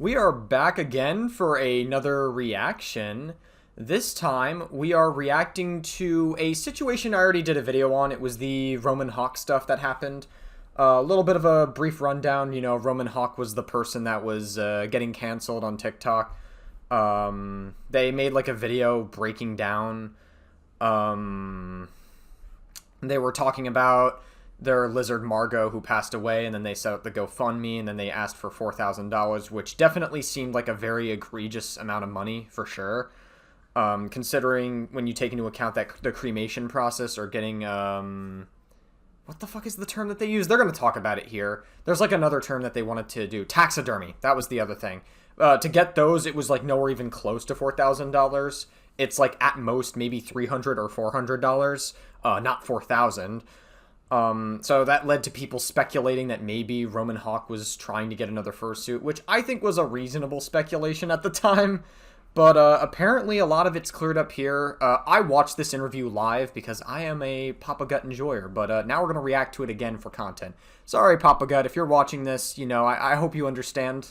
We are back again for another reaction. This time, we are reacting to a situation I already did a video on. It was the Roman Hawke stuff that happened. A little bit of a brief rundown. You know, Roman Hawke was the person that was getting canceled on TikTok. They made like a video breaking down. They were talking about their lizard Margot who passed away, and then they set up the GoFundMe, and then they asked for $4,000, which definitely seemed like a very egregious amount of money for sure. Considering when you take into account that the cremation process or getting, what the fuck is the term that they use? They're going to talk about it here. There's like another term that they wanted to do. Taxidermy. That was the other thing. To get those, it was like nowhere even close to $4,000. It's like at most maybe $300 or $400, not $4,000. So that led to people speculating that maybe Roman Hawke was trying to get another fursuit, which I think was a reasonable speculation at the time. But apparently a lot of it's cleared up here. I watched this interview live because I am a Papa Gut enjoyer, but now we're going to react to it again for content. Sorry, Papa Gut, if you're watching this, you know, I hope you understand,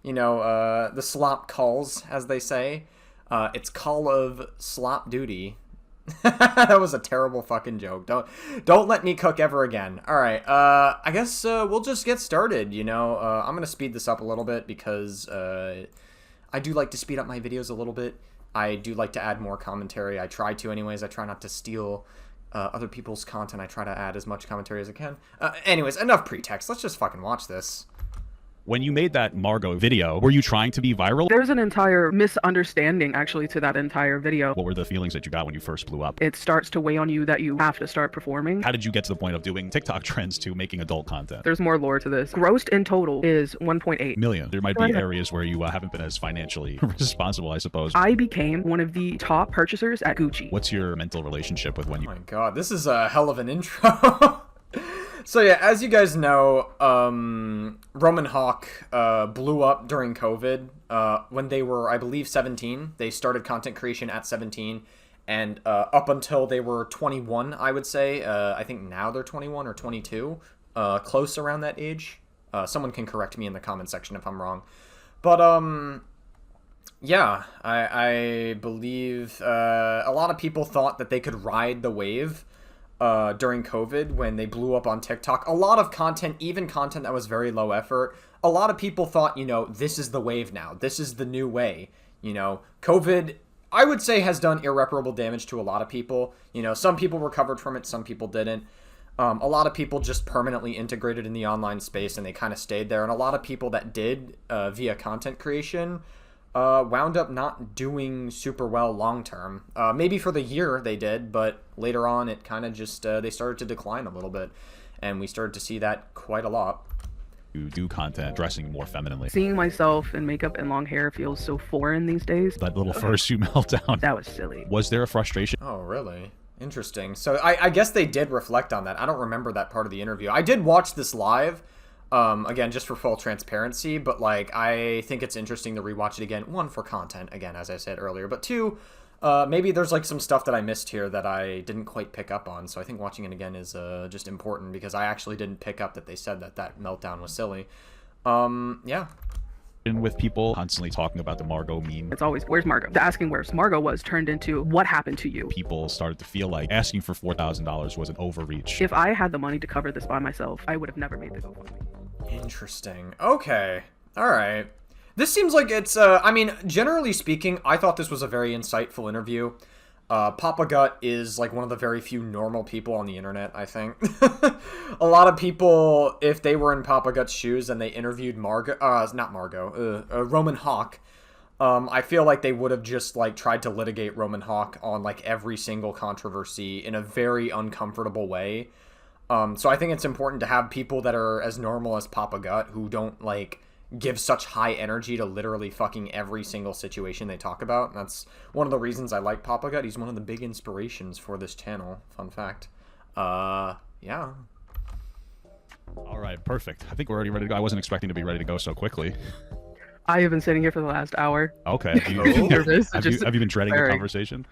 you know, the slop calls, as they say. It's Call of Slop Duty. That was a terrible fucking joke. Don't let me cook ever again. All right. I guess we'll just get started. You know, I'm gonna speed this up a little bit because I do like to speed up my videos a little bit. I do like to add more commentary. I try to, anyways. I try not to steal other people's content. I try to add as much commentary as I can. Anyways, enough pretext. Let's just fucking watch this. When you made that Margot video, were you trying to be viral? There's an entire misunderstanding, actually, to that entire video. What were the feelings that you got when you first blew up? It starts to weigh on you that you have to start performing. How did you get to the point of doing TikTok trends to making adult content? There's more lore to this. Grossed in total is 1.8 million. There might be areas where you haven't been as financially responsible, I suppose. I became one of the top purchasers at Gucci. What's your mental relationship with when you... Oh my god, this is a hell of an intro. So yeah, as you guys know, Roman Hawke blew up during COVID when they were, I believe, 17. They started content creation at 17, and up until they were 21, I would say. I think now they're 21 or 22, close around that age. Someone can correct me in the comment section if I'm wrong. But, yeah, I believe a lot of people thought that they could ride the wave during COVID when they blew up on TikTok. A lot of content, even content that was very low effort, a lot of people thought, you know, this is the wave now. This is the new way. You know, COVID, I would say, has done irreparable damage to a lot of people. You know, some people recovered from it, some people didn't. A lot of people just permanently integrated in the online space and they kind of stayed there. And a lot of people that did via content creation wound up not doing super well long term. Maybe for the year they did, but later on it kind of just they started to decline a little bit, and we started to see that quite a lot. You do content dressing more femininely. Seeing myself in makeup and long hair feels so foreign these days. That little fursuit meltdown. That was silly. Was there a frustration? Oh, really? Interesting. So I guess they did reflect on that. I don't remember that part of the interview. I did watch this live. Again, just for full transparency, but like, I think it's interesting to rewatch it again. One, for content, again, as I said earlier, but two, maybe there's like some stuff that I missed here that I didn't quite pick up on. So I think watching it again is just important because I actually didn't pick up that they said that that meltdown was silly. Yeah. With people constantly talking about the Margot meme. It's always, where's Margot? The asking where's Margot was turned into what happened to you. People started to feel like asking for $4,000 was an overreach. If I had the money to cover this by myself, I would have never made the GoFundMe. Interesting. Okay. All right. This seems like it's, I mean, generally speaking, I thought this was a very insightful interview. Papa Gut is like one of the very few normal people on the internet, I think. A lot of people, if they were in Papa Gut's shoes and they interviewed Roman Hawke, I feel like they would have just like tried to litigate Roman Hawke on like every single controversy in a very uncomfortable way. So I think it's important to have people that are as normal as Papa Gut who don't like give such high energy to literally fucking every single situation they talk about. And that's one of the reasons I like Papa Gut. He's one of the big inspirations for this channel. Fun fact. Yeah. All right, perfect. I think we're already ready to go. I wasn't expecting to be ready to go so quickly. I have been sitting here for the last hour. Okay. Have you been dreading the conversation?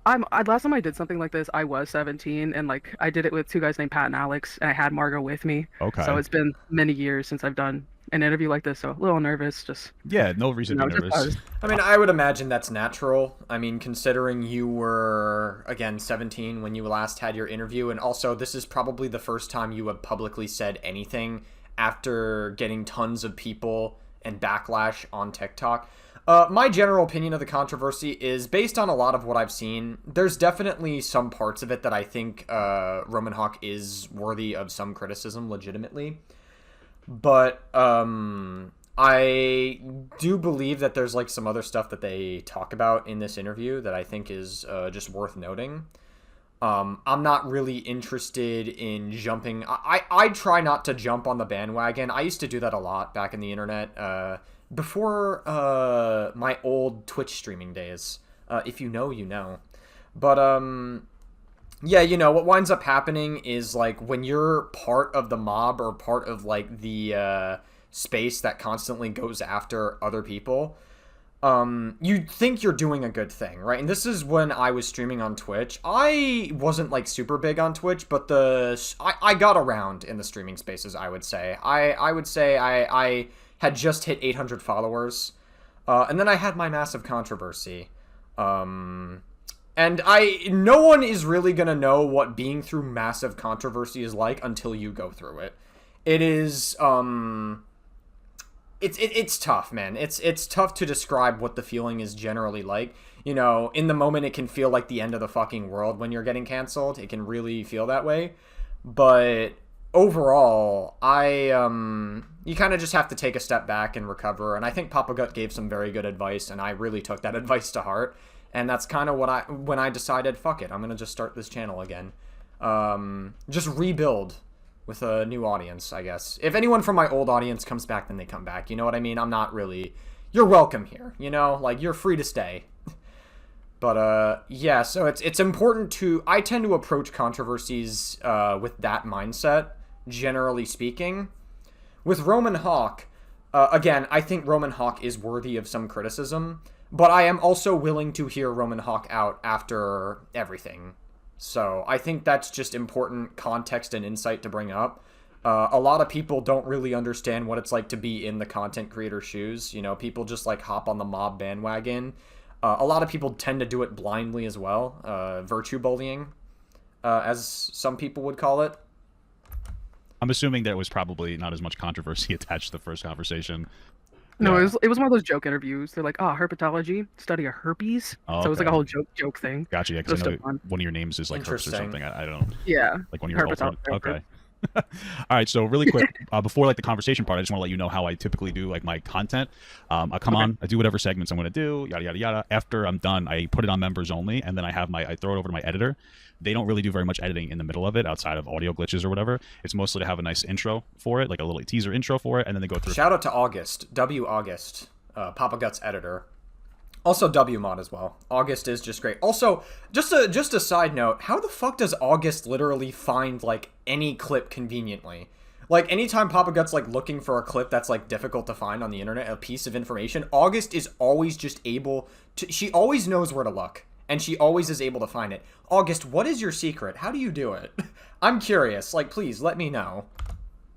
Last time I did something like this, I was 17, and like I did it with two guys named Pat and Alex, and I had Margot with me. Okay. So it's been many years since I've done an interview like this, so a little nervous. Just Yeah, no reason to be just nervous. I mean, I would imagine that's natural. I mean, considering you were, again, 17 when you last had your interview, and also this is probably the first time you have publicly said anything after getting tons of people and backlash on TikTok. My general opinion of the controversy is based on a lot of what I've seen. There's definitely some parts of it that I think Roman Hawke is worthy of some criticism legitimately. But I do believe that there's like some other stuff that they talk about in this interview that I think is just worth noting. I'm not really interested in jumping. I try not to jump on the bandwagon. I used to do that a lot back in the internet before my old Twitch streaming days. If you know, you know. But yeah, you know, what winds up happening is, like, when you're part of the mob or part of, like, the space that constantly goes after other people, you think you're doing a good thing, right? And this is when I was streaming on Twitch. I wasn't, like, super big on Twitch, but I got around in the streaming spaces, I would say. I would say I had just hit 800 followers, and then I had my massive controversy. And no one is really gonna know what being through massive controversy is like until you go through it. It is, it's tough, man. It's tough to describe what the feeling is generally like. You know, in the moment it can feel like the end of the fucking world when you're getting canceled. It can really feel that way. But overall, you kind of just have to take a step back and recover. And I think Papa Gut gave some very good advice, and I really took that advice to heart. And that's kind of when I decided, fuck it, I'm gonna just start this channel again. Just rebuild with a new audience, I guess. If anyone from my old audience comes back, then they come back. You know what I mean? I'm not really... You're welcome here, you know? Like, you're free to stay. But, yeah, so it's important to... I tend to approach controversies with that mindset, generally speaking. With Roman Hawke, again, I think Roman Hawke is worthy of some criticism, but I am also willing to hear Roman Hawke out after everything. So I think that's just important context and insight to bring up. A lot of people don't really understand what it's like to be in the content creator shoes. You know, people just like hop on the mob bandwagon. A lot of people tend to do it blindly as well. Virtue bullying, as some people would call it. I'm assuming there was probably not as much controversy attached to the first conversation. no, Yeah. it was one of those joke interviews. They're like, oh, herpetology, study of herpes. Oh, So it was like a okay. whole joke thing. Gotcha, yeah, It was because I know still fun. one of your names is like Herps or Interesting. something. I don't... Yeah. Like one of your Herpetology. okay. All right, so really quick, before like the conversation part, I just want to let you know how I typically do like my content. I come on, I do whatever segments I'm going to do, yada yada yada. After I'm done, I put it on members only, and then I throw it over to my editor. They don't really do very much editing in the middle of it, outside of audio glitches or whatever. It's mostly to have a nice intro for it, like a little teaser intro for it, and then they go through. Shout out to August, W August, Papa Gut's editor. Also W Mod as well. August is just great. Also, just a side note, how the fuck does August literally find like any clip conveniently? Like anytime Papa Gut's like looking for a clip that's like difficult to find on the internet, a piece of information, August is always just able to, she always knows where to look, and she always is able to find it. August, what is your secret? How do you do it? I'm curious. Like, please let me know.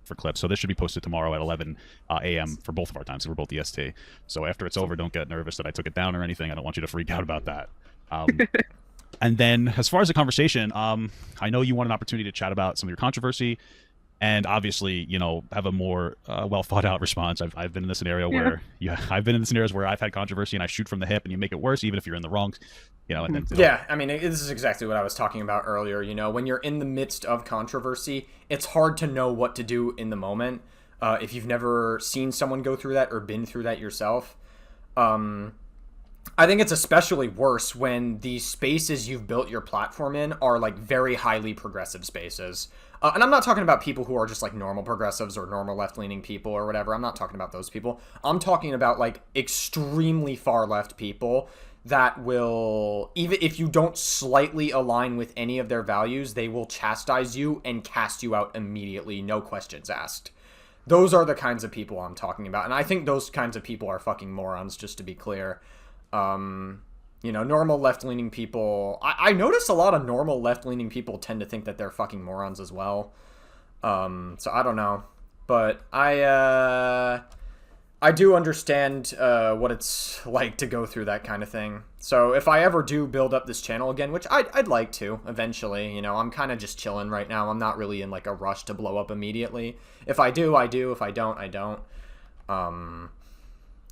For clips. So this should be posted tomorrow at 11 a.m. for both of our times. We're both EST. So after it's over, don't get nervous that I took it down or anything. I don't want you to freak out about that. And then as far as the conversation, I know you want an opportunity to chat about some of your controversy and obviously, you know, have a more well thought out response. I've been in the scenario where I've been in the scenarios where I've had controversy and I shoot from the hip and you make it worse, even if you're in the wrong, you know, and then Yeah, I mean, this is exactly what I was talking about earlier. You know, when you're in the midst of controversy, it's hard to know what to do in the moment. If you've never seen someone go through that or been through that yourself. I think it's especially worse when these spaces you've built your platform in are like very highly progressive spaces. And I'm not talking about people who are just like normal progressives or normal left-leaning people or whatever. I'm not talking about those people. I'm talking about like extremely far left people that will, even if you don't slightly align with any of their values, they will chastise you and cast you out immediately, no questions asked. Those are the kinds of people I'm talking about. And I think those kinds of people are fucking morons, just to be clear. You know, normal left-leaning people... I notice a lot of normal left-leaning people tend to think that they're fucking morons as well. So I don't know. but I do understand what it's like to go through that kind of thing. So if I ever do build up this channel again, which I'd like to eventually, you know, I'm kind of just chilling right now. I'm not really in like a rush to blow up immediately. If I do, I do. If I don't, I don't.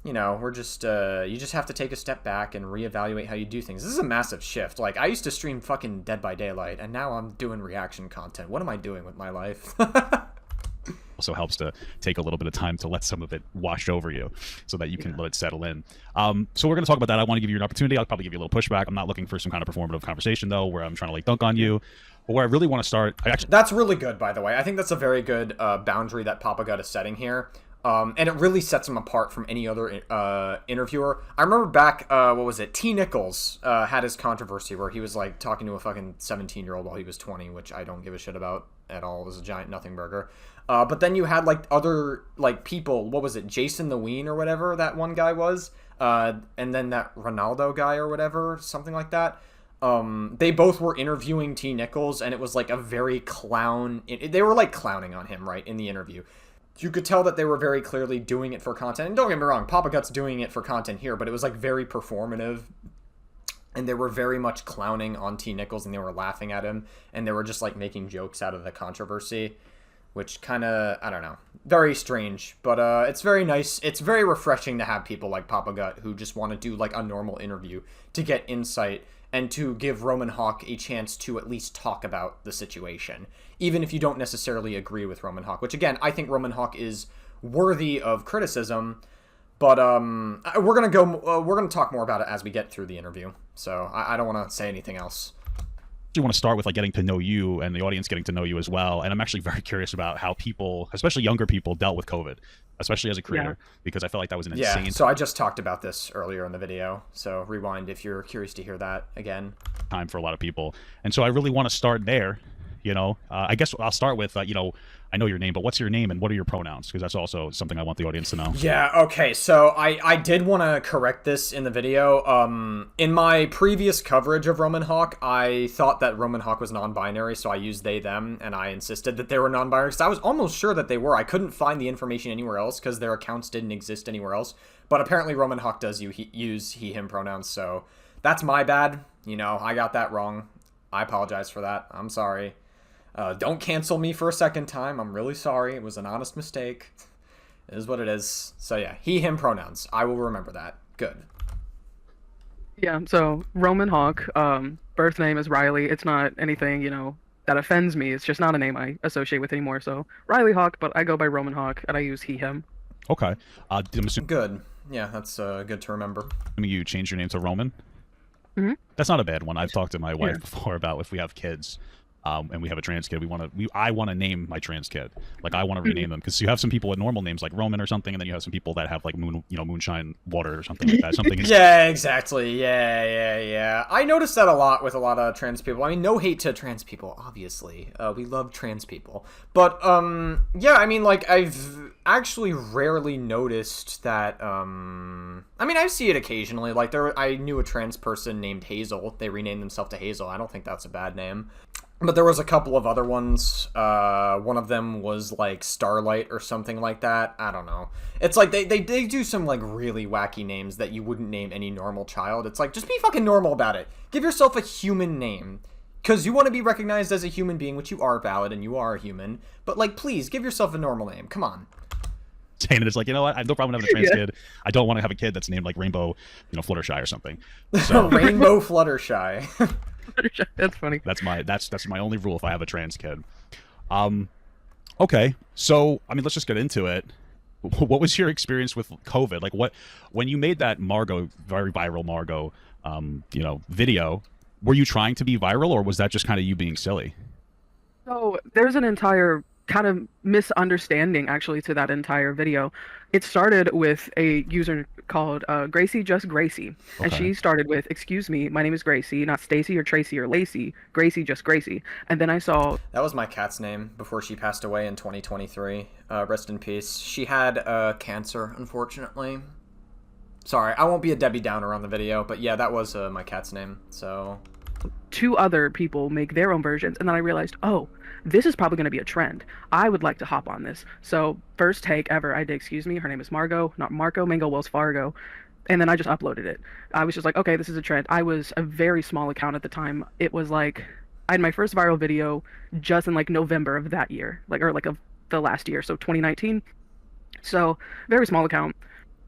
You know, we're just, you just have to take a step back and reevaluate how you do things. This is a massive shift. Like, I used to stream fucking Dead by Daylight, and now I'm doing reaction content. What am I doing with my life? Also helps to take a little bit of time to let some of it wash over you so that you can let it settle in. So we're going to talk about that. I want to give you an opportunity. I'll probably give you a little pushback. I'm not looking for some kind of performative conversation, though, where I'm trying to, like, dunk on you. But where I really want to start... That's really good, by the way. I think that's a very good boundary that Papa Gut is setting here. And it really sets him apart from any other interviewer. I remember back, what was it? T. Nichols had his controversy where he was like talking to a fucking 17-year-old while he was 20, which I don't give a shit about at all. It was a giant nothing burger. But then you had like other like people. What was it? Jason the Ween or whatever that one guy was. And then that Ronaldo guy or whatever, something like that. They both were interviewing T. Nichols, and it was like a very clown. They were like clowning on him, right, in the interview. You could tell that they were very clearly doing it for content. And don't get me wrong, Papa Gut's doing it for content here, but it was like very performative. And they were very much clowning on T. Nichols, and they were laughing at him, and they were just like making jokes out of the controversy, which kind of, I don't know, very strange. But it's very nice. It's very refreshing to have people like Papa Gut who just want to do like a normal interview to get insight and to give Roman Hawke a chance to at least talk about the situation, even if you don't necessarily agree with Roman Hawke, which again, I think Roman Hawke is worthy of criticism, but we're gonna talk more about it as we get through the interview, so I don't want to say anything else. I want to start with like getting to know you and the audience getting to know you as well, and I'm actually very curious about how people, especially younger people, dealt with COVID, especially as a creator, because I felt like that was an insane... Yeah, so I just talked about this earlier in the video, so rewind if you're curious to hear that again. Time for a lot of people, and so I really want to start there. You know, I guess I'll start with, you know, I know your name, but what's your name and what are your pronouns? Because that's also something I want the audience to know. Yeah, okay, so I did want to correct this in the video. In my previous coverage of Roman Hawke, I thought that Roman Hawke was non-binary, so I used they, them, and I insisted that they were non-binary, because I was almost sure that they were. I couldn't find the information anywhere else, because their accounts didn't exist anywhere else. But apparently Roman Hawke does use he, him pronouns, so that's my bad. You know, I got that wrong. I apologize for that. I'm sorry. Don't cancel me for a second time. I'm really sorry. It was an honest mistake. It is what it is. So yeah, he, him pronouns. I will remember that. Good. Yeah, so Roman Hawke, birth name is Riley. It's not anything, you know, that offends me. It's just not a name I associate with anymore. So Riley Hawke, but I go by Roman Hawke, and I use he, him. Okay. Good. Yeah, that's good to remember. You changed your name to Roman? Mm-hmm. That's not a bad one. I've talked to my wife before about if we have kids. And we have a trans kid. I want to name my trans kid. Like, I want to rename them, because you have some people with normal names like Roman or something, and then you have some people that have like moonshine water or something like that. Something. Yeah, exactly. Yeah. I noticed that a lot with a lot of trans people. I mean, no hate to trans people, obviously. We love trans people, but yeah. I mean, like, I've actually rarely noticed that. I mean, I see it occasionally. Like, I knew a trans person named Hazel. They renamed themselves to Hazel. I don't think that's a bad name. But there was a couple of other ones. One of them was like Starlight or something like that. I don't know. It's like they do some like really wacky names that you wouldn't name any normal child. It's like, just be fucking normal about it. Give yourself a human name. Because you want to be recognized as a human being, which you are valid and you are a human. But like, please, give yourself a normal name. Come on. And it's like, you know what? I have no problem having a trans kid. I don't want to have a kid that's named like Rainbow, Fluttershy or something. So. Rainbow Fluttershy. That's funny. That's my only rule if I have a trans kid. Okay, so I mean, let's just get into it. What was your experience with COVID? Like, when you made that Margot, very viral Margot, video? Were you trying to be viral, or was that just kind of you being silly? So there's an entire kind of misunderstanding actually to that entire video. It started with a user called Gracie Just Gracie, and she started with, "Excuse me, my name is Gracie, not Stacy or Tracy or Lacey. Gracie Just Gracie." And then I saw that was my cat's name before she passed away in 2023. Rest in peace. She had cancer, unfortunately. Sorry, I won't be a Debbie Downer on the video, but yeah, that was my cat's name. So two other people make their own versions, and then I realized, oh, this is probably going to be a trend. I would like to hop on this. So first take ever, I did, excuse me, her name is Margot, not Marco, Mango Wells Fargo. And then I just uploaded it. I was just like, okay, this is a trend. I was a very small account at the time. It was like, I had my first viral video just in like November of that year, like, or like of the last year, so 2019. So very small account.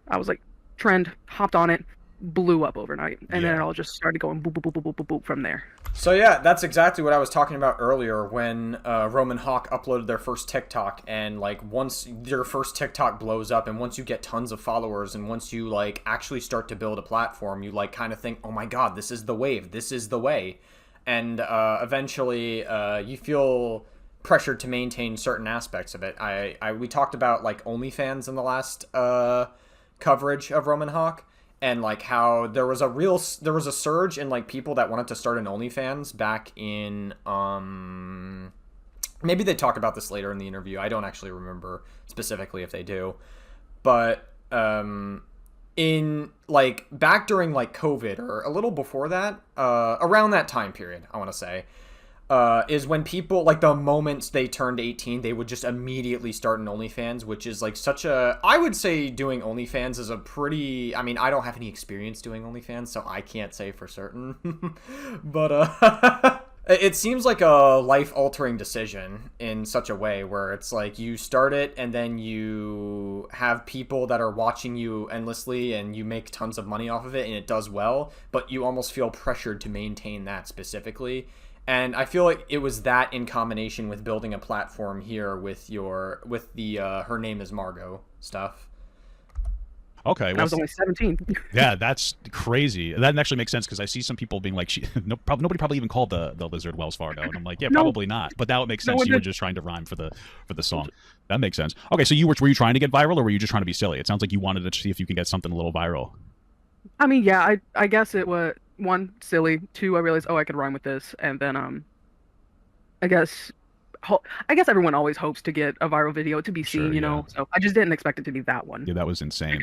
I was like, trend, hopped on it, blew up overnight, and then it all just started going boop, boop, boop, boop, boop, boop from there. So yeah, that's exactly what I was talking about earlier when Roman Hawke uploaded their first TikTok, and like once your first TikTok blows up, and once you get tons of followers, and once you like actually start to build a platform, you like kind of think, oh my god, this is the wave, this is the way, and eventually you feel pressured to maintain certain aspects of it. We talked about like OnlyFans in the last coverage of Roman Hawke. And like how there was a surge in like people that wanted to start an OnlyFans back in maybe they talk about this later in the interview. I don't actually remember specifically if they do, but in like back during like COVID or a little before that, around that time period, I want to say. Is when people, like the moment they turned 18, they would just immediately start an OnlyFans, which is like such a, I would say doing OnlyFans is a pretty, I mean, I don't have any experience doing OnlyFans, so I can't say for certain, but it seems like a life-altering decision in such a way where it's like you start it and then you have people that are watching you endlessly and you make tons of money off of it and it does well, but you almost feel pressured to maintain that specifically. And I feel like it was that in combination with building a platform here with the her name is Margot stuff. Okay, well, I was only 17. Yeah, that's crazy. That actually makes sense because I see some people being like, nobody probably even called the lizard Wells Fargo, and I'm like, yeah, probably not. But now it makes sense. You were just trying to rhyme for the song. That makes sense. Okay, so were you trying to get viral, or were you just trying to be silly? It sounds like you wanted to see if you can get something a little viral. I mean, yeah, I guess it was, one, silly. Two, I realized, oh, I could rhyme with this, and then I guess everyone always hopes to get a viral video to be seen, you know. So I just didn't expect it to be that one. Yeah, that was insane.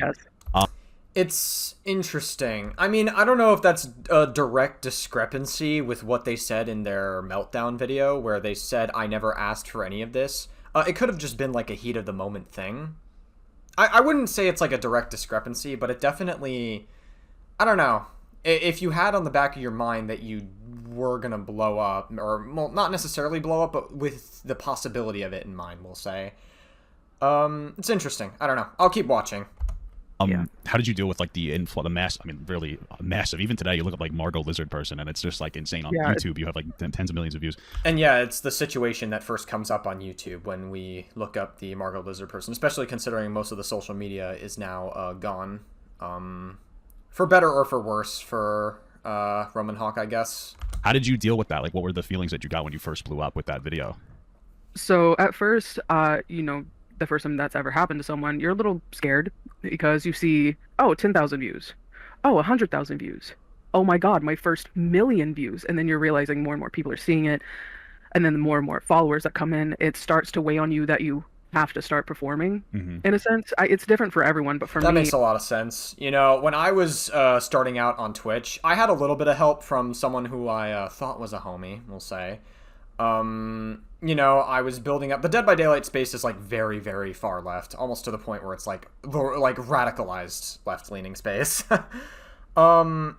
It's interesting. I mean, I don't know if that's a direct discrepancy with what they said in their meltdown video, where they said, I never asked for any of this. It could have just been like a heat of the moment thing. I wouldn't say it's like a direct discrepancy, but it definitely, I don't know. If you had on the back of your mind that you were going to blow up, or well, not necessarily blow up, but with the possibility of it in mind, we'll say. It's interesting. I don't know. I'll keep watching. How did you deal with like the inflow, the mass? I mean, really massive. Even today, you look up like Margot Lizard Person, and it's just like insane on YouTube. You have like tens of millions of views. And yeah, it's the situation that first comes up on YouTube when we look up the Margot Lizard Person, especially considering most of the social media is now gone. For better or for worse for Roman Hawke, I guess. How did you deal with that? Like, what were the feelings that you got when you first blew up with that video? So at first, you know, the first time that's ever happened to someone, you're a little scared because you see, oh, 10,000 views. Oh, 100,000 views. Oh my God, my first million views. And then you're realizing more and more people are seeing it. And then the more and more followers that come in, it starts to weigh on you that you have to start performing in a sense. It's different for everyone, but for me, that makes a lot of sense. You know, when I was starting out on Twitch, I had a little bit of help from someone who I thought was a homie, we'll say. You know, I was building up the Dead by Daylight space is like very, very far left, almost to the point where it's like radicalized left-leaning space.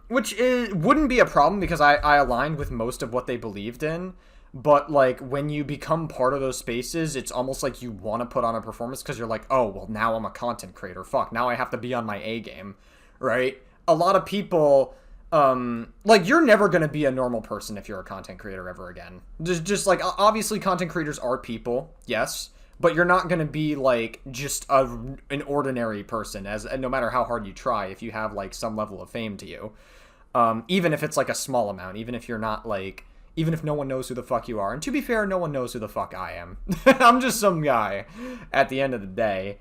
Which wouldn't be a problem because I aligned with most of what they believed in. But, like, when you become part of those spaces, it's almost like you want to put on a performance because you're like, oh, well, now I'm a content creator. Fuck, now I have to be on my A game, right? A lot of people, like, you're never going to be a normal person if you're a content creator ever again. Just like, obviously, content creators are people, yes, but you're not going to be, like, just an ordinary person, no matter how hard you try, if you have, like, some level of fame to you. Even if it's, like, a small amount, even if you're not, like... Even if no one knows who the fuck you are. And to be fair, no one knows who the fuck I am. I'm just some guy at the end of the day.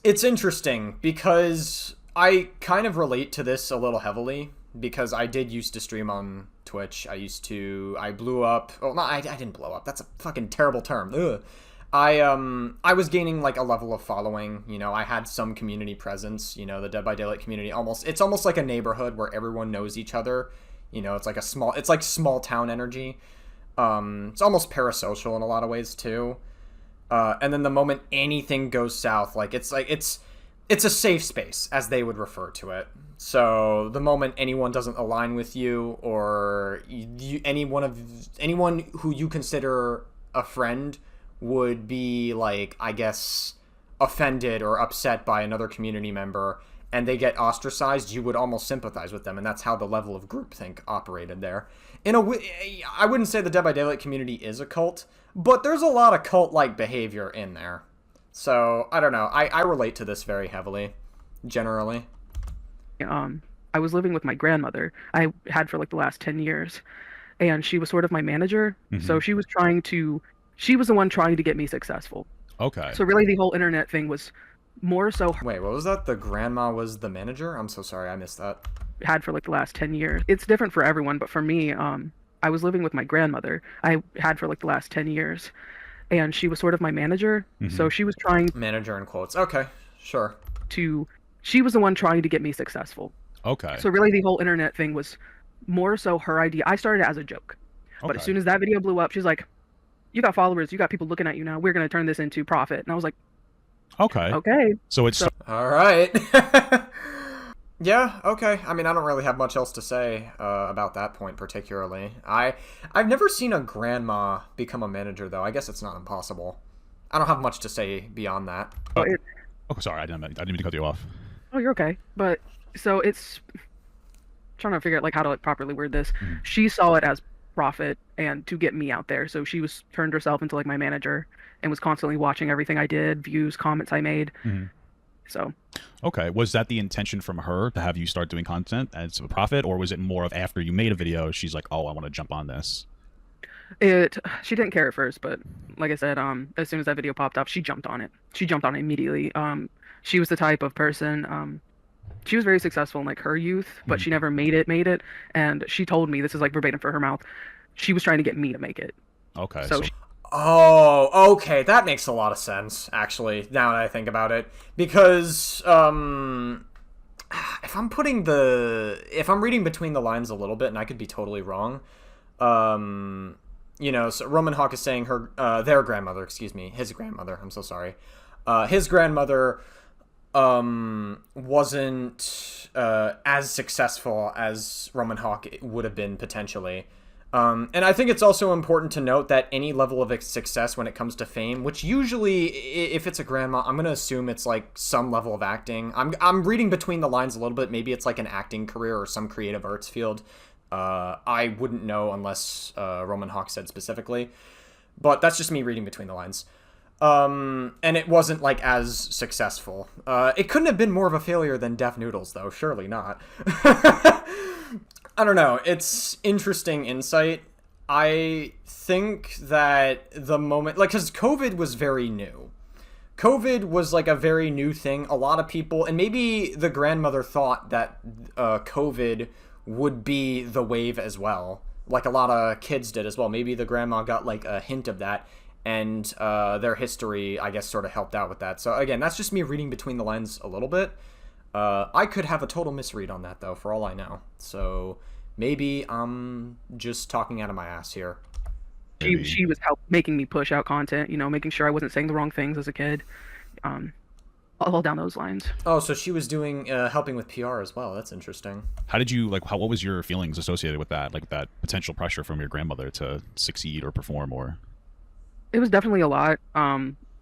It's interesting because I kind of relate to this a little heavily because I did used to stream on Twitch. I blew up. Oh, no, I didn't blow up. That's a fucking terrible term. Ugh. I was gaining like a level of following, you know, I had some community presence, you know, the Dead by Daylight community it's almost like a neighborhood where everyone knows each other. You know, it's like small town energy. It's almost parasocial in a lot of ways too. And then the moment anything goes south, it's a safe space, as they would refer to it. So the moment anyone doesn't align with you, or anyone who you consider a friend would be I guess, offended or upset by another community member, and they get ostracized, you would almost sympathize with them, and that's how the level of groupthink operated there. I wouldn't say the Dead by Daylight community is a cult, but there's a lot of cult-like behavior in there. So, I don't know. I relate to this very heavily, generally. I was living with my grandmother. I had for the last 10 years, and she was sort of my manager. So she was the one trying to get me successful. Okay. So really the whole internet thing was more so Wait, what was that? The grandma was the manager? I'm so sorry, I missed that. had for the last 10 years. It's different for everyone, but for me, I was living with my grandmother. I had for the last 10 years, and she was sort of my manager. So she was trying Manager in quotes. Okay, sure. she was the one trying to get me successful. Okay. So really the whole internet thing was more so her idea. I started it as a joke. But as soon as that video blew up, she's like, you got followers, you got people looking at you now. We're going to turn this into profit. And I was like, okay. So it's All right. Yeah, okay. I mean, I don't really have much else to say about that point particularly. I've never seen a grandma become a manager, though. I guess it's not impossible. I don't have much to say beyond that. oh, sorry, I didn't mean to cut you off. oh, you're okay. But so it's trying to figure out how to properly word this. She saw it as profit and to get me out there. So she turned herself into my manager and was constantly watching everything I did, views, comments I made. So Okay, was that the intention from her to have you start doing content as a profit, or was it more of after you made a video, she's like, oh, I want to jump on this? she didn't care at first, but like I said, as soon as that video popped up, she jumped on it. She jumped on it immediately. She was the type of person, she was very successful in her youth, but she never made it. And she told me, this is verbatim for her mouth, she was trying to get me to make it. Okay, So Oh, okay. That makes a lot of sense, actually, now that I think about it. Because, if I'm reading between the lines a little bit, and I could be totally wrong, so Roman Hawke is saying their grandmother, his grandmother, I'm so sorry. His grandmother, wasn't, as successful as Roman Hawke would have been, potentially. And I think it's also important to note that any level of success when it comes to fame, which usually, if it's a grandma, I'm going to assume it's some level of acting. I'm reading between the lines a little bit. Maybe it's an acting career or some creative arts field. I wouldn't know unless Roman Hawke said specifically. But that's just me reading between the lines. And it wasn't as successful. It couldn't have been more of a failure than Deaf Noodles, though. Surely not. I don't know. It's interesting insight. I think that the moment, because COVID was very new. COVID was a very new thing. A lot of people, and maybe the grandmother thought that COVID would be the wave as well. A lot of kids did as well. Maybe the grandma got a hint of that, and their history, I guess, sort of helped out with that. So again, that's just me reading between the lines a little bit. I could have a total misread on that, though, for all I know. So maybe I'm just talking out of my ass here. she was making me push out content, making sure I wasn't saying the wrong things as a kid. All down those lines. Oh, so she was doing helping with PR as well. That's interesting. How did you what was your feelings associated with that, that potential pressure from your grandmother to succeed or perform? Or It was definitely a lot,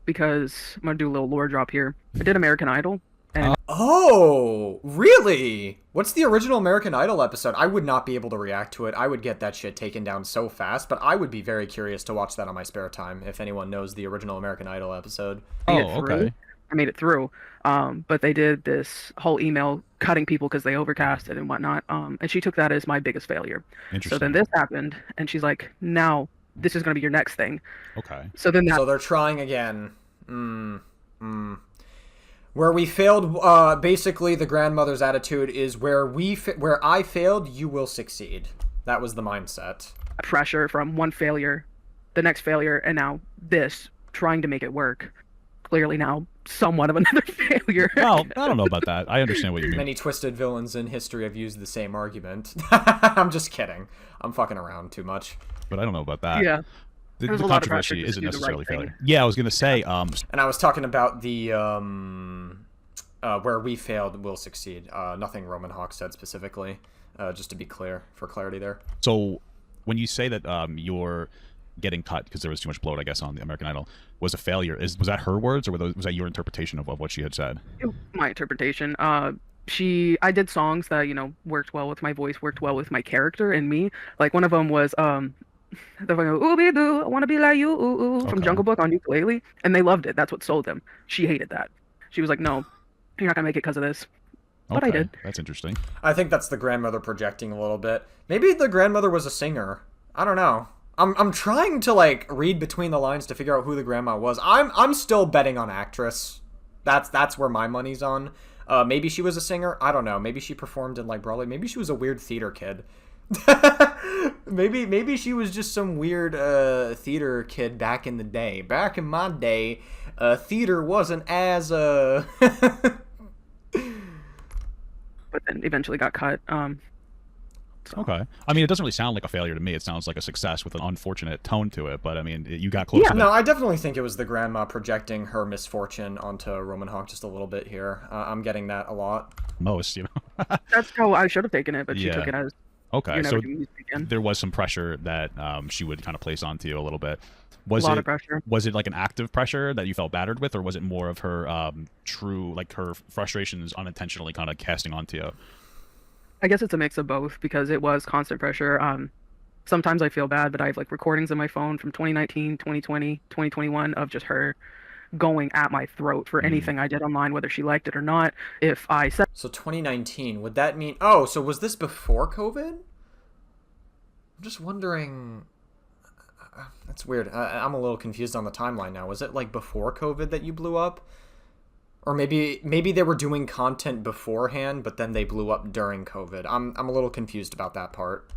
because I'm going to do a little lore drop here. I did American Idol. And Oh, really? What's the original American Idol episode? I would not be able to react to it. I would get that shit taken down so fast, but I would be very curious to watch that on my spare time if anyone knows the original American Idol episode. okay. I made it through. But they did this whole email cutting people because they overcasted and whatnot. And she took that as my biggest failure. So then this happened, and she's like, now this is going to be your next thing. Okay. So then So they're trying again. Where we failed, basically the grandmother's attitude is where I failed, you will succeed. That was the mindset. Pressure from one failure, the next failure, and now this, trying to make it work. Clearly now somewhat of another failure. Well, I don't know about that. I understand what you mean. Many twisted villains in history have used the same argument. I'm just kidding. I'm fucking around too much. But I don't know about that. Yeah. The There's a lot of pressure controversy to isn't do the necessarily right thing. failure. Yeah, I was gonna say. And I was talking about the where we failed will succeed. Nothing Roman Hawke said specifically. Just to be clear, for clarity there. So, when you say that you're getting cut because there was too much bloat, I guess, on the American Idol was a failure, was that her words or was that your interpretation of what she had said? My interpretation. I did songs that, you know, worked well with my voice, worked well with my character and me. Like one of them was the fucking ooh be doo, I wanna be like you, ooh, ooh, from Okay. Jungle Book on ukulele, and they loved it. That's what sold them. She hated that. She was like, no, you're not gonna make it because of this. But I Okay, did. that's interesting. I think that's the grandmother projecting a little bit. Maybe the grandmother was a singer. I don't know. I'm trying to like read between the lines to figure out who the grandma was. I'm still betting on actress. That's where my money's on. Maybe she was a singer. I don't know. Maybe she performed in like Broadway. Maybe she was a weird theater kid. maybe she was just some weird theater kid back in the day. Back in my day, theater wasn't as But then eventually got cut. Okay. I mean, it doesn't really sound like a failure to me. It sounds like a success with an unfortunate tone to it. But I mean, you got close. Yeah, to No, I definitely think it was the grandma projecting her misfortune onto Roman Hawke just a little bit here. I'm getting that a lot. most, you know. That's how I should have taken it, but she Yeah. took it as Okay, you're so never doing music again. there was some pressure that she would kind of place onto you a little bit. A Was lot it of pressure. was it like an active pressure that you felt battered with, or was it more of her true, like her frustrations unintentionally kind of casting onto you? I guess it's a mix of both because it was constant pressure. Sometimes I feel bad, but I have like recordings in my phone from 2019, 2020, 2021 of just her going at my throat for anything I did online, whether she liked it or not. If I said So 2019, would that mean... Oh, so was this before COVID? I'm just wondering... That's weird. I'm a little confused on the timeline now. Was it like before COVID that you blew up? Or maybe they were doing content beforehand, but then they blew up during COVID. I'm a little confused about that part.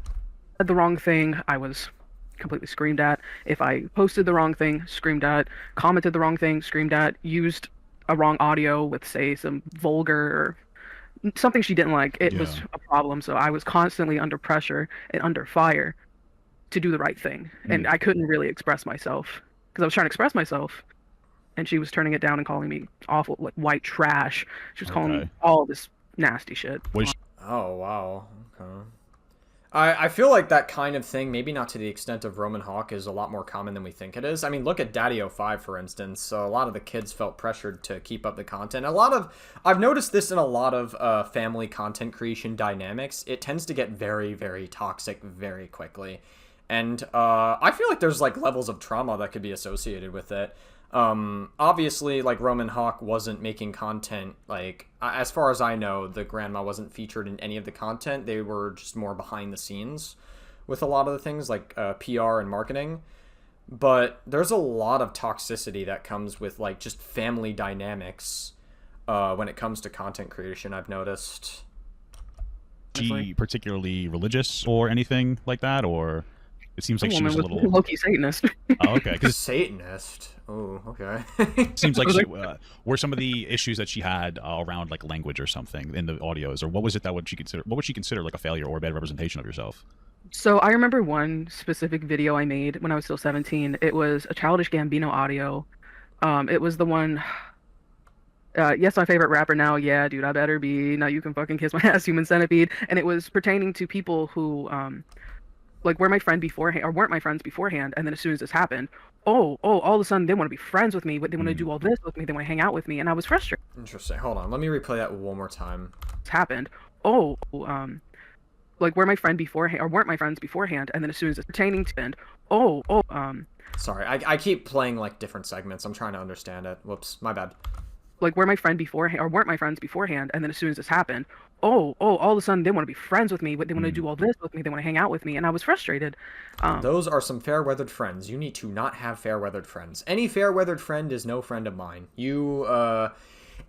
the wrong thing, I was completely screamed at. If I posted the wrong thing, screamed at. Commented the wrong thing, screamed at. Used a wrong audio with, say, some vulgar or something she didn't like. It was Yeah. a problem. So I was constantly under pressure and under fire to do the right thing. And I couldn't really express myself because I was trying to express myself. And she was turning it down and calling me awful, like white trash. She was calling me Okay. all this nasty shit. Was Oh, wow. Okay. I feel like that kind of thing, maybe not to the extent of Roman Hawke, is a lot more common than we think it is. I mean, look at Daddy-O5, for instance. So a lot of the kids felt pressured to keep up the content. I've noticed this in a lot of family content creation dynamics. It tends to get very, very toxic very quickly. And I feel like there's like levels of trauma that could be associated with it. Obviously, like, Roman Hawke wasn't making content, like, as far as I know, the grandma wasn't featured in any of the content. They were just more behind the scenes with a lot of the things, like PR and marketing. But there's a lot of toxicity that comes with, like, just family dynamics when it comes to content creation, I've noticed. she particularly religious or anything like that, or it seems like she was a Woman was little. low-key Satanist. Oh, okay, because Satanist. Oh, okay. it seems like she were some of the issues that she had around like language or something in the audios, or what was it that would she consider? What would she consider like a failure or a bad representation of yourself? So I remember one specific video I made when I was still 17. It was a Childish Gambino audio. It was the one, yes, my favorite rapper now. Yeah, dude, I better be. Now you can fucking kiss my ass, human centipede. And it was pertaining to people who, like, were my friend beforehand or weren't my friends beforehand. And then as soon as this happened, all of a sudden they want to be friends with me, but they want to do all this with me. They want to hang out with me. And I was frustrated. Interesting. Hold on. Let me replay that one more time. It's happened. Like, were my friend beforehand or weren't my friends beforehand. And then as soon as it's pertaining to end, Sorry, I keep playing, like, different segments. I'm trying to understand it. Whoops, my bad. like, were my friend beforehand or weren't my friends beforehand. And then as soon as this happened, all of a sudden they want to be friends with me, but they want to do all this with me. They want to hang out with me. And I was frustrated. Those are some fair-weathered friends. You need to not have fair-weathered friends. Any fair-weathered friend is no friend of mine.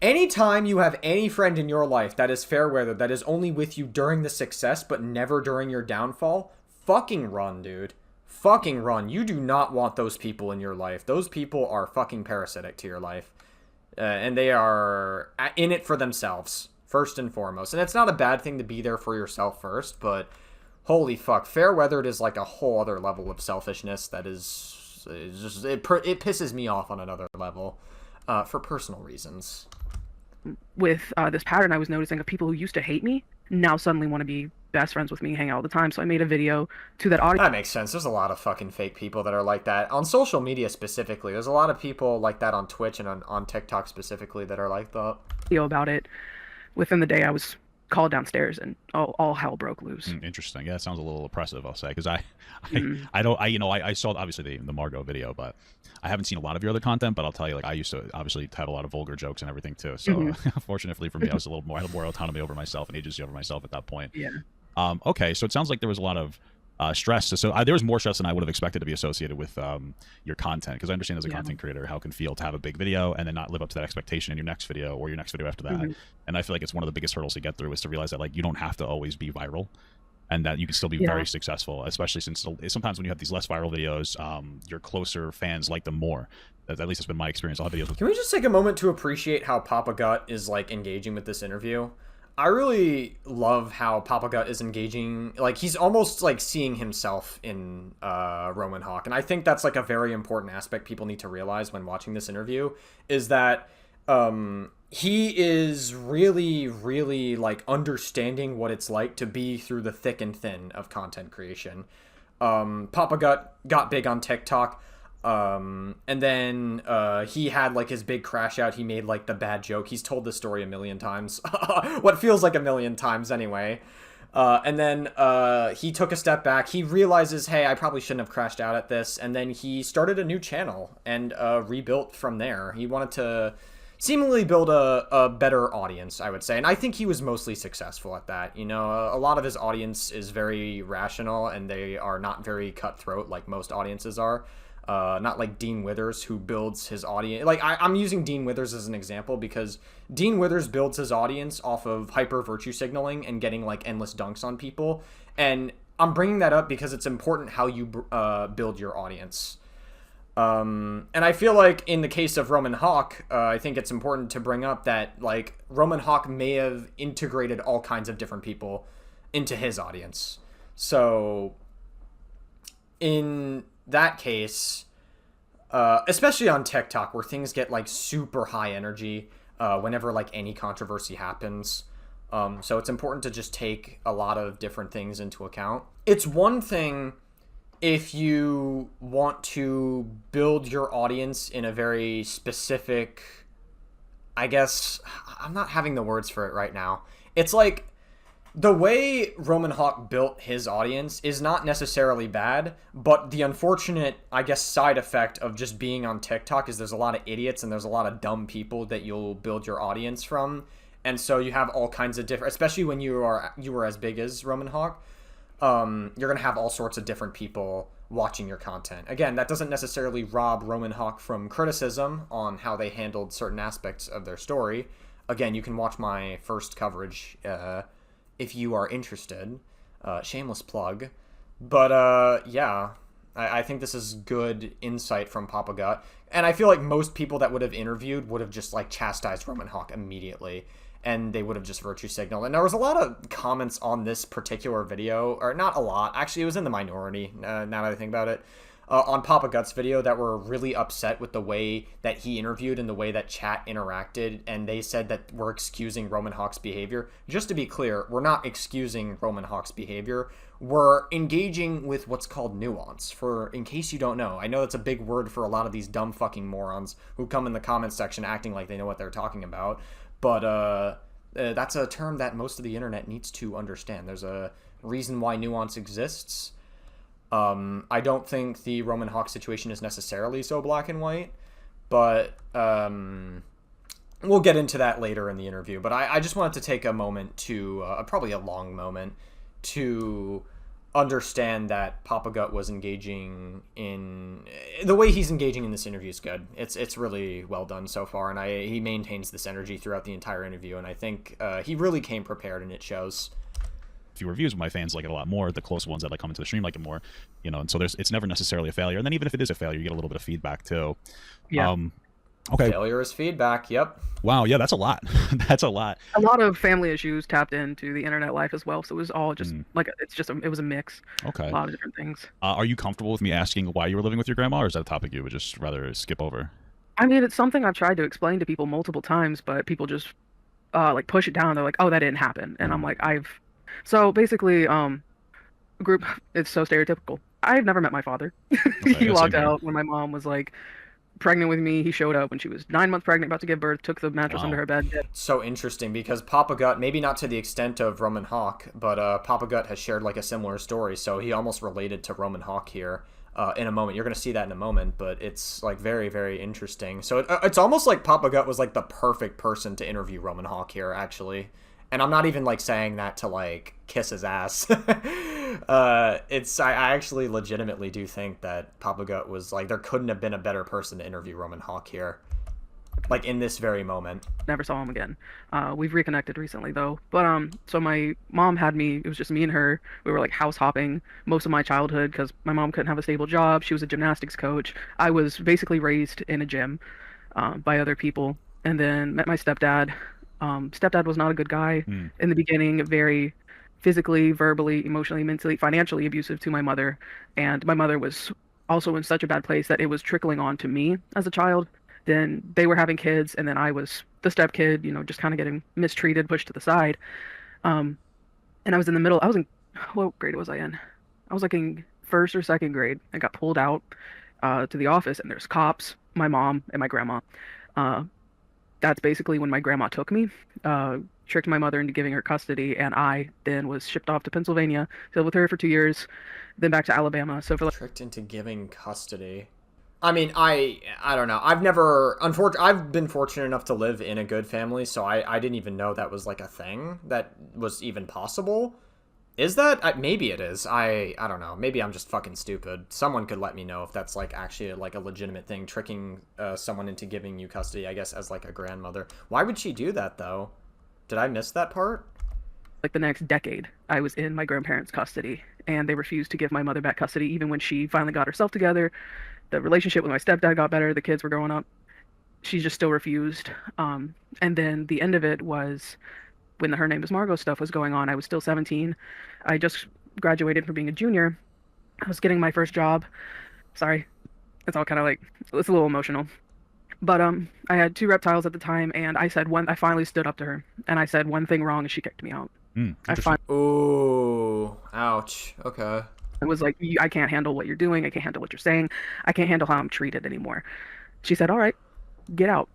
Anytime you have any friend in your life that is fair-weathered, that is only with you during the success, but never during your downfall, fucking run, dude. Fucking run. You do not want those people in your life. Those people are fucking parasitic to your life. and they are in it for themselves first and foremost. And it's not a bad thing to be there for yourself first, but holy fuck, Fairweathered is like a whole other level of selfishness that is just it pisses me off on another level, for personal reasons. With this pattern I was noticing of people who used to hate me now suddenly want to be best friends with me, hang out all the time. So I made a video to that audience. That makes sense. There's a lot of fucking fake people that are like that on social media specifically. There's a lot of people like that on Twitch and on TikTok specifically that are like that. About it. Within the day, I was called downstairs, and all hell broke loose. Interesting. Yeah, it sounds a little oppressive, I'll say, because I saw obviously the Margot video, but I haven't seen a lot of your other content. But I'll tell you, like, I used to obviously have a lot of vulgar jokes and everything too. So fortunately for me, I was I had more autonomy over myself and agency over myself at that point. Yeah. Okay, so it sounds like there was a lot of stress. So there was more stress than I would have expected to be associated with your content, because I understand as a content creator how it can feel to have a big video and then not live up to that expectation in your next video or your next video after that. And I feel like it's one of the biggest hurdles to get through is to realize that, like, you don't have to always be viral, and that you can still be very successful, especially since sometimes when you have these less viral videos, your closer fans like them more. At least it's been my experience. I'll have videos with. Can we just take a moment to appreciate how Papa Gut is like engaging with this interview? I really love how Papa Gut is engaging. Like, he's almost like seeing himself in Roman Hawke. And I think that's like a very important aspect people need to realize when watching this interview, is that he is really, really like understanding what it's like to be through the thick and thin of content creation. Papa Gut got big on TikTok. And then he had like his big crash out. He made like the bad joke. He's told this story a million times. What feels like a million times anyway. And then he took a step back. He realizes, hey, I probably shouldn't have crashed out at this. And then he started a new channel and rebuilt from there. He wanted to seemingly build a better audience, I would say. And I think he was mostly successful at that. You know, a lot of his audience is very rational and they are not very cutthroat like most audiences are. Not like Dean Withers, who builds his audience. Like, I'm using Dean Withers as an example because Dean Withers builds his audience off of hyper virtue signaling and getting like endless dunks on people. And I'm bringing that up because it's important how you build your audience. And I feel like in the case of Roman Hawke, I think it's important to bring up that like Roman Hawke may have integrated all kinds of different people into his audience. So in that case, especially on TikTok where things get like super high energy whenever like any controversy happens, so it's important to just take a lot of different things into account. It's one thing if you want to build your audience in a very specific, I guess I'm not having the words for it right now. It's like the way Roman Hawke built his audience is not necessarily bad, but the unfortunate, I guess, side effect of just being on TikTok is there's a lot of idiots and there's a lot of dumb people that you'll build your audience from. And so you have all kinds of different, especially when you were as big as Roman Hawke, you're going to have all sorts of different people watching your content. Again, that doesn't necessarily rob Roman Hawke from criticism on how they handled certain aspects of their story. Again, you can watch my first coverage if you are interested. Shameless plug. But yeah, I think this is good insight from Papa Gut. And I feel like most people that would have interviewed would have just like chastised Roman Hawke immediately. And they would have just virtue signaled. And there was a lot of comments on this particular video, or not a lot. Actually, it was in the minority, now that I think about it. On Papa Gut's video that were really upset with the way that he interviewed and the way that chat interacted, and they said that we're excusing Roman Hawke's behavior. Just to be clear, we're not excusing Roman Hawke's behavior. We're engaging with what's called nuance. In case you don't know, I know that's a big word for a lot of these dumb fucking morons who come in the comment section acting like they know what they're talking about, but that's a term that most of the internet needs to understand. There's a reason why nuance exists. I don't think the Roman Hawke situation is necessarily so black and white, but we'll get into that later in the interview. But I just wanted to take a moment to, probably a long moment, to understand that Papa Gut was engaging in... The way he's engaging in this interview is good. It's really well done so far, and he maintains this energy throughout the entire interview, and I think he really came prepared, and it shows. Few reviews, my fans like it a lot more. The close ones that like come into the stream like it more, you know. And so it's never necessarily a failure. And then even if it is a failure, you get a little bit of feedback too. Yeah. Okay. Failure is feedback. Yep. Wow. Yeah, that's a lot. That's a lot. A lot of family issues tapped into the internet life as well, so it was all just Mm, like it was a mix, a okay. lot of different things. Are you comfortable with me asking why you were living with your grandma, or is that a topic you would just rather skip over? I mean, it's something I've tried to explain to people multiple times, but people just like push it down. They're like, "Oh, that didn't happen," and I'm Mm, like, "I've." So basically, group. It's so stereotypical. I've never met my father. okay. He Yeah, same walked here. out when my mom was like pregnant with me. He showed up when she was 9 months pregnant, about to give birth. Took the mattress under Wow. her bed. So interesting because Papa Gut, maybe not to the extent of Roman Hawke, but Papa Gut has shared like a similar story. So he almost related to Roman Hawke here in a moment. You're going to see that in a moment, but it's like very, very interesting. So it's almost like Papa Gut was like the perfect person to interview Roman Hawke here, actually. And I'm not even like saying that to like kiss his ass. I actually legitimately do think that Papa Gut was like there couldn't have been a better person to interview Roman Hawke here, like in this very moment. Never saw him again. We've reconnected recently though. But so my mom had me. It was just me and her. We were like house hopping most of my childhood because my mom couldn't have a stable job. She was a gymnastics coach. I was basically raised in a gym by other people, and then met my stepdad. Stepdad was not a good guy Mm, in the beginning. Very physically, verbally, emotionally, mentally, financially abusive to my mother, and my mother was also in such a bad place that it was trickling on to me as a child. Then they were having kids, and then I was the step kid, just kind of getting mistreated, pushed to the side. Um, and I was in the middle. I was in what grade was I in? I was like in first or second grade. I got pulled out to the office, and there's cops, my mom, and my grandma. Uh, that's basically when my grandma took me, tricked my mother into giving her custody, and I then was shipped off to Pennsylvania, lived with her for 2 years, then back to Alabama. So for like Tricked into giving custody. I mean, I don't know. I've never I've been fortunate enough to live in a good family, so I didn't even know that was like a thing that was even possible. Is that maybe it is? I don't know. Maybe I'm just fucking stupid. Someone could let me know if that's like actually like a legitimate thing, tricking someone into giving you custody, I guess, as like a grandmother. Why would she do that though? Did I miss that part? the next decade, I was in my grandparents' custody, and they refused to give my mother back custody, even when she finally got herself together. The relationship with my stepdad got better. The kids were growing up. She just still refused. And then the end of it was when the Her Name is Margot stuff was going on. I was still 17. I just graduated from being a junior. I was getting my first job. Sorry, it's all kind of like it's a little emotional. But I had two reptiles at the time, and I said one. I finally stood up to her, and I said one thing wrong, and she kicked me out. I interesting. finally Ooh, ouch. Okay. was like, I can't handle what you're doing. I can't handle what you're saying. I can't handle how I'm treated anymore. She said, all right, get out.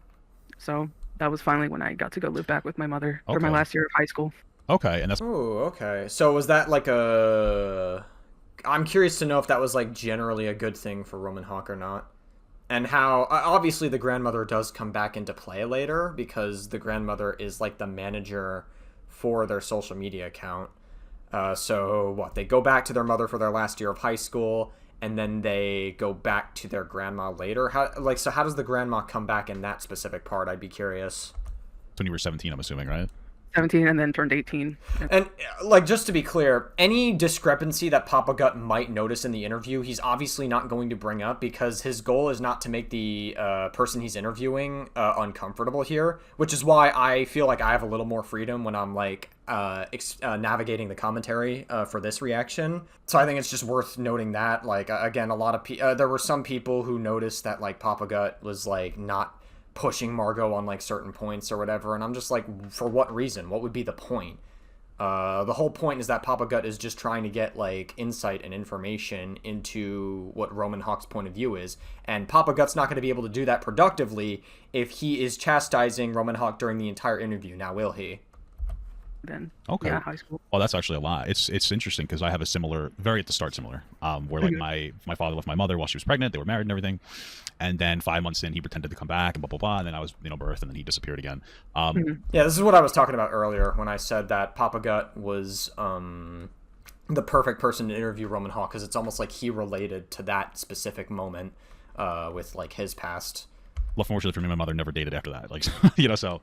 So that was finally when I got to go live back with my mother for my Okay. last year of high school. Okay, and that's Ooh, okay. So was that like a? I'm curious to know if that was like generally a good thing for Roman Hawke or not. And how obviously the grandmother does come back into play later because the grandmother is like the manager for their social media account. So what? They go back to their mother for their last year of high school, and then they go back to their grandma later. How does the grandma come back in that specific part? I'd be curious. when you were 17, I'm assuming, right? 17 and then turned 18. And like just to be clear, any discrepancy that Papa Gut might notice in the interview, he's obviously not going to bring up because his goal is not to make the person he's interviewing uncomfortable here, which is why I feel like I have a little more freedom when I'm like navigating the commentary for this reaction. So I think it's just worth noting that like again, a lot of there were some people who noticed that like Papa Gut was like not pushing Margot on like certain points or whatever, and I'm just like, for what reason? What would be the point? The whole point is that Papa Gut is just trying to get like insight and information into what Roman Hawke's point of view is, and Papa Gut's not going to be able to do that productively if he is chastising Roman Hawke during the entire interview. Now, will he? Then Okay. yeah, high school. Well, that's actually a lot. It's interesting because I have a similar, very at the start similar, where like my father left my mother while she was pregnant. They were married and everything, and then 5 months in, he pretended to come back and blah blah blah. And then I was birth, and then he disappeared again. Yeah, this is what I was talking about earlier when I said that Papa Gut was the perfect person to interview Roman Hawke because it's almost like he related to that specific moment with like his past. Well, fortunately for me, my mother never dated after that. Like so.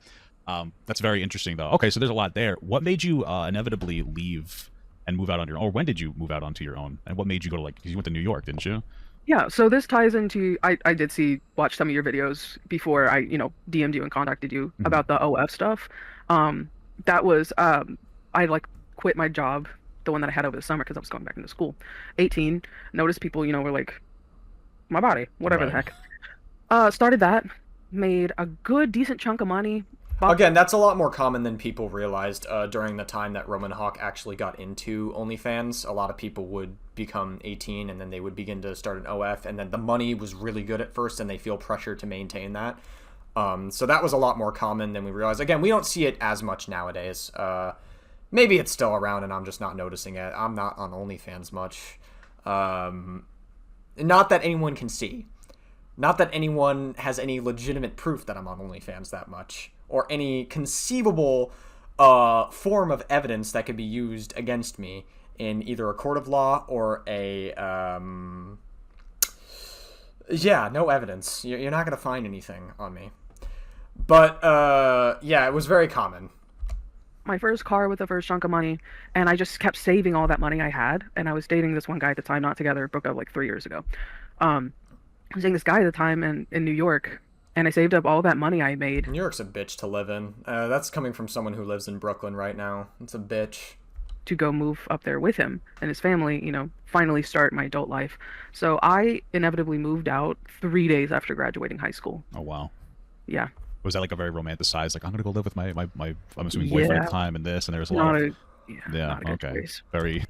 That's very interesting, though. Okay, so there's a lot there. What made you inevitably leave and move out on your own? Or when did you move out onto your own? And what made you go to, like, because you went to New York, didn't you? Yeah, so this ties into I did watch some of your videos before I, DM'd you and contacted you Hmm. about the OF stuff. Um, that was I like quit my job, the one that I had over the summer because I was going back into school. 18, noticed people, were like my body, whatever the Right. heck. Started that, made a good decent chunk of money. Bought, Again, that's a lot more common than people realized during the time that Roman Hawk actually got into OnlyFans. A lot of people would become 18 and then they would begin to start an OF, and then the money was really good at first and they feel pressure to maintain that. So that was a lot more common than we realized. Again, we don't see it as much nowadays. Maybe it's still around and I'm just not noticing it. I'm not on OnlyFans much. Not that anyone can see. Not that anyone has any legitimate proof that I'm on OnlyFans that much, or any conceivable form of evidence that could be used against me in either a court of law or a yeah, no evidence. You're not gonna find anything on me. But yeah, it was very common. my first car with the first chunk of money, and I just kept saving all that money I had. And I was dating this one guy at the time, not together, broke up like 3 years ago. Um, I was dating this guy at the time in New York, and I saved up all that money I made New York's a bitch to live in. That's coming from someone who lives in Brooklyn right now. It's a bitch. to go move up there with him and his family, finally start my adult life. So I inevitably moved out 3 days after graduating high school. Oh wow. Yeah. Was that like a very romanticized, like I'm gonna go live with my I'm assuming boyfriend at Yeah. the time and this, and there's a lot Not of a, yeah, yeah, not a good okay. choice. Very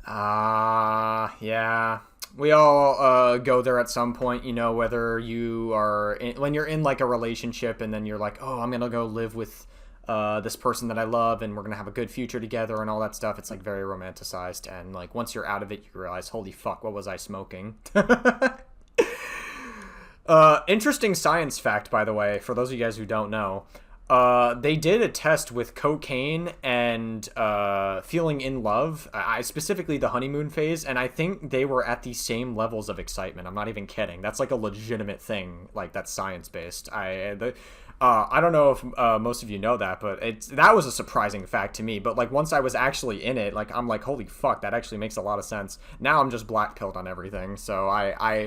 Yeah. We all go there at some point, whether you are when you're in like a relationship and then you're like, oh, I'm gonna go live with this person that I love and we're gonna have a good future together and all that stuff. It's like very romanticized, and like once you're out of it, you realize, holy fuck, what was I smoking? Interesting science fact, by the way, for those of you guys who don't know. They did a test with cocaine and feeling in love, I specifically the honeymoon phase, and I think they were at the same levels of excitement. I'm not even kidding. That's like a legitimate thing, like that's science based. I don't know if most of you know that, but that was a surprising fact to me. But like once I was actually in it, like I'm like, holy fuck, that actually makes a lot of sense. Now I'm just black pilled on everything, so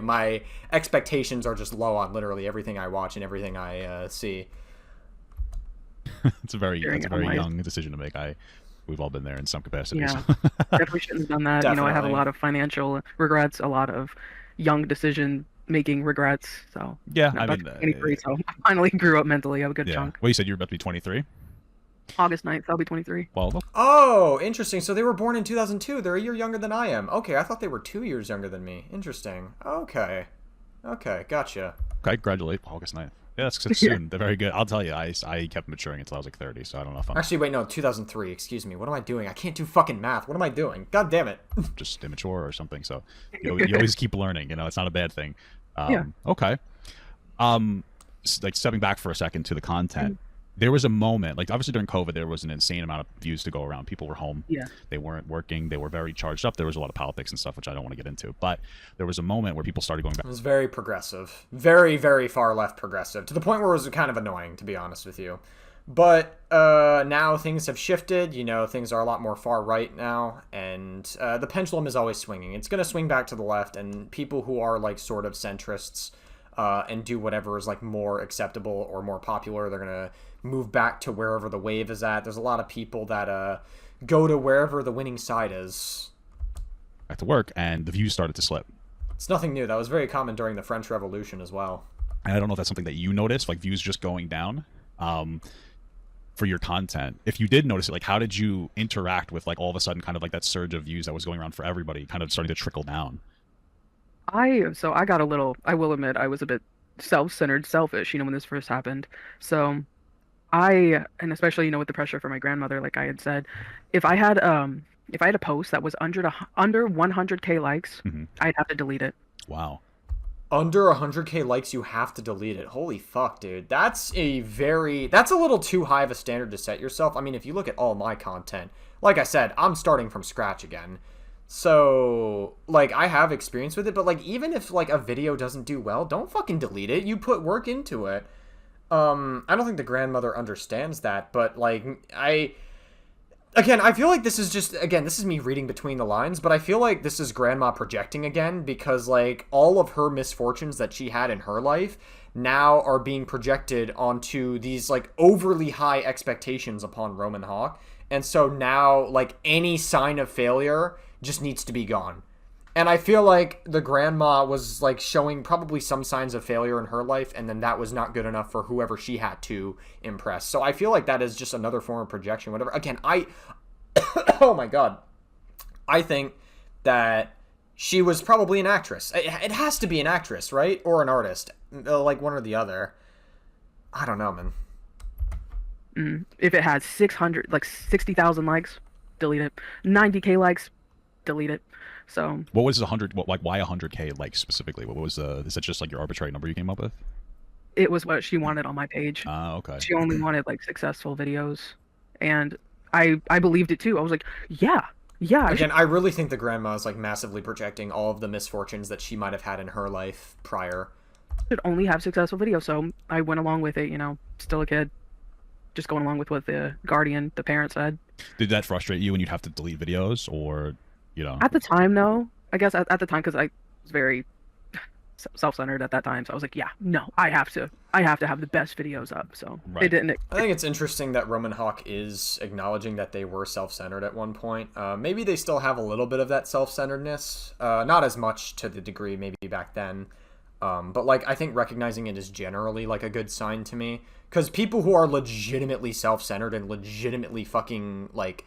my expectations are just low on literally everything I watch and everything I see. it's a very During that's a it in very life. young decision to make. We've all been there in some capacities. Yeah. Definitely shouldn't have done that. I have a Definitely. lot of financial regrets, a lot of young decision making regrets. So, Yeah, I about mean, 23, so I finally grew up mentally. I have a good yeah. chunk. Well, you said you're about to be 23. August 9th, I'll be 23. Well, look, Oh, interesting. So they were born in 2002. They're a year younger than I am. Okay, I thought they were 2 years younger than me. Interesting. Okay. Okay, gotcha. okay, congratulate August 9th. Yeah, that's Yeah. soon. They're very good. I'll tell you, I kept maturing until I was like 30, so I don't know if I'm Actually, wait, no, 2003. Excuse me. What am I doing? I can't do fucking math. What am I doing? God damn it. just immature or something. So you always keep learning. It's not a bad thing. Yeah. Okay. Like stepping back for a second to the content. Mhm. There was a moment, like obviously during COVID, there was an insane amount of views to go around. People were home. Yeah. They weren't working. They were very charged up. There was a lot of politics and stuff, which I don't want to get into. But there was a moment where people started going back. It was very progressive. Very, very far left progressive. To the point where it was kind of annoying, to be honest with you. But now things have shifted. Things are a lot more far right now. And the pendulum is always swinging. It's going to swing back to the left. And people who are like sort of centrists and do whatever is like more acceptable or more popular, they're going to move back to wherever the wave is at. There's a lot of people that go to wherever the winning side is. Back to work, and the views started to slip. It's nothing new. That was very common during the French Revolution as well. And I don't know if that's something that you noticed, like views just going down for your content. If you did notice it, like how did you interact with like all of a sudden kind of like that surge of views that was going around for everybody, kind of starting to trickle down? I got a little, I will admit, I was a bit self-centered, selfish, when this first happened. So and especially, with the pressure from my grandmother, like I had said, if I had, if I had a post that was under 100K likes, Hmm. I'd have to delete it. Wow. Under 100K likes, you have to delete it. Holy fuck, dude. That's a little too high of a standard to set yourself. I mean, if you look at all my content, like I said, I'm starting from scratch again. So, like, I have experience with it, but, like, even if, like, a video doesn't do well, don't fucking delete it. You put work into it. I don't think the grandmother understands that, but, like, Again, I feel like this is just, again, this is me reading between the lines, but I feel like this is grandma projecting again, because, like, all of her misfortunes that she had in her life now are being projected onto these, like, overly high expectations upon Roman Hawke. And so now, like, any sign of failure just needs to be gone. And I feel like the grandma was, like, showing probably some signs of failure in her life, and then that was not good enough for whoever she had to impress. So I feel like that is just another form of projection, whatever. Again, oh my god. I think that she was probably an actress. It has to be an actress, right? Or an artist. Like, one or the other. I don't know, man. If it has 60,000 likes, delete it. 90K likes, delete it. So what was 100? Like, why 100K likes specifically? What was is that just like your arbitrary number you came up with? it was what she wanted on my page. Okay. She only wanted like successful videos, and I believed it too. I was like, yeah. Again, I really think the grandma is like massively projecting all of the misfortunes that she might have had in her life prior. Should only have successful videos, so I went along with it. Still a kid, just going along with what the guardian, the parent said. Did that frustrate you when you'd have to delete videos, or At the time, no. I guess at the time, because I was very self-centered at that time, so I was like, yeah, no, I have to have the best videos up. So Right. it didn't. I think it's interesting that Roman Hawke is acknowledging that they were self-centered at one point. Maybe they still have a little bit of that self-centeredness, not as much to the degree maybe back then. But like, I think recognizing it is generally like a good sign to me, because people who are legitimately self-centered and legitimately fucking like,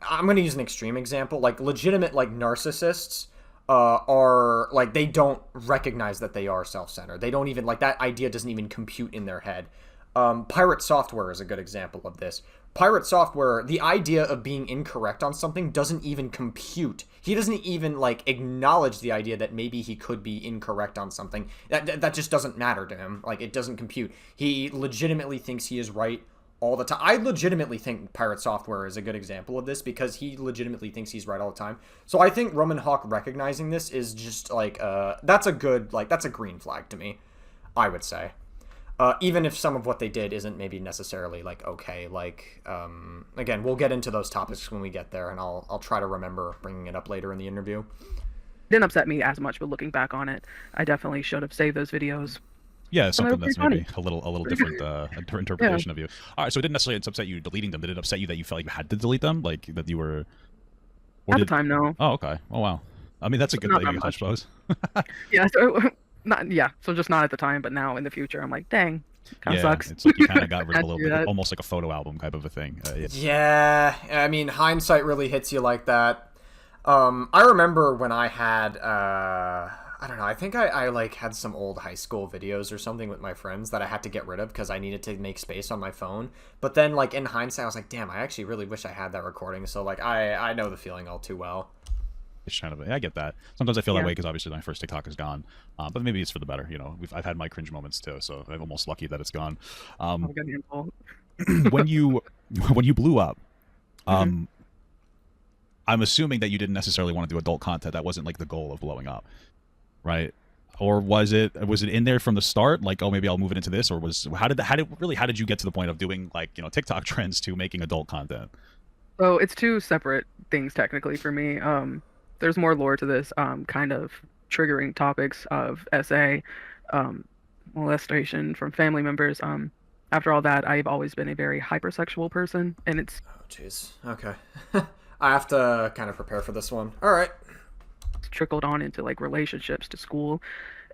I'm gonna use an extreme example, like legitimate like narcissists are like, they don't recognize that they are self-centered. They don't even, like, that idea doesn't even compute in their head. Pirate Software is a good example of this. Pirate Software, the idea of being incorrect on something doesn't even compute. He doesn't even like acknowledge the idea that maybe he could be incorrect on something. That just doesn't matter to him. Like, it doesn't compute. He legitimately thinks he is right all the time. I legitimately think Pirate Software is a good example of this, because he legitimately thinks he's right all the time. So I think Roman Hawke recognizing this is just like, that's a good, like, that's a green flag to me, I would say. Even if some of what they did isn't maybe necessarily like okay. Like, again, we'll get into those topics when we get there, and I'll try to remember bringing it up later in the interview. It didn't upset me as much, but looking back on it, I definitely should have saved those videos. Yeah, something that's funny. maybe a little different interpretation of you. All right, so it didn't necessarily upset you deleting them. Did it upset you that you felt like you had to delete them, like that you were? At the time, no. Oh, okay. Oh, wow. I mean, that's a good thing, I suppose. Yeah, so just not at the time, but now in the future, I'm like, dang, kind of sucks. It's like you kind of got rid of a little Can't do bit, almost like a photo album type of a thing. Yeah, I mean, hindsight really hits you like that. I remember when I had, I don't know, I think I like had some old high school videos or something with my friends that I had to get rid of because I needed to make space on my phone. But then, like, in hindsight, I was like, damn, I actually really wish I had that recording. So, like, I know the feeling all too well. It's kind of, I get that. Sometimes I feel that way because obviously my first TikTok is gone, but maybe it's for the better. I've had my cringe moments too, so I'm almost lucky that it's gone. When you blew up, I'm assuming that you didn't necessarily want to do adult content. That wasn't like the goal of blowing up, right? Or was it in there from the start? Like, oh, maybe I'll move it into this, or how did you get to the point of doing like TikTok trends to making adult content? So it's two separate things technically for me. There's more lore to this, kind of triggering topics of SA, molestation from family members. After all that, I've always been a very hypersexual person, and it's... Oh, jeez. Okay. I have to kind of prepare for this one. All right. Trickled on into like relationships to school,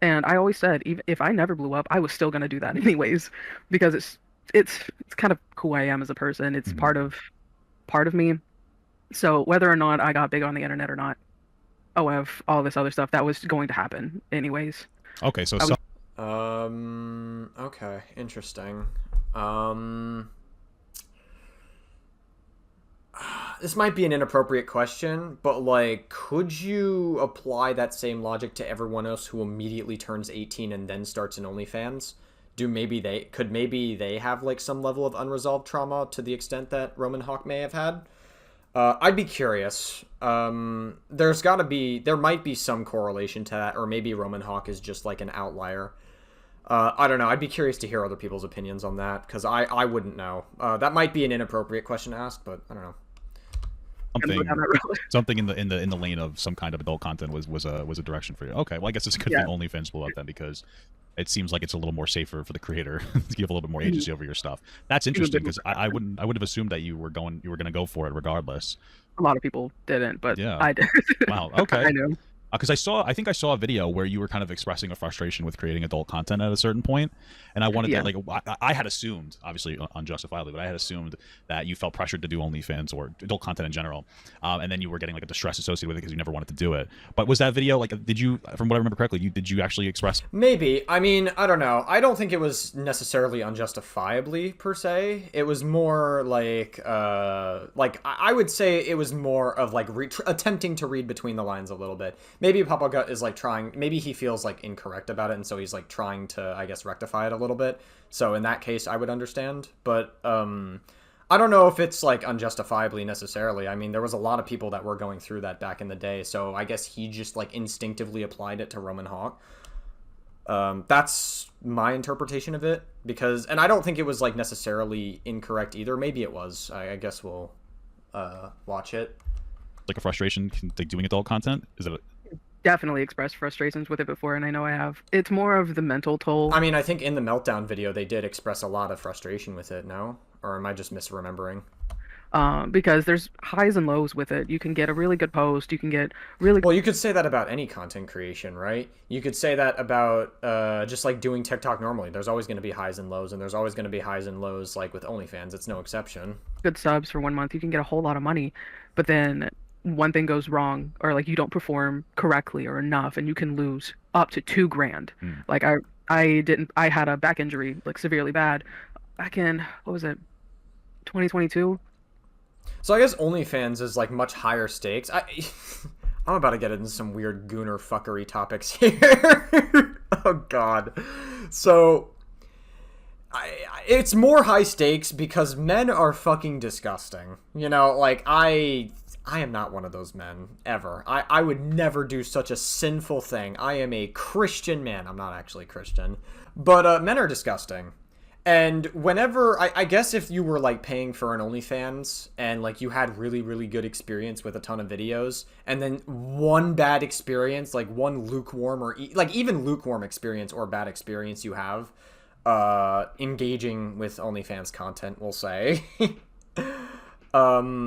and I always said, even if I never blew up, I was still gonna do that anyways, because it's kind of who I am as a person. It's part of me. So whether or not I got big on the internet or not, all this other stuff, that was going to happen anyways. Okay, so okay, interesting. This might be an inappropriate question, but like, could you apply that same logic to everyone else who immediately turns 18 and then starts an OnlyFans? Maybe they have like some level of unresolved trauma to the extent that Roman Hawke may have had? I'd be curious. There might be some correlation to that, or maybe Roman Hawke is just like an outlier. I don't know. I'd be curious to hear other people's opinions on that, because I wouldn't know. That might be an inappropriate question to ask, but I don't know. gonna go down that road. something in the lane of some kind of adult content was a direction for you. Okay, well I guess it's a good thing OnlyFans blew up then, because it seems like it's a little more safer for the creator to give a little bit more agency over your stuff. That's interesting, because I would have assumed that you were going to go for it regardless. A lot of people didn't, but Yeah. I did. Wow. Okay. I know. Because I think I saw a video where you were kind of expressing a frustration with creating adult content at a certain point, and I wanted to, like, I had assumed, obviously unjustifiably, but I had assumed that you felt pressured to do OnlyFans or adult content in general, and then you were getting like a distress associated with it because you never wanted to do it. But was that video, like, did you, from what I remember correctly, did you actually express? Maybe. I mean, I don't know. I don't think it was necessarily unjustifiably per se. It was more like I would say it was more of like attempting to read between the lines a little bit. Maybe Papa Gut is like trying, maybe he feels like incorrect about it, and so he's like trying to, I guess, rectify it a little bit. So in that case, I would understand. But I don't know if it's like unjustifiably necessarily. I mean, there was a lot of people that were going through that back in the day, so I guess he just like instinctively applied it to Roman Hawke. That's my interpretation of it, because, and I don't think it was like necessarily incorrect either. Maybe it was. I guess we'll watch it. Like a frustration, like doing adult content? Is it? Definitely expressed frustrations with it before, and I know I have. It's more of the mental toll. I mean, I think in the Meltdown video, they did express a lot of frustration with it, no? Or am I just misremembering? Because there's highs and lows with it. You can get a really good post. You can get really... Well, you could say that about any content creation, right? You could say that about just like doing TikTok normally. There's always going to be highs and lows, and there's always going to be highs and lows, like with OnlyFans. It's no exception. Good subs for 1 month. You can get a whole lot of money, but then one thing goes wrong, or like you don't perform correctly or enough, and you can lose up to $2,000. Like I had a back injury, like severely bad, back in, what was it, 2022. So I guess OnlyFans is like much higher stakes. I'm about to get into some weird gooner fuckery topics here. Oh god. So it's more high stakes because men are fucking disgusting. You know, like I am not one of those men, ever. I would never do such a sinful thing. I am a Christian man. I'm not actually Christian. But men are disgusting. And whenever, I guess if you were, like, paying for an OnlyFans, and, like, you had really, really good experience with a ton of videos, and then one bad experience, like, one lukewarm, or, like, even lukewarm experience or bad experience you have, engaging with OnlyFans content, we'll say...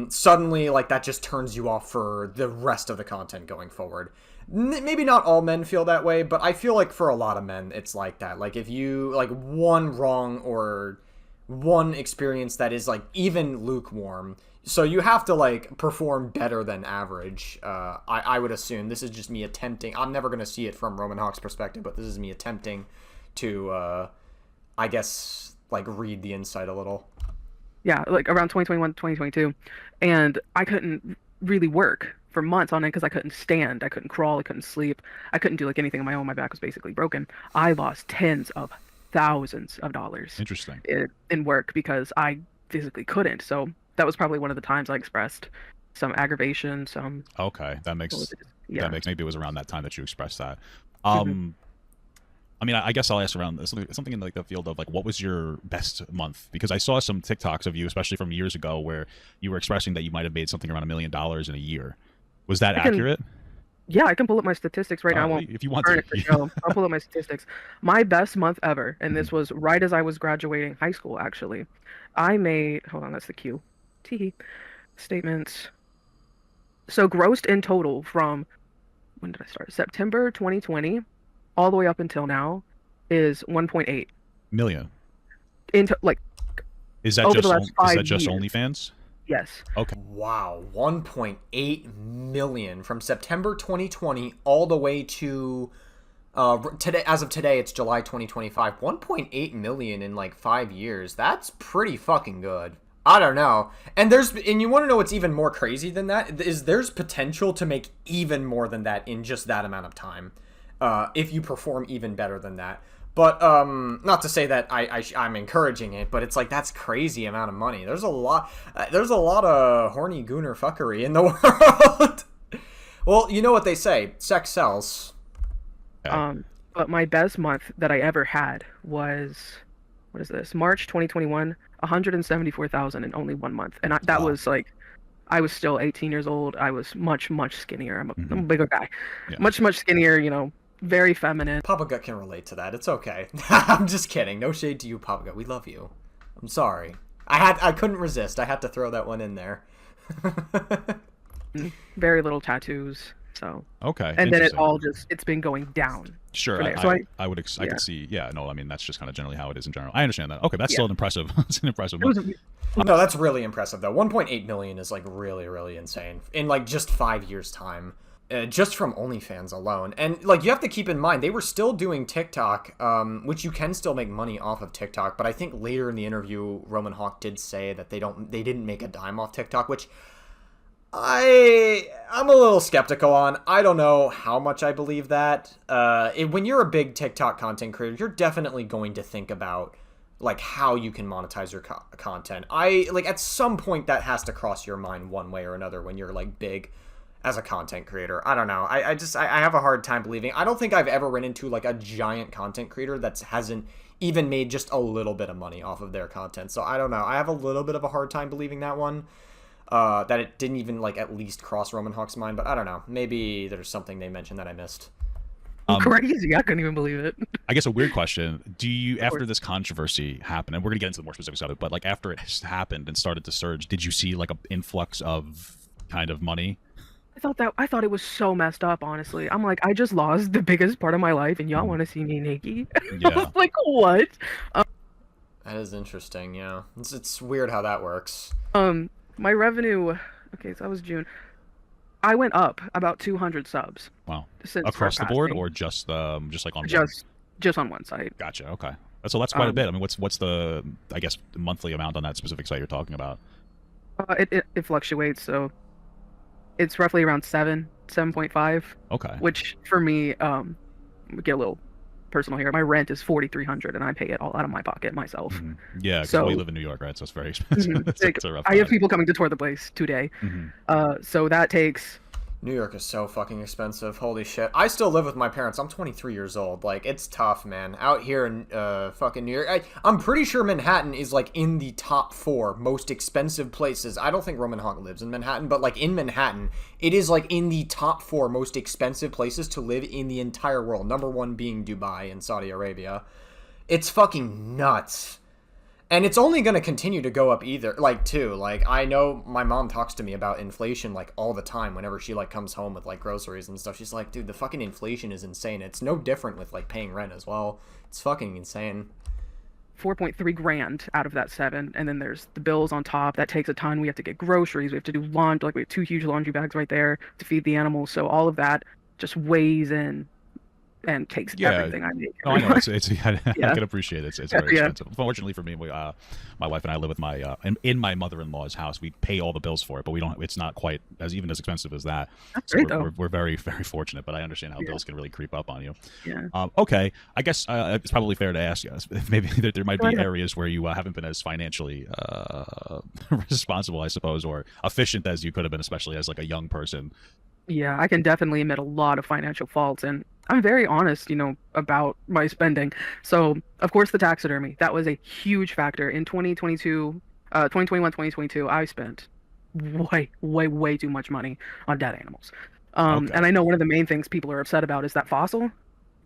suddenly, like, that just turns you off for the rest of the content going forward. Maybe not all men feel that way, but I feel like for a lot of men, it's like that. Like, if you, like, one wrong or one experience that is, like, even lukewarm, so you have to, like, perform better than average. I would assume. This is just me attempting. I'm never going to see it from Roman Hawke's perspective, but this is me attempting to, I guess, like, read the insight a little. Yeah, like around 2021, 2022. And I couldn't really work for months on it because I couldn't stand. I couldn't crawl. I couldn't sleep. I couldn't do like anything on my own. My back was basically broken. I lost tens of thousands of dollars. Interesting. In work because I physically couldn't. So that was probably one of the times I expressed some aggravation, some... Okay, that makes maybe it was around that time that you expressed that. I mean, I guess I'll ask around something in like the field of like, what was your best month? Because I saw some TikToks of you, especially from years ago, where you were expressing that you might have made something around $1 million in a year. Was that accurate? Yeah, I can pull up my statistics right now. I won't, if you want to. I'll pull up my statistics. My best month ever, and this was right as I was graduating high school, actually. I made, hold on, that's the cue. Statements. So grossed in total from, when did I start? September 2020. All the way up until now is 1.8 million. Into like, is that just OnlyFans? Yes. Okay. Wow, 1.8 million from September 2020 all the way to today. As of today, it's July 2025. 1.8 million in like 5 years. That's pretty fucking good. I don't know. And you want to know what's even more crazy than that is there's potential to make even more than that in just that amount of time. If you perform even better than that. But not to say that I'm encouraging it, but it's like that's crazy amount of money. There's a lot of horny gooner fuckery in the world. Well, you know what they say, sex sells. But my best month that I ever had was, what is this? March 2021, 174,000 in only 1 month, and that was like I was still 18 years old. I was much, much skinnier. I'm a bigger guy. Yeah. Much, much skinnier, you know, very feminine. Papa Gut can relate to that. It's okay. I'm just kidding. No shade to you, Papa Gut. We love you. I'm sorry. I couldn't resist. I had to throw that one in there. Very little tattoos. So Okay. and then Interesting. it's been going down. Sure, from there. I could see. Yeah, no, I mean that's just kind of generally how it is in general. I understand that. Okay, that's Yeah. still an impressive. It's an impressive. It was No, that's really impressive though. 1.8 million is like really, really insane in like just 5 years' time, just from OnlyFans alone. And like you have to keep in mind they were still doing TikTok, which you can still make money off of TikTok. But I think later in the interview, Roman Hawke did say that they didn't make a dime off TikTok, which I'm a little skeptical on. I don't know how much I believe that. When you're a big TikTok content creator, you're definitely going to think about like how you can monetize your content. At some point that has to cross your mind one way or another when you're like big as a content creator. I don't know. I have a hard time believing. I don't think I've ever run into like a giant content creator that hasn't even made just a little bit of money off of their content. So I don't know. I have a little bit of a hard time believing that one. That it didn't even like at least cross Roman Hawke's mind, but I don't know. Maybe there's something they mentioned that I missed. crazy. I couldn't even believe it. I guess a weird question. Do you, after this controversy happened, and we're gonna get into the more specifics of it, but like after it has happened and started to surge, did you see like an influx of kind of money? I thought it was so messed up, honestly. I'm like, I just lost the biggest part of my life and y'all want to see me naked? I Yeah. was like, what? That is interesting. Yeah, it's weird how that works. My revenue, okay, so that was June. I went up about 200 subs Wow. since Across the board, forecasting. or just like on one? Just on one site. Gotcha. Okay. So that's quite a Um, bit. I mean, what's the, I guess, monthly amount on that specific site you're talking about? It fluctuates, so it's roughly around 7.5, Okay. which for me, get a little personal here. My rent is 4,300, and I pay it all out of my pocket myself. Yeah, because So we live in New York, right? So it's very expensive. like, It's a rough I have ride. people coming to tour the place today. So that takes New York is so fucking expensive. Holy shit. I still live with my parents. I'm 23 years old. Like, it's tough, man. Out here in fucking New York. I'm pretty sure Manhattan is, like, in the top 4 most expensive places. I don't think Roman Hawke lives in Manhattan, but, like, in Manhattan, it is, like, in the top 4 most expensive places to live in the entire world. Number 1 being Dubai and Saudi Arabia. It's fucking nuts. And it's only going to continue to go up too. Like, I know my mom talks to me about inflation, like, all the time whenever she, like, comes home with, like, groceries and stuff. She's like, dude, the fucking inflation is insane. It's no different with, like, paying rent as well. It's fucking insane. 4.3 grand out of that 7, and then there's the bills on top. That takes a ton. We have to get groceries. We have to do laundry. Like, we have 2 huge laundry bags right there to feed the animals. So all of that just weighs in and takes everything I make. No, I know. It's I Yeah. can appreciate it. It's very Yeah. expensive. Fortunately for me, my wife and I live with in my mother-in-law's house. We pay all the bills for it, but we don't. It's not quite as expensive as that. That's So great, though. we're very, very fortunate. But I understand how bills can really creep up on you. Yeah. Okay, I guess it's probably fair to ask you if maybe there might Go be ahead. areas where you haven't been as financially responsible, I suppose, or efficient as you could have been, especially as like a young person. Yeah, I can definitely admit a lot of financial faults, and I'm very honest, about my spending. So, of course, the taxidermy, that was a huge factor. In 2022, 2021, 2022, I spent way, way, way too much money on dead animals. Okay. And I know one of the main things people are upset about is that fossil.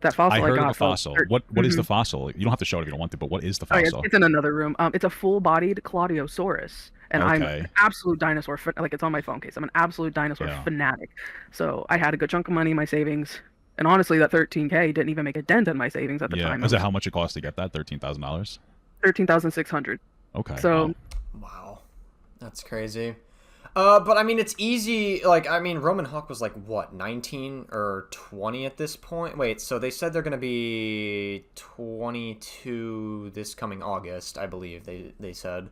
That fossil I heard of got a fossil. What is the fossil? You don't have to show it if you don't want to, but what is the Oh, yeah, fossil? it's in another room. It's a full-bodied Claudiosaurus, and I'm Okay. an absolute dinosaur. Like, it's on my phone case. I'm an absolute dinosaur Yeah. fanatic. So I had a good chunk of money in my savings, and honestly, that 13K didn't even make a dent in my savings at the Yeah. time. Is that how much it cost to get that? $13,000. 13,600. Okay. So wow. Wow. That's crazy. But I mean, it's easy. Like, I mean, Roman Hawke was like, what, 19 or 20 at this point? Wait, so they said they're going to be 22 this coming August, I believe they said.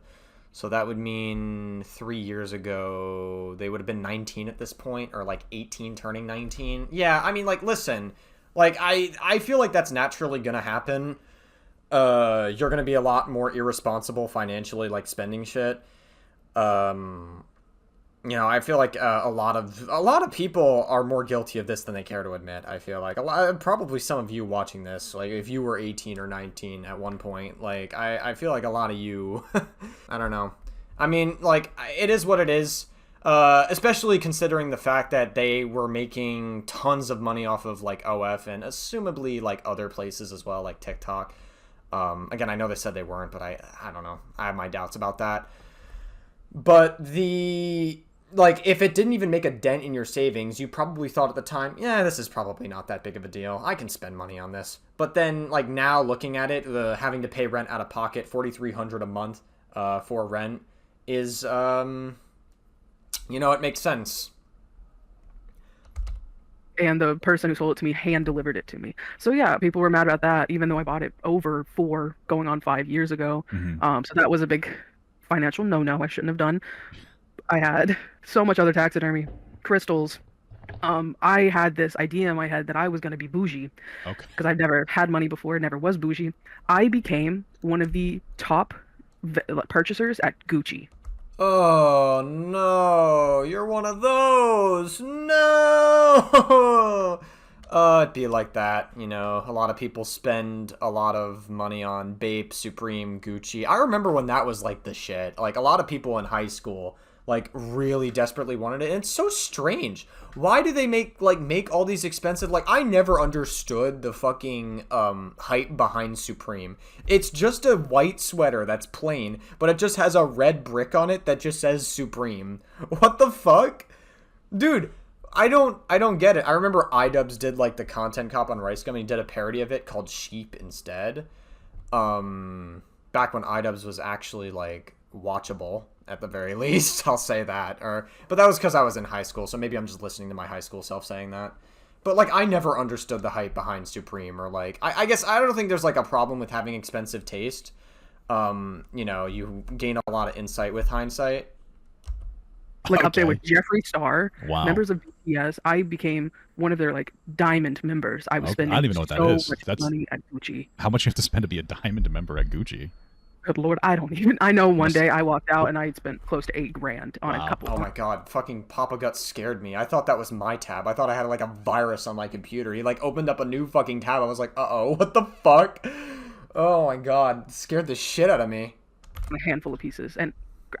So that would mean 3 years ago, they would have been 19 at this point, or like 18 turning 19. Yeah, I mean, like, listen, like, I feel like that's naturally going to happen. You're going to be a lot more irresponsible financially, like spending shit. I feel like a lot of people are more guilty of this than they care to admit. I feel like probably some of you watching this, like if you were 18 or 19 at one point, like I feel like a lot of you, I don't know. I mean, like it is what it is. Especially considering the fact that they were making tons of money off of like OF and assumably like other places as well, like TikTok. Again, I know they said they weren't, but I don't know. I have my doubts about that. But if it didn't even make a dent in your savings, you probably thought at the time, yeah, this is probably not that big of a deal. I can spend money on this. But then, like, now looking at it, having to pay rent out of pocket, $4,300 a month for rent is, it makes sense. And the person who sold it to me hand delivered it to me. So yeah, people were mad about that, even though I bought it over 4 going on 5 years ago. So that was a big financial no-no I shouldn't have done. I had so much other taxidermy, crystals. I had this idea in my head that I was going to be bougie. Okay. Because I've never had money before, never was bougie. I became one of the top purchasers at Gucci. Oh, no. You're one of those. No. It'd be like that, A lot of people spend a lot of money on Bape, Supreme, Gucci. I remember when that was, like, the shit. Like, a lot of people in high school, like, really desperately wanted it. And it's so strange. Why do they make all these expensive... Like, I never understood the fucking hype behind Supreme. It's just a white sweater that's plain, but it just has a red brick on it that just says Supreme. What the fuck? Dude... I don't get it. I remember iDubbbz did like the content cop on Rice Gum and he did a parody of it called Sheep instead. Back when iDubbbz was actually like watchable at the very least, I'll say that. But that was because I was in high school, so maybe I'm just listening to my high school self saying that. But like I never understood the hype behind Supreme, or like I guess I don't think there's like a problem with having expensive taste. You gain a lot of insight with hindsight. Like up there with Jeffree Star, wow. members of BTS. I became one of their like diamond members. I was spending I don't even know what that is. Much money at Gucci. How much you have to spend to be a diamond member at Gucci? Good Lord, I don't even. I know one day I walked out and I had spent close to $8,000 on a couple. Oh my god, fucking Papa Gut scared me. I thought that was my tab. I thought I had like a virus on my computer. He like opened up a new fucking tab. I was like, uh-oh, what the fuck? Oh my god, it scared the shit out of me. A handful of pieces, and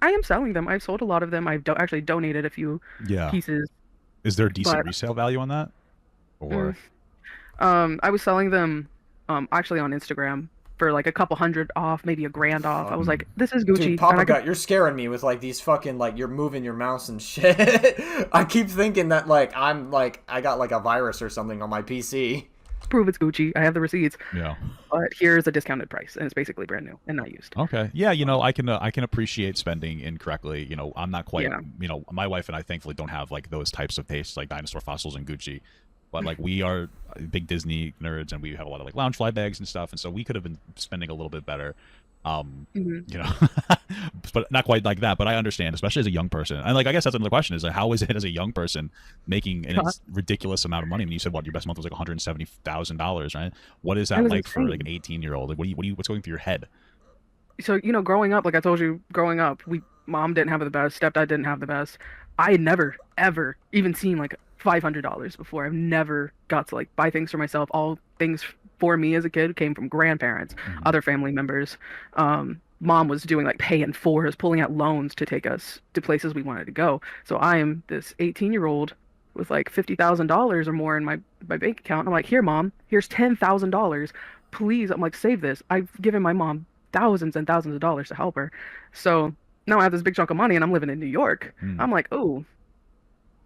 I am selling them. I've sold a lot of them. I've actually donated a few pieces. Is there a decent resale value on that? Or I was selling them actually on Instagram for like a couple hundred off, maybe $1,000 off. I was like, this is Gucci. Dude, Papa Gut, you're scaring me with like these fucking like you're moving your mouse and shit. I keep thinking that like I got like a virus or something on my PC. Prove it's Gucci. I have the receipts. Yeah. But here's a discounted price, and it's basically brand new and not used. Okay. Yeah, I can appreciate spending incorrectly. I'm not quite. Yeah. My wife and I thankfully don't have like those types of tastes, like dinosaur fossils and Gucci. But like we are big Disney nerds, and we have a lot of like Loungefly bags and stuff, and so we could have been spending a little bit better. But not quite like that. But I understand, especially as a young person. And like, I guess that's another question: is like, how is it as a young person making a ridiculous amount of money? I mean, you said your best month was like $170,000, right? What is that like for like an 18-year-old? Like, what's going through your head? So growing up, like I told you, mom didn't have the best, stepdad didn't have the best. I had never ever even seen like $500 before. I've never got to like buy things for myself. All things for me as a kid came from grandparents, other family members. Mom was doing like pay in fours, pulling out loans to take us to places we wanted to go. So I am this 18-year-old with like $50,000 or more in my bank account. I'm like, here, Mom, here's $10,000. Please, I'm like, save this. I've given my mom thousands and thousands of dollars to help her. So now I have this big chunk of money and I'm living in New York. I'm like, oh,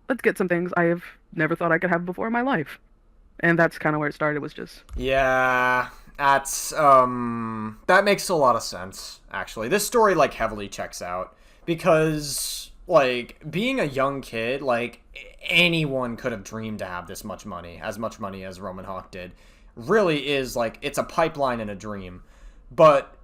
let's get some things I have never thought I could have before in my life. And that's kind of where it started, was just... Yeah, that's, that makes a lot of sense, actually. This story, like, heavily checks out. Because, like, being a young kid, like, anyone could have dreamed to have this much money as Roman Hawke did. Really is, like, it's a pipeline and a dream. But...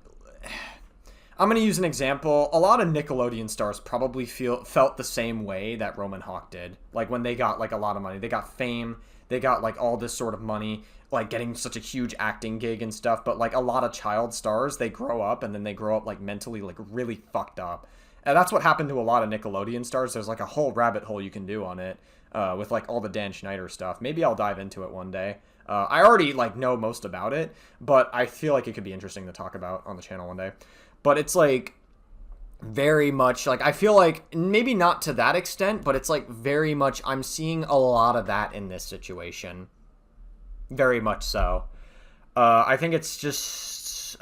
I'm going to use an example. A lot of Nickelodeon stars probably felt the same way that Roman Hawke did. Like, when they got, like, a lot of money. They got fame. They got, like, all this sort of money. Like, getting such a huge acting gig and stuff. But, like, a lot of child stars, they grow up. And then they grow up, like, mentally, like, really fucked up. And that's what happened to a lot of Nickelodeon stars. There's, like, a whole rabbit hole you can do on it. With, like, all the Dan Schneider stuff. Maybe I'll dive into it one day. I already, like, know most about it. But I feel like it could be interesting to talk about on the channel one day. But it's like, very much like, I feel like maybe not to that extent, but it's like very much I'm seeing a lot of that in this situation. Very much so. I think it's just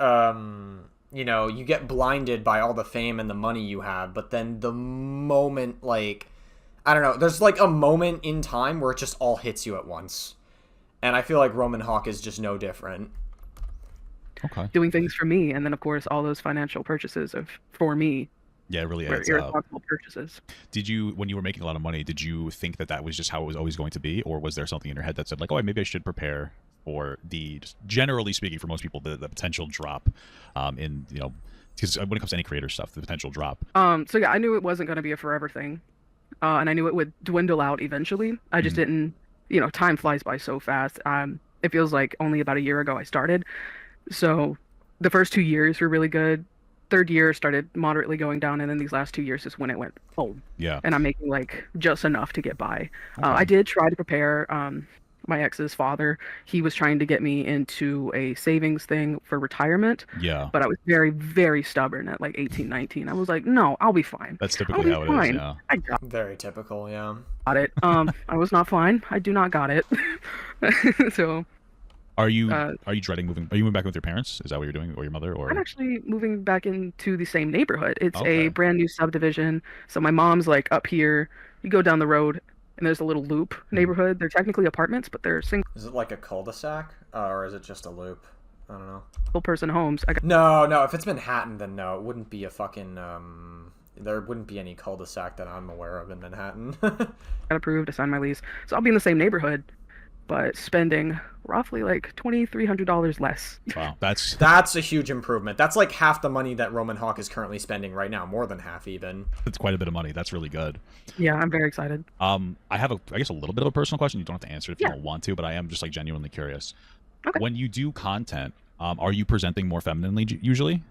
you know, you get blinded by all the fame and the money you have, but then the moment, like, I don't know, there's like a moment in time where it just all hits you at once. And I feel like Roman Hawke is just no different. Okay. Doing things for me, and then of course all those financial purchases of for me Yeah, it really were adds up. irresponsible purchases. Did you, when you were making a lot of money, did you think that that was just how it was always going to be, or was there something in your head that said like, oh, maybe I should prepare for the, just generally speaking, for most people, the potential drop, in, you know, because when it comes to any creator stuff, the potential drop. So yeah, I knew it wasn't going to be a forever thing, and I knew it would dwindle out eventually. I just didn't, you know, time flies by so fast. It feels like only about a year ago I started, so the first 2 years were really good. Third year started moderately going down, and then these last 2 years is when it went boom. Yeah. And I'm making like just enough to get by. Okay. I did try to prepare. My ex's father, he was trying to get me into a savings thing for retirement. Yeah. But I was very, very stubborn at like 18, 19. I was like, no, I'll be fine. That's I'll typically be how it is. fine. Yeah. I got Very typical, yeah. it. I was not fine. I do not got it. So Are you dreading moving? Are you moving back with your parents? Is that what you're doing, or your mother? Or I'm actually moving back into the same neighborhood. It's Okay. a brand new subdivision. So my mom's like up here. You go down the road, and there's a little loop neighborhood. They're technically apartments, but they're single Is it like a cul-de-sac, or is it just a loop? I don't know. person homes. I got No, if it's Manhattan, then no, it wouldn't be a fucking, there wouldn't be any cul-de-sac that I'm aware of in Manhattan. approved to sign my lease. So I'll be in the same neighborhood, but spending roughly like $2,300 less. wow, that's That's a huge improvement. That's like half the money that Roman Hawke is currently spending right now, more than half even. quite a bit of money. That's really good. Yeah, I'm very excited. I have I guess a little bit of a personal question. You don't have to answer it if you Yeah. don't want to, but I am just like genuinely curious. Okay. When you do content, are you presenting more femininely usually?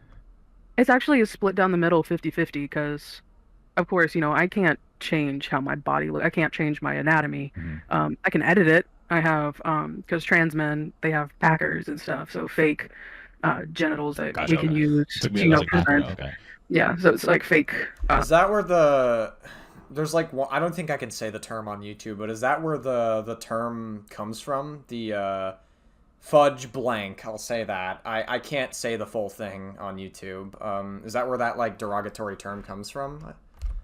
It's actually a split down the middle 50-50 because, of course, you know, I can't change how my body looks. I can't change my anatomy. I can edit it. I have, because trans men, they have packers and stuff, so fake genitals that Gotcha, we can okay. use Took me to, you know, like, okay, present. okay. Yeah, so it's like fake. Is that where there's like, I don't think I can say the term on YouTube, but is that where the term comes from? The fudge blank, I'll say that. I can't say the full thing on YouTube. Is that where that like derogatory term comes from?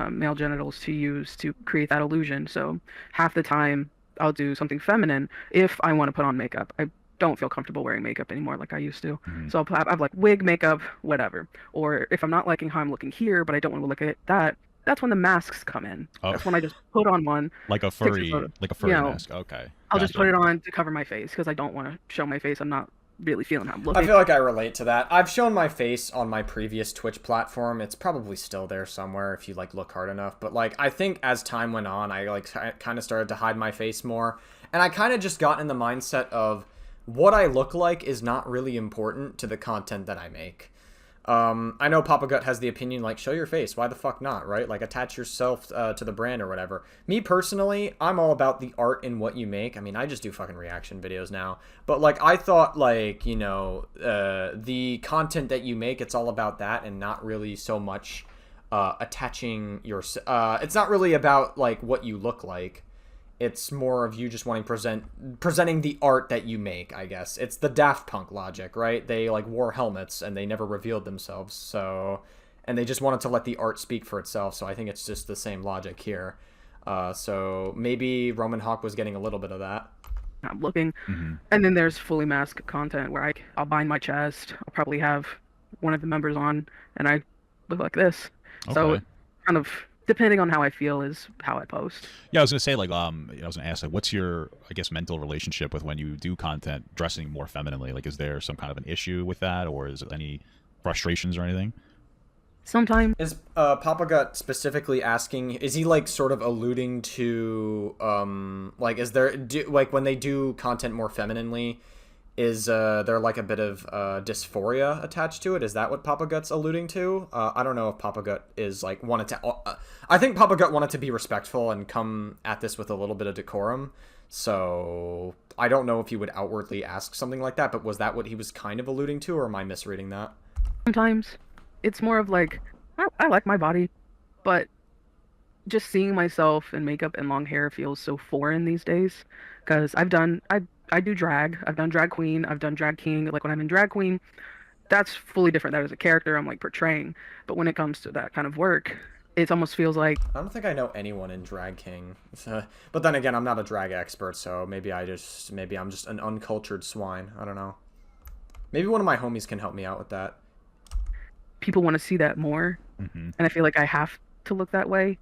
Male genitals to use to create that illusion. So half the time I'll do something feminine if I want to put on makeup. I don't feel comfortable wearing makeup anymore like I used to. So I'll have like wig, makeup, whatever. Or if I'm not liking how I'm looking here, but I don't want to look at that, that's when the masks come in. Oh. That's when I just put on one. Like a take a furry, photo. you know, know, mask. Okay. I'll just Gotcha. put it on to cover my face because I don't want to show my face. I'm not really feeling how I'm looking. I feel like I relate to that. I've shown my face on my previous Twitch platform. It's probably still there somewhere if you like look hard enough. But like, I think as time went on, I like kind of started to hide my face more, and I kind of just got in the mindset of what I look like is not really important to the content that I make. I know Papa Gut has the opinion, like, show your face. Why the fuck not, right? Like, attach yourself to the brand or whatever. Me, personally, I'm all about the art in what you make. I mean, I just do fucking reaction videos now. But, like, I thought, like, you know, the content that you make, it's all about that and not really so much attaching your... it's not really about, like, what you look like. It's more of you just wanting presenting the art that you make, I guess. It's the Daft Punk logic, right? They like wore helmets and they never revealed themselves, so, and they just wanted to let the art speak for itself. So I think it's just the same logic here. So maybe Roman Hawke was getting a little bit of that. I'm looking. And then there's fully masked content where I'll bind my chest. I'll probably have one of the members on, and I look like this. So Okay. kind of depending on how I feel is how I post. Yeah, I was gonna say like I was gonna ask like what's your I guess mental relationship with when you do content dressing more femininely? Like is there some kind of an issue with that, or is it any frustrations or anything? Sometimes Is Papa Gut specifically asking, is he like sort of alluding to like is there like when they do content more femininely, is there like a bit of dysphoria attached to it? Is that what Papa Gut's alluding to? I don't know if Papa Gut is like wanted to I think Papa Gut wanted to be respectful and come at this with a little bit of decorum. So I don't know if he would outwardly ask something like that, but was that what he was kind of alluding to, or am I misreading that? sometimes it's more of like I like my body, but just seeing myself in makeup and long hair feels so foreign these days. Because I do drag. I've done drag queen. I've done drag king. Like when I'm in drag queen, that's fully different. That is a character I'm like portraying. But when it comes to that kind of work, it almost feels like I don't think I know anyone in Drag King. But then again, I'm not a drag expert, so maybe I'm just an uncultured swine. I don't know. Maybe one of my homies can help me out with that. people want to see that more, Hmm. and I feel like I have to look that way.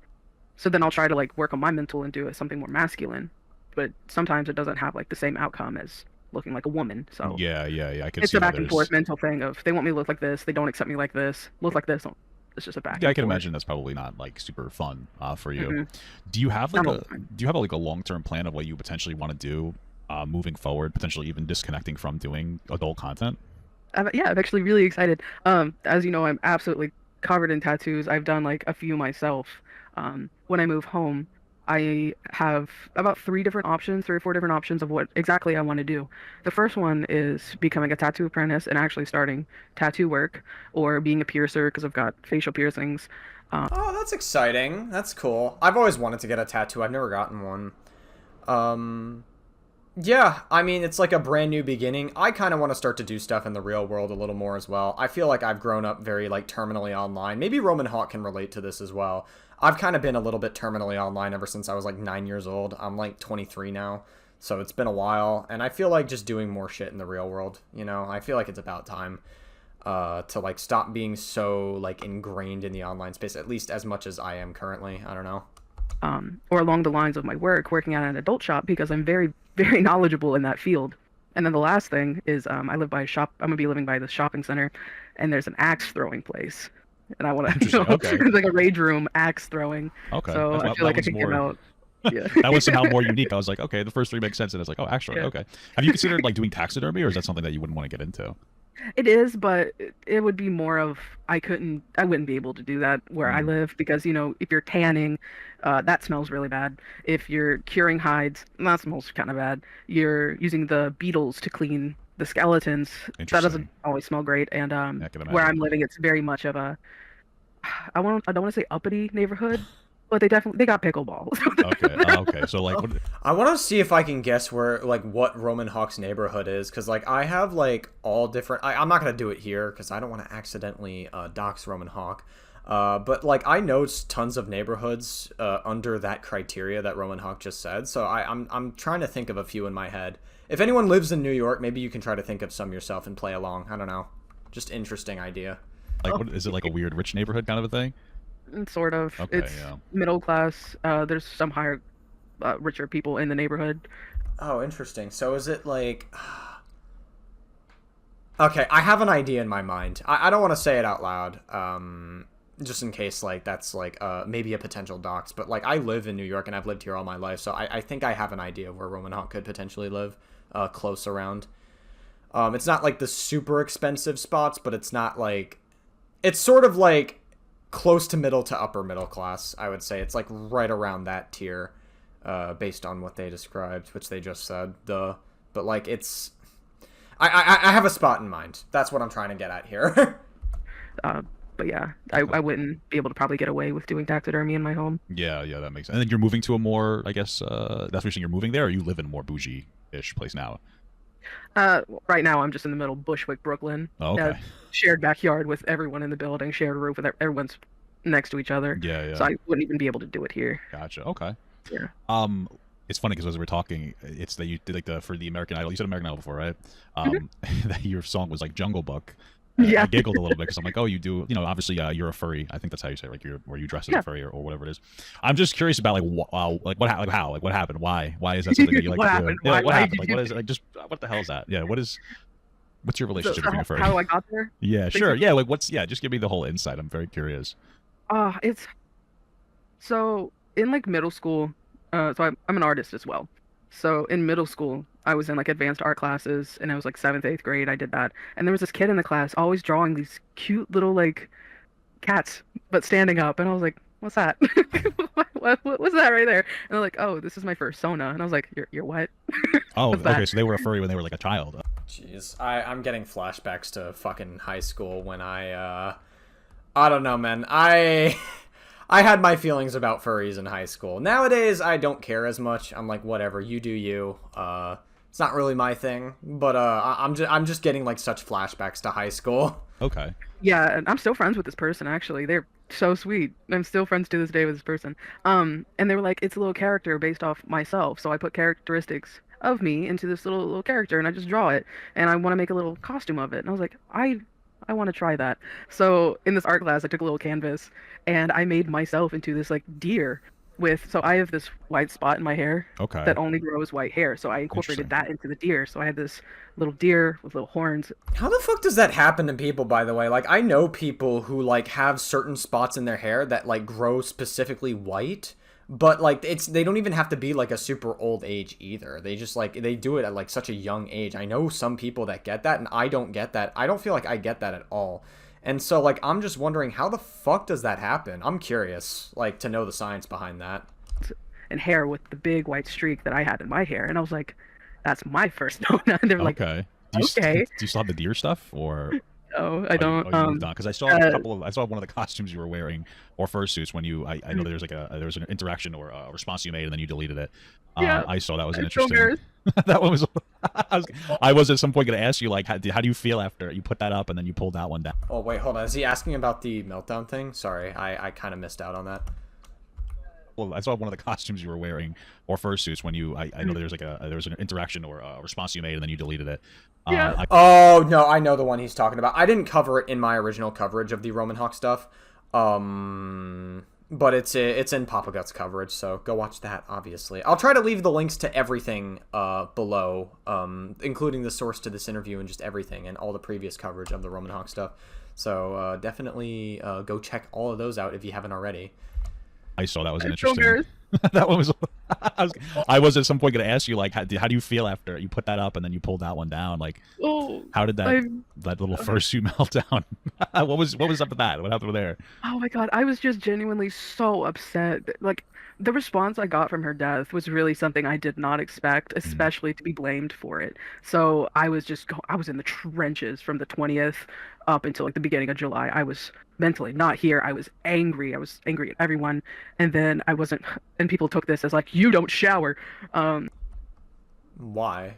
So then I'll try to like work on my mental and do it something more masculine. But sometimes it doesn't have like the same outcome as looking like a woman. So Yeah. I could it's see a how back and there's. forth mental thing of they want me to look like this, they don't accept me like this, look like this. It's just a back Yeah, I and can forth. imagine that's probably not like super fun for you. Hmm. Do you have like Not all a the time. do you have like a long term plan of what you potentially want to do moving forward? Potentially even disconnecting from doing adult content. Yeah, I'm actually really excited. As you know, I'm absolutely covered in tattoos. I've done like a few myself. When I move home, I have about three or four different options of what exactly I want to do. The first one is becoming a tattoo apprentice and actually starting tattoo work, or being a piercer because I've got facial piercings. Oh, that's exciting. That's cool. I've always wanted to get a tattoo. I've never gotten one. Um, yeah, I mean, it's like a brand new beginning. I kind of want to start to do stuff in the real world a little more as well. I feel like I've grown up very, like, terminally online. Maybe Roman Hawke can relate to this as well. I've kind of been a little bit terminally online ever since I was, like, 9 years old. I'm, like, 23 now, so it's been a while. And I feel like just doing more shit in the real world, you know? I feel like it's about time to, like, stop being so, like, ingrained in the online space, at least as much as I am currently. I don't know. Or along the lines of my work, working at an adult shop because I'm very, very knowledgeable in that field. And then the last thing is I live by a shop. I'm gonna be living by this shopping center, and there's an axe throwing place, and I want to, Interesting. Okay. it's like a rage room axe throwing. Okay. So That's, I feel that like I one's could get more. out. Yeah. That was somehow more unique. I was like, okay, the first three make sense, and it's like, oh, actually, Yeah. okay. Have you considered like doing taxidermy, or is that something that you wouldn't want to get into? It is, but it would be more of I wouldn't be able to do that where I Mm, live because, if you're tanning, that smells really bad. If you're curing hides, that smells kind of bad. You're using the beetles to clean the skeletons, that doesn't interesting. always smell great. And Yeah, I can where imagine. I'm living, it's very much of a I don't want to say uppity neighborhood, but they got pickleball. Okay. Okay. So like, what? I want to see if I can guess where, like, what Roman Hawk's neighborhood is, because, like, I have, like, all different. I'm not gonna do it here because I don't want to accidentally dox Roman Hawk. But like, I know tons of neighborhoods under that criteria that Roman Hawk just said. So I'm trying to think of a few in my head. If anyone lives in New York, maybe you can try to think of some yourself and play along. I don't know. Just interesting idea. Like, what is it? Like a weird rich neighborhood kind of a thing? Sort of. Okay. It's Yeah. middle class. There's some higher, richer people in the neighborhood. Oh, interesting. So is it like? Okay, I have an idea in my mind. I don't want to say it out loud. Just in case, like, that's like maybe a potential dox. But like, I live in New York and I've lived here all my life, so I think I have an idea of where Roman Hawk could potentially live, close around. It's not like the super expensive spots, but it's not like it's sort of like close to middle to upper middle class. I would say it's like right around that tier, based on what they described, which they just said. But like it's, I have a spot in mind. That's what I'm trying to get at here. Uh, but yeah, I wouldn't be able to probably get away with doing taxidermy in my home. Yeah. That makes sense. And then you're moving to a more, I guess, that's what you're saying. You're moving there, or you live in a more bougie-ish place now? Right now I'm just in the middle of Bushwick, Brooklyn. Oh, Uh, okay. shared backyard with everyone in the building, shared roof with everyone's next to each other. Yeah. So I wouldn't even be able to do it here. Gotcha. Okay. Yeah. Um, it's funny because as we were talking, it's that you did like for the American Idol. You said American Idol before, right? Mhm. That your song was like Jungle Book. I Yeah. giggled a little bit because I'm like, oh, you do, obviously, you're a furry. I think that's how you say it, like where you dress as a Yeah. furry or whatever it is. I'm just curious about like what like how like what happened? Why is that something that you like What to happened? do? Yeah, like, what Why happened? did Like you what is it? Like just what the hell is that? Yeah, what's your So, relationship so with being a how furry? I got there? Yeah, sure. Basically. Yeah, like just give me the whole insight. I'm very curious. It's so in like middle school. So I'm an artist as well. So in middle school, I was in like advanced art classes, and I was like seventh, eighth grade. I did that, and there was this kid in the class always drawing these cute little like cats, but standing up, and I was like, "What's that? What was that right there?" And they're like, "Oh, this is my persona," and I was like, "You're what? Oh, What's that?" okay. So they were a furry when they were like a child. Jeez, I'm getting flashbacks to fucking high school when I don't know, man. I had my feelings about furries in high school. Nowadays, I don't care as much. I'm like, whatever, you do you. It's not really my thing, but I'm just getting like such flashbacks to high school. Okay. Yeah, and I'm still friends with this person actually. They're so sweet. I'm still friends to this day with this person. And they were like, it's a little character based off myself. So I put characteristics of me into this little character and I just draw it and I want to make a little costume of it. And I was like, I want to try that. So in this art class, I took a little canvas and I made myself into this like deer so I have this white spot in my hair Okay. that only grows white hair. So I incorporated Interesting. that into the deer. So I had this little deer with little horns. How the fuck does that happen to people, by the way? Like, I know people who, like, have certain spots in their hair that, like, grow specifically white, but, like, they don't even have to be, like, a super old age either. They just, like, they do it at, like, such a young age. I know some people that get that, and I don't get that. I don't feel like I get that at all. And so, like, I'm just wondering, how the fuck does that happen? I'm curious, like, to know the science behind that. And hair with the big white streak that I had in my hair. And I was like, that's my first note. And they were like, Okay. okay. Do you still have the deer stuff, or No, I don't. you moved on? Because I saw a couple of, I saw one of the costumes you were wearing, or fursuits, when you, I know there's like there was an interaction or a response you made, and then you deleted it. Yeah, I saw that was I'm so interesting. embarrassed. That one was. I was at some point going to ask you, like, how do you feel after you put that up and then you pulled that one down? Oh, wait, hold on. Is he asking about the meltdown thing? Sorry, I kind of missed out on that. Well, I saw one of the costumes you were wearing, or fursuits, when you, I know there's like there was an interaction or a response you made, and then you deleted it. Yeah. Oh, no, I know the one he's talking about. I didn't cover it in my original coverage of the Roman Hawke stuff. But it's in Papa Guts coverage, so go watch that, obviously. I'll try to leave the links to everything below, including the source to this interview and just everything, and all the previous coverage of the Roman Hawke stuff. So definitely go check all of those out if you haven't already. I saw that was I'm so interesting. embarrassed. That one was. I was at some point going to ask you, like, how do you feel after you put that up and then you pulled that one down? Like, Oh, how did that little fursuit meltdown? What was up with that? What happened there? oh my God, I was just genuinely so upset. Like the response I got from her death was really something I did not expect, especially to be blamed for it. So I was I was in the trenches from the 20th up until like the beginning of July. I was mentally not here. I was angry. I was angry at everyone. And then I wasn't, and people took this as like, you don't shower. Why?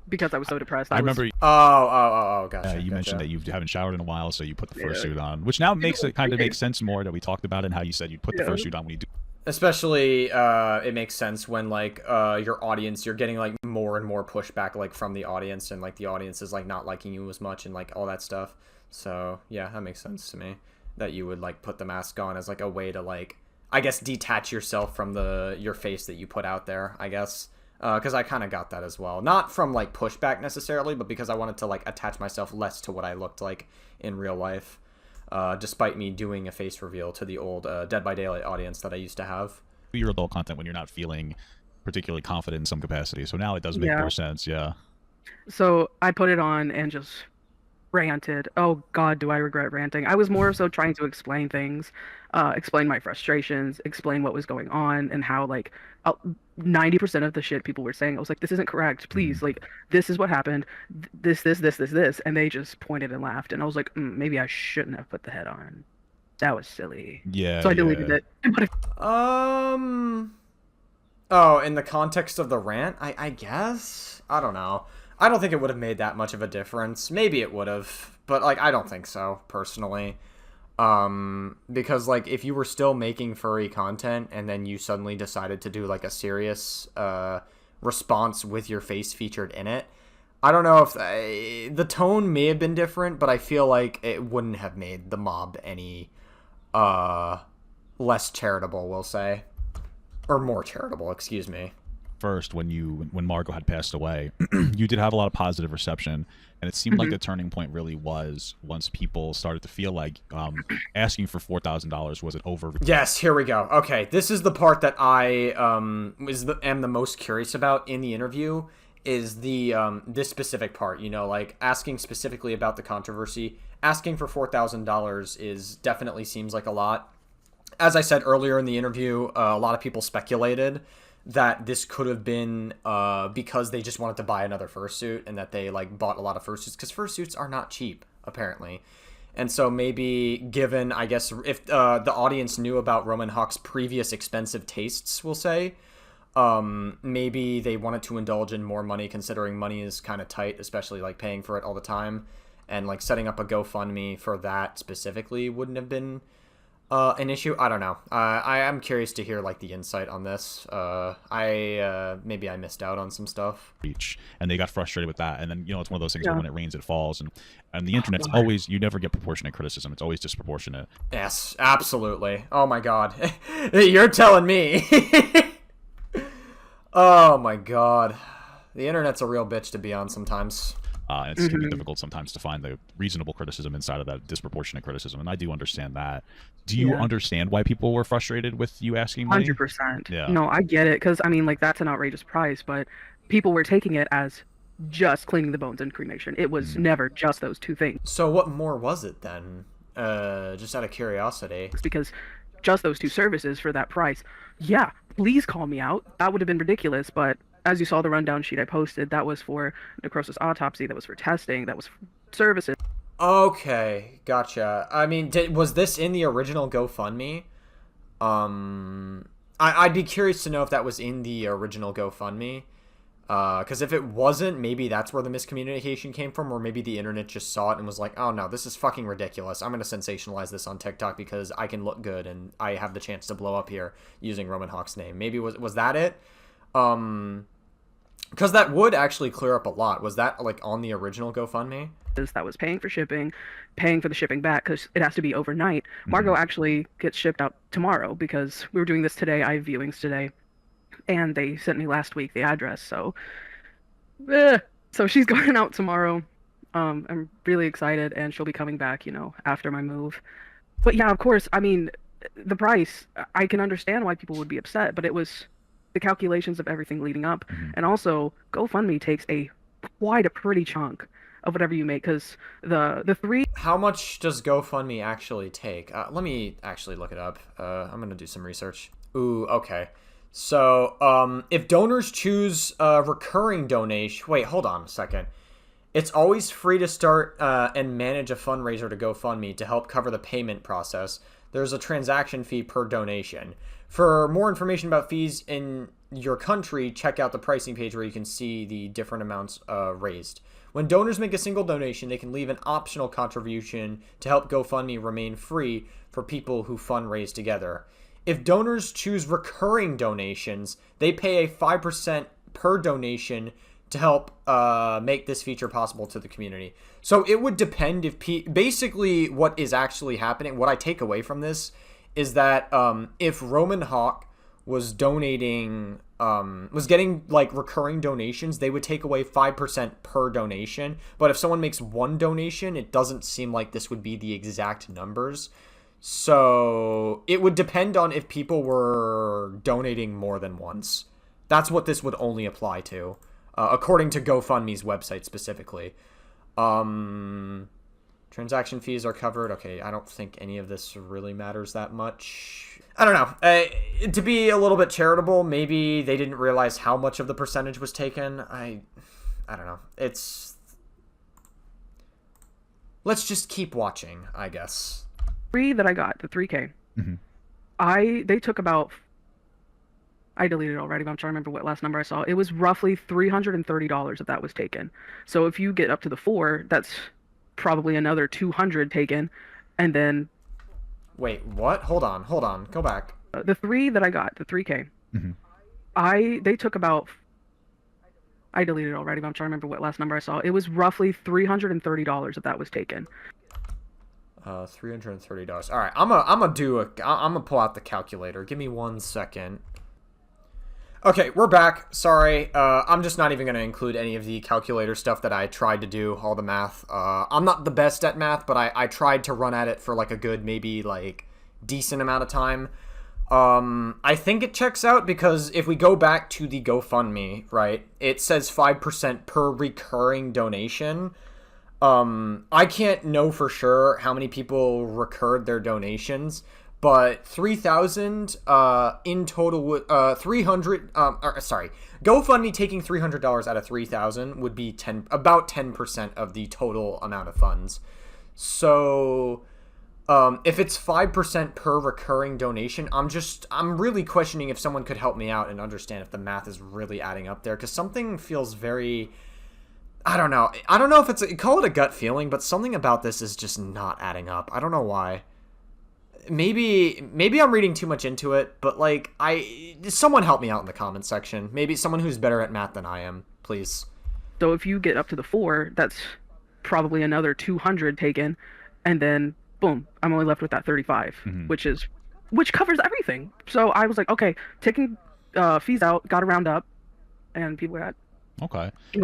Because I was so depressed. I remember Gotcha. you mentioned that you haven't showered in a while, so you put the fursuit on, which now makes it kind of makes sense more that we talked about, and how you said you'd put the fursuit on when you do. Especially, it makes sense when, like, your audience, you're getting, like, more and more pushback, like, from the audience, and, like, the audience is, like, not liking you as much, and, like, all that stuff. So, yeah, that makes sense to me, that you would, like, put the mask on as, like, a way to, like, I guess, detach yourself from your face that you put out there, I guess. Because I kind of got that as well. Not from, like, pushback necessarily, but because I wanted to, like, attach myself less to what I looked like in real life. Despite me doing a face reveal to the old Dead by Daylight audience that I used to have. Your adult content when you're not feeling particularly confident in some capacity. So now it does make more sense. Yeah. So I put it on and just ranted. Oh God, do I regret ranting? I was more so trying to explain things, explain my frustrations, explain what was going on, and how like 90% of the shit people were saying, I was like, this isn't correct. Please, like, this is what happened. This, and they just pointed and laughed, and I was like, maybe I shouldn't have put the head on. That was silly. Yeah. So I deleted it. Oh, in the context of the rant, I guess? I don't know. I don't think it would have made that much of a difference. Maybe it would have, but, like, I don't think so, personally. Because, like, if you were still making furry content and then you suddenly decided to do, like, a serious, response with your face featured in it, I don't know if the tone may have been different, but I feel like it wouldn't have made the mob any, less charitable, we'll say. Or more charitable, excuse me. First, when Margot had passed away, you did have a lot of positive reception, and it seemed like the turning point really was once people started to feel like asking for $4,000 was an over. Yes, here we go. Okay, this is the part that I am the most curious about in the interview, is the this specific part. You know, like asking specifically about the controversy. Asking for $4,000 is definitely seems like a lot. As I said earlier in the interview, a lot of people speculated that this could have been because they just wanted to buy another fursuit, and that they like bought a lot of fursuits, because fursuits are not cheap, apparently. And so maybe given, I guess, if the audience knew about Roman Hawke's previous expensive tastes, we'll say, maybe they wanted to indulge in more money, considering money is kind of tight, especially like paying for it all the time. And like setting up a GoFundMe for that specifically wouldn't have been an issue. I don't know. I am curious to hear like the insight on this. Maybe I missed out on some stuff. And they got frustrated with that. And then it's one of those things where when it rains, it falls, and the internet's always, you never get proportionate criticism. It's always disproportionate. Yes, absolutely. Oh my god, you're telling me. Oh my god, the internet's a real bitch to be on sometimes. And it's can be difficult sometimes to find the reasonable criticism inside of that disproportionate criticism, and I do understand that. Do you understand why people were frustrated with you asking money? 100%. Yeah. No, I get it, because I mean, like, that's an outrageous price, but people were taking it as just cleaning the bones and cremation. It was never just those two things. So what more was it then? Just out of curiosity. It's because just those two services for that price. Yeah, please call me out. That would have been ridiculous, but as you saw the rundown sheet I posted, that was for necrosis autopsy, that was for testing, that was for services. Okay, gotcha. I mean, was this in the original GoFundMe? I'd be curious to know if that was in the original GoFundMe. Because if it wasn't, maybe that's where the miscommunication came from, or maybe the internet just saw it and was like, oh no, this is fucking ridiculous. I'm going to sensationalize this on TikTok because I can look good and I have the chance to blow up here using Roman Hawke's name. Maybe was that it? Because that would actually clear up a lot. Was that like on the original GoFundMe? That was paying for shipping, paying for the shipping back because it has to be overnight. Margot actually gets shipped out tomorrow because we were doing this today. I have viewings today, and they sent me last week the address. So she's going out tomorrow. I'm really excited, and she'll be coming back, after my move. But yeah, of course, I mean, the price, I can understand why people would be upset, but it was the calculations of everything leading up. And also, GoFundMe takes quite a pretty chunk of whatever you make, because the three... How much does GoFundMe actually take? Let me actually look it up. I'm going to do some research. Ooh, okay. So, if donors choose recurring donation... Wait, hold on a second. It's always free to start and manage a fundraiser to GoFundMe to help cover the payment process. There's a transaction fee per donation. For more information about fees in your country, check out the pricing page where you can see the different amounts raised. When donors make a single donation, they can leave an optional contribution to help GoFundMe remain free for people who fundraise together. If donors choose recurring donations, they pay a 5% per donation to help make this feature possible to the community. So it would depend if basically what is actually happening, what I take away from this is that if Roman Hawke was donating, was getting like recurring donations, they would take away 5% per donation. But if someone makes one donation, it doesn't seem like this would be the exact numbers. So it would depend on if people were donating more than once. That's what this would only apply to, according to GoFundMe's website specifically. Transaction fees are covered. Okay, I don't think any of this really matters that much. I don't know. To be a little bit charitable, maybe they didn't realize how much of the percentage was taken. I don't know. Let's just keep watching, I guess. That I got, the 3K. They took about... I deleted it already, but I'm trying to remember what last number I saw. It was roughly $330 that was taken. So if you get up to the 4, that's probably another 200 taken, and then... Wait, what? Hold on. Go back. The 3 that I got, the 3K. They took about... I deleted it already, but I'm trying to remember what last number I saw. It was roughly $330 that was taken. $330. All right, I'm gonna pull out the calculator. Give me 1 second. Okay, we're back. Sorry, I'm just not even going to include any of the calculator stuff that I tried to do, all the math. I'm not the best at math, but I tried to run at it for like a good, maybe like decent amount of time. I think it checks out because if we go back to the GoFundMe, right, it says 5% per recurring donation. I can't know for sure how many people recurred their donations, but 3,000 in total, 300 GoFundMe taking $300 out of 3,000 would be about 10% of the total amount of funds. So if it's 5% per recurring donation, I'm really questioning if someone could help me out and understand if the math is really adding up there, because something feels very, I don't know if it's call it a gut feeling, but something about this is just not adding up. I don't know why. Maybe I'm reading too much into it, but like someone help me out in the comments section. Maybe someone who's better at math than I am, please. So if you get up to the 4, that's probably another 200 taken, and then boom, I'm only left with that 35, which covers everything. So I was like, okay, taking fees out, got to round up, and people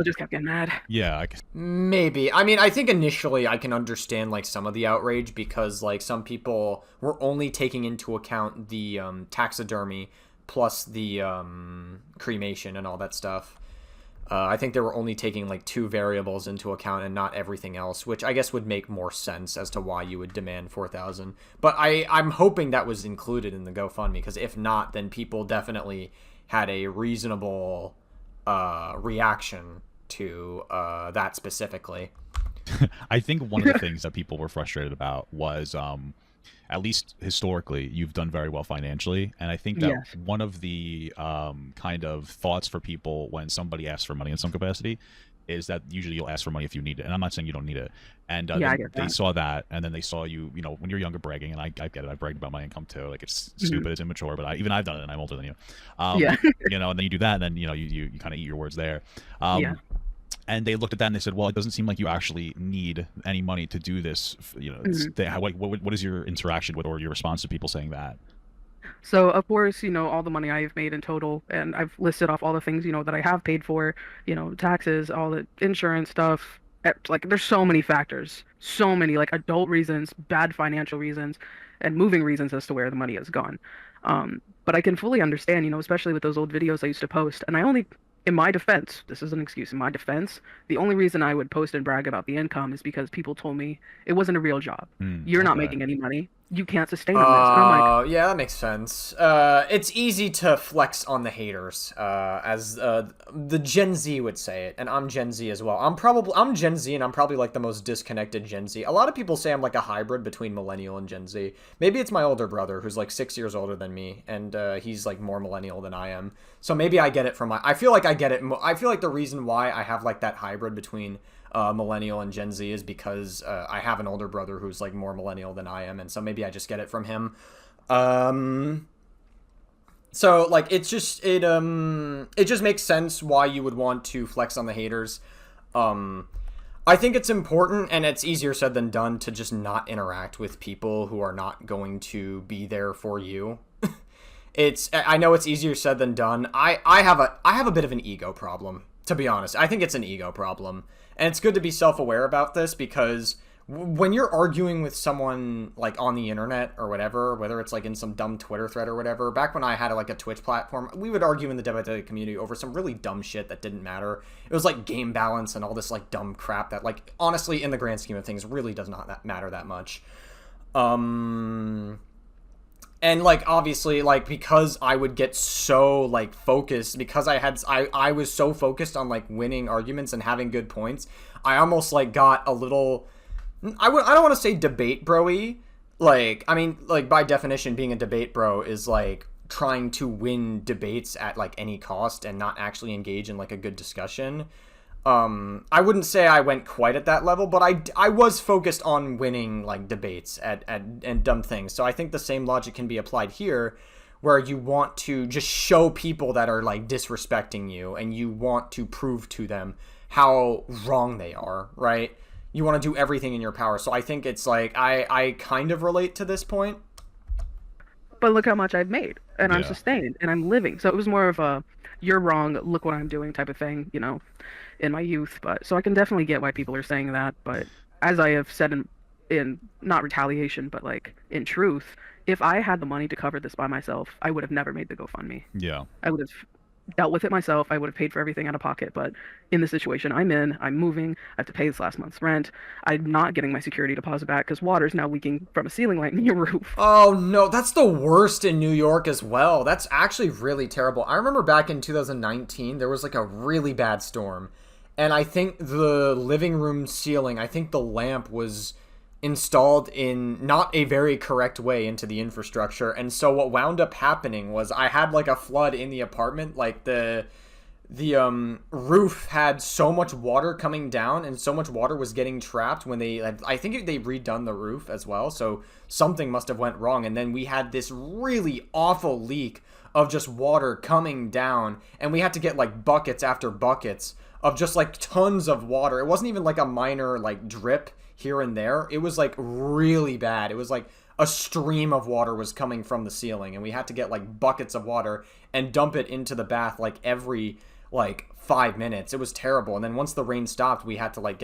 just kept getting mad. Yeah, I guess. Maybe. I mean, I think initially I can understand like some of the outrage, because like some people were only taking into account the taxidermy plus the cremation and all that stuff. I think they were only taking like 2 variables into account and not everything else, which I guess would make more sense as to why you would demand 4,000. But I'm hoping that was included in the GoFundMe, because if not, then people definitely had a reasonable reaction to that specifically. I think one of the things that people were frustrated about was, at least historically, you've done very well financially, and I think that one of the kind of thoughts for people when somebody asks for money in some capacity is that usually you'll ask for money if you need it, and I'm not saying you don't need it. And they saw that, and then they saw you know, when you're younger bragging, and I get it, I bragged about my income too, like it's stupid, it's immature, but I've done it, and I'm older than you. You know, and then you do that, and then you know you kind of eat your words there. And they looked at that and they said, well, it doesn't seem like you actually need any money to do this. You know, what is your interaction with, or your response to people saying that? So, of course, you know, all the money I have made in total, and I've listed off all the things, you know, that I have paid for, you know, taxes, all the insurance stuff. Like, there's so many factors, so many, like, adult reasons, bad financial reasons, and moving reasons as to where the money has gone. But I can fully understand, you know, especially with those old videos I used to post, and I only, in my defense, this is an excuse, in my defense, the only reason I would post and brag about the income is because people told me it wasn't a real job. You're not making any money. You can't sustain on this. And I'm like, yeah, that makes sense. It's easy to flex on the haters, as the Gen Z would say it, and I'm Gen Z as well. I'm Gen Z, and I'm probably like the most disconnected Gen Z. A lot of people say I'm like a hybrid between millennial and Gen Z. Maybe it's my older brother who's like 6 years older than me, and he's like more millennial than I am. So maybe I get it from I feel like I get it. I feel like the reason why I have like that hybrid between millennial and Gen Z is because I have an older brother who's like more millennial than I am, and so maybe I just get it from him. So like it just makes sense why you would want to flex on the haters. I think it's important, and it's easier said than done, to just not interact with people who are not going to be there for you. I know it's easier said than done. I have a bit of an ego problem, to be honest. I think it's an ego problem. And it's good to be self-aware about this, because when you're arguing with someone like on the internet or whatever, whether it's like in some dumb Twitter thread or whatever, back when I had like a Twitch platform, we would argue in the WWE community over some really dumb shit that didn't matter. It was like game balance and all this like dumb crap that, like, honestly, in the grand scheme of things, really does not matter that much. And like, obviously, like, because I would get so like focused, because I was so focused on like winning arguments and having good points, I almost like got a little, I don't want to say debate bro-y. Like, I mean, like, by definition, being a debate bro is like trying to win debates at like any cost and not actually engage in like a good discussion. I wouldn't say I went quite at that level, but I was focused on winning like debates and dumb things. So I think the same logic can be applied here, where you want to just show people that are like disrespecting you, and you want to prove to them how wrong they are, right? You want to do everything in your power. So I think it's like I kind of relate to this point. But look how much I've made, and I'm sustained, and I'm living. So it was more of a, you're wrong, look what I'm doing type of thing, you know, in my youth. But so I can definitely get why people are saying that. But as I have said in not retaliation, but like in truth, if I had the money to cover this by myself, I would have never made the GoFundMe. Yeah. I would have dealt with it myself. I would have paid for everything out of pocket. But in the situation I'm in, I'm moving, I have to pay this last month's rent. I'm not getting my security deposit back because water's now leaking from a ceiling light in your roof. Oh no, that's the worst in New York as well. That's actually really terrible. I remember back in 2019, there was like a really bad storm, and I think the living room ceiling, I think the lamp was installed in not a very correct way into the infrastructure. And so what wound up happening was I had like a flood in the apartment. Like the roof had so much water coming down, and so much water was getting trapped when I think they redone the roof as well. So something must have went wrong. And then we had this really awful leak of just water coming down, and we had to get like buckets after buckets of just like tons of water. It wasn't even like a minor like drip here and there. It was like really bad. It was like a stream of water was coming from the ceiling, and we had to get like buckets of water and dump it into the bath like every like 5 minutes. It was terrible. And then once the rain stopped, we had to like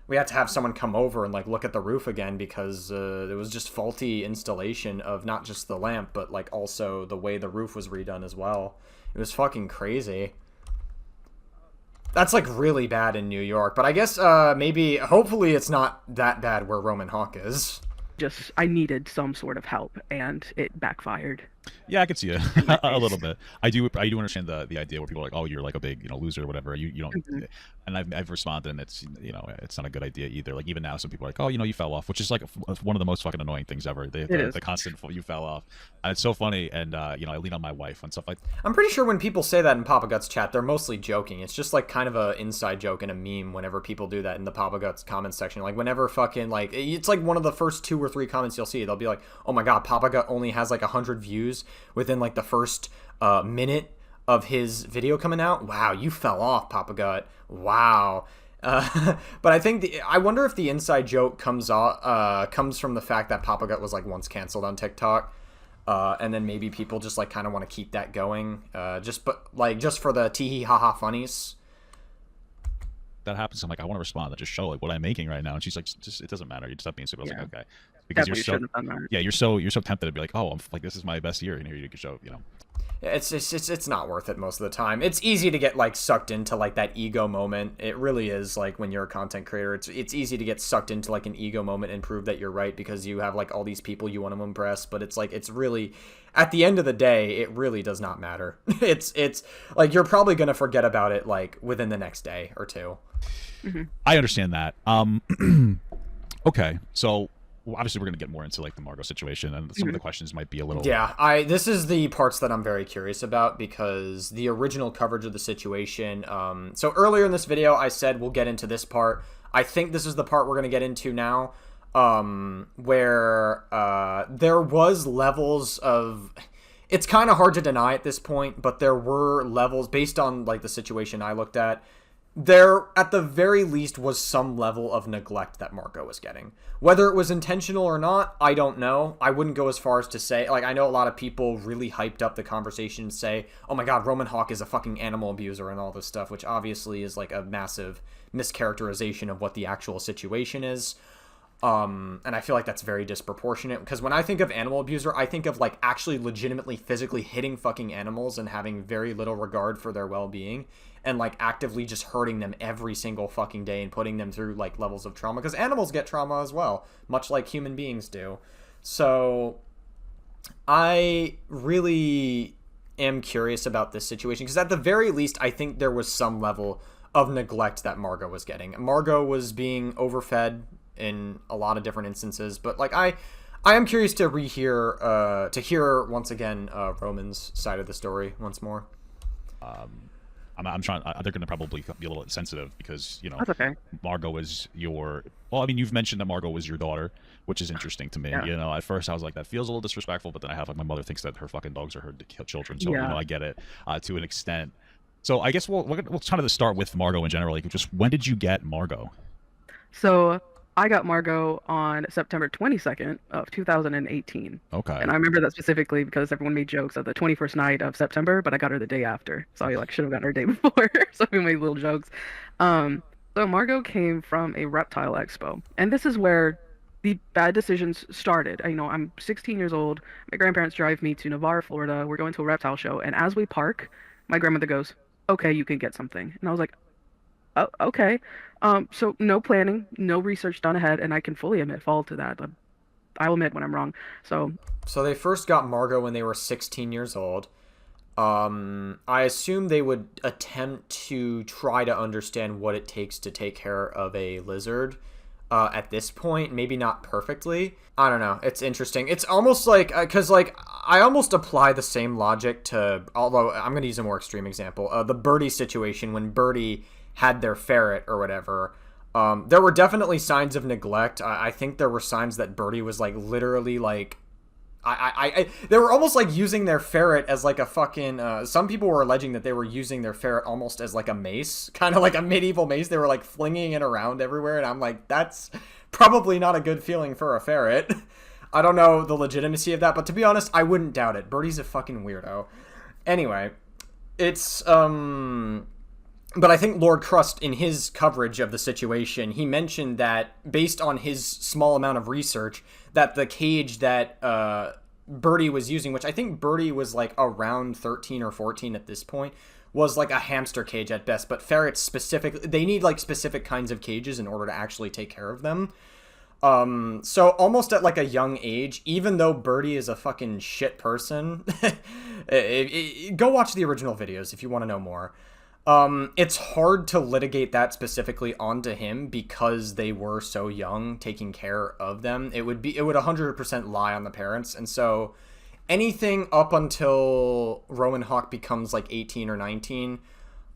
we had to have someone come over and like look at the roof again, because it was just faulty installation of not just the lamp, but like also the way the roof was redone as well. It was fucking crazy. That's like really bad in New York, but I guess hopefully it's not that bad where Roman Hawke is. Just, I needed some sort of help, and it backfired. Yeah, I could see it a little bit. I do understand the idea where people are like, oh, you're like a big loser or whatever. You don't, and I've responded, and it's it's not a good idea either. Like even now, some people are like, oh, you fell off, which is like one of the most fucking annoying things ever. The constant you fell off, and it's so funny. And I lean on my wife and stuff like. I'm pretty sure when people say that in Papa Guts chat, they're mostly joking. It's just like kind of a inside joke and a meme whenever people do that in the Papa Guts comments section. Like whenever fucking like it's like one of the first 2 or 3 comments you'll see. They'll be like, oh my god, Papa Gut only has like 100 views within like the first minute of his video coming out. Wow, you fell off, Papa Gut. Wow. But I think I wonder if the inside joke comes from the fact that Papa Gut was like once canceled on TikTok, and then maybe people just like kind of want to keep that going, just for the tee hee ha ha funnies. That happens. I'm like, I want to respond. I just show like what I'm making right now, and she's like, just it doesn't matter. You just have being stupid. I was like, okay, because you're so tempted to be like, oh, I'm like, this is my best year, and here you can show, It's not worth it most of the time. It's easy to get like sucked into like that ego moment. It really is. Like when you're a content creator, it's easy to get sucked into like an ego moment and prove that you're right because you have like all these people you want to impress. But it's like it's really, at the end of the day, it really does not matter. It's like you're probably gonna forget about it like within the next day or two. I understand that. Okay, so. Well, obviously, we're going to get more into like the Margot situation, and some of the questions might be a little. Yeah, this is the parts that I'm very curious about because the original coverage of the situation. So earlier in this video, I said we'll get into this part. I think this is the part we're going to get into now, where there was levels of. It's kind of hard to deny at this point, but there were levels based on like the situation I looked at. There, at the very least, was some level of neglect that Margot was getting. Whether it was intentional or not, I don't know. I wouldn't go as far as to say, like, I know a lot of people really hyped up the conversation and say, oh my god, Roman Hawke is a fucking animal abuser and all this stuff, which obviously is, like, a massive mischaracterization of what the actual situation is. And I feel like that's very disproportionate, because when I think of animal abuser, I think of, like, actually legitimately physically hitting fucking animals and having very little regard for their well-being. And like actively just hurting them every single fucking day and putting them through like levels of trauma, because animals get trauma as well, much like human beings do. So I really am curious about this situation, because at the very least, I think there was some level of neglect that Margot was getting. Margot was being overfed in a lot of different instances, but like I am curious to hear once again Roman's side of the story once more. I'm trying. They're going to probably be a little sensitive because That's okay. Margot is your. Well, I mean, you've mentioned that Margot was your daughter, which is interesting to me. Yeah. At first I was like, that feels a little disrespectful, but then I have like my mother thinks that her fucking dogs are her children, so I get it to an extent. So I guess we'll kind of start with Margot in general. Like, just when did you get Margot? So I got Margot on September 22nd of 2018. Okay. And I remember that specifically because everyone made jokes of the 21st night of September, but I got her the day after. So I should have gotten her the day before. So we made little jokes. So Margot came from a reptile expo. And this is where the bad decisions started. I'm 16 years old. My grandparents drive me to Navarre, Florida. We're going to a reptile show. And as we park, my grandmother goes, okay, you can get something. And I was like, oh, okay. So no planning, no research done ahead, and I can fully admit fault to that. I'll admit when I'm wrong. So they first got Margot when they were 16 years old. I assume they would attempt to try to understand what it takes to take care of a lizard. at this point. Maybe not perfectly. I don't know. It's interesting. It's almost like, because, like, I almost apply the same logic to, although I'm going to use a more extreme example, the Birdie situation when Birdie had their ferret or whatever. There were definitely signs of neglect. I think there were signs that Birdie was, like, literally, like, they were almost like using their ferret as like a fucking, some people were alleging that they were using their ferret almost as like a mace, kind of like a medieval mace. They were like flinging it around everywhere. And I'm like, that's probably not a good feeling for a ferret. I don't know the legitimacy of that, but to be honest, I wouldn't doubt it. Birdie's a fucking weirdo. Anyway, it's, but I think Lord Crust, in his coverage of the situation, he mentioned that based on his small amount of research, that the cage that Birdie was using, which I think Birdie was like around 13 or 14 at this point, was like a hamster cage at best. But ferrets specifically, they need like specific kinds of cages in order to actually take care of them. So almost at like a young age, even though Birdie is a fucking shit person, go watch the original videos if you want to know more. It's hard to litigate that specifically onto him because they were so young, taking care of them. It would 100% lie on the parents. And so anything up until Rowan Hawke becomes like 18 or 19,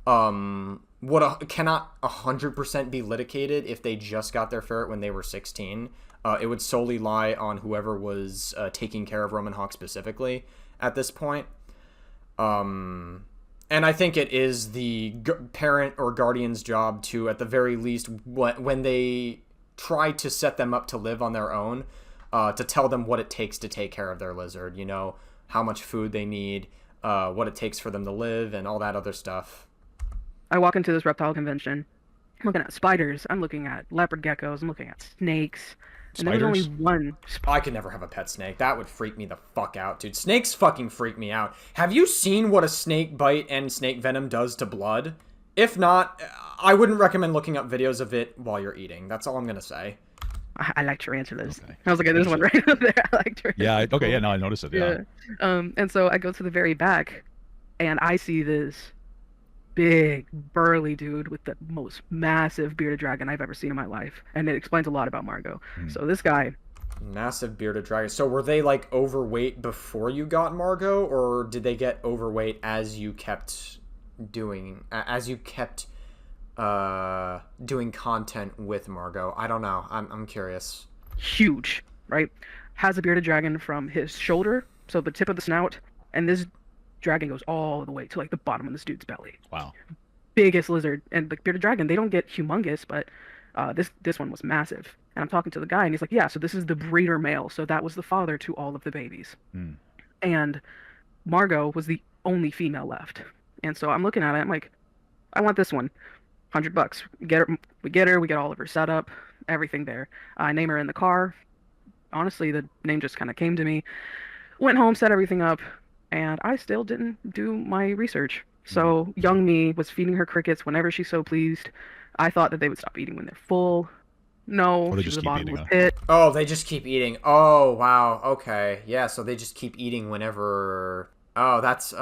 cannot 100% be litigated if they just got their ferret when they were 16. It would solely lie on whoever was taking care of Rowan Hawke specifically at this point. And I think it is the parent or guardian's job to, at the very least, when they try to set them up to live on their own, to tell them what it takes to take care of their lizard. You know, how much food they need, what it takes for them to live, and all that other stuff. I walk into this reptile convention, I'm looking at spiders, I'm looking at leopard geckos, I'm looking at snakes. And there was only one. I could never have a pet snake. That would freak me the fuck out, dude. Snakes fucking freak me out. Have you seen what a snake bite and snake venom does to blood? If not, I wouldn't recommend looking up videos of it while you're eating. That's all I'm gonna say. I like tarantulas. Okay. I was like, there's one right up there. I like tarantulas. Yeah, okay, yeah, no, I noticed it, yeah. And so I go to the very back, and I see this big, burly dude with the most massive bearded dragon I've ever seen in my life. And it explains a lot about Margot. So this guy... Massive bearded dragon. So were they, like, overweight before you got Margot, or did they get overweight as you kept doing... doing content with Margot? I don't know. I'm curious. Huge, right? Has a bearded dragon from his shoulder, so the tip of the snout, and this dragon goes all the way to like the bottom of this dude's belly. Wow. Biggest lizard. And the bearded dragon, they don't get humongous, but this one was massive. And I'm talking to the guy, and he's like, yeah, so this is the breeder male, so that was the father to all of the babies. And Margot was the only female left. And so I'm looking at it, I'm like, I want this one. $100. We get her, we get all of her setup, everything there. I name her in the car. Honestly, the name just kind of came to me. Went home, set everything up, and I still didn't do my research. So young me was feeding her crickets whenever she's so pleased. I thought that they would stop eating when they're full. No, they just the keep bottom eating was pit. Oh, they just keep eating. Oh, wow. Okay. Yeah, so they just keep eating whenever... Oh, that's,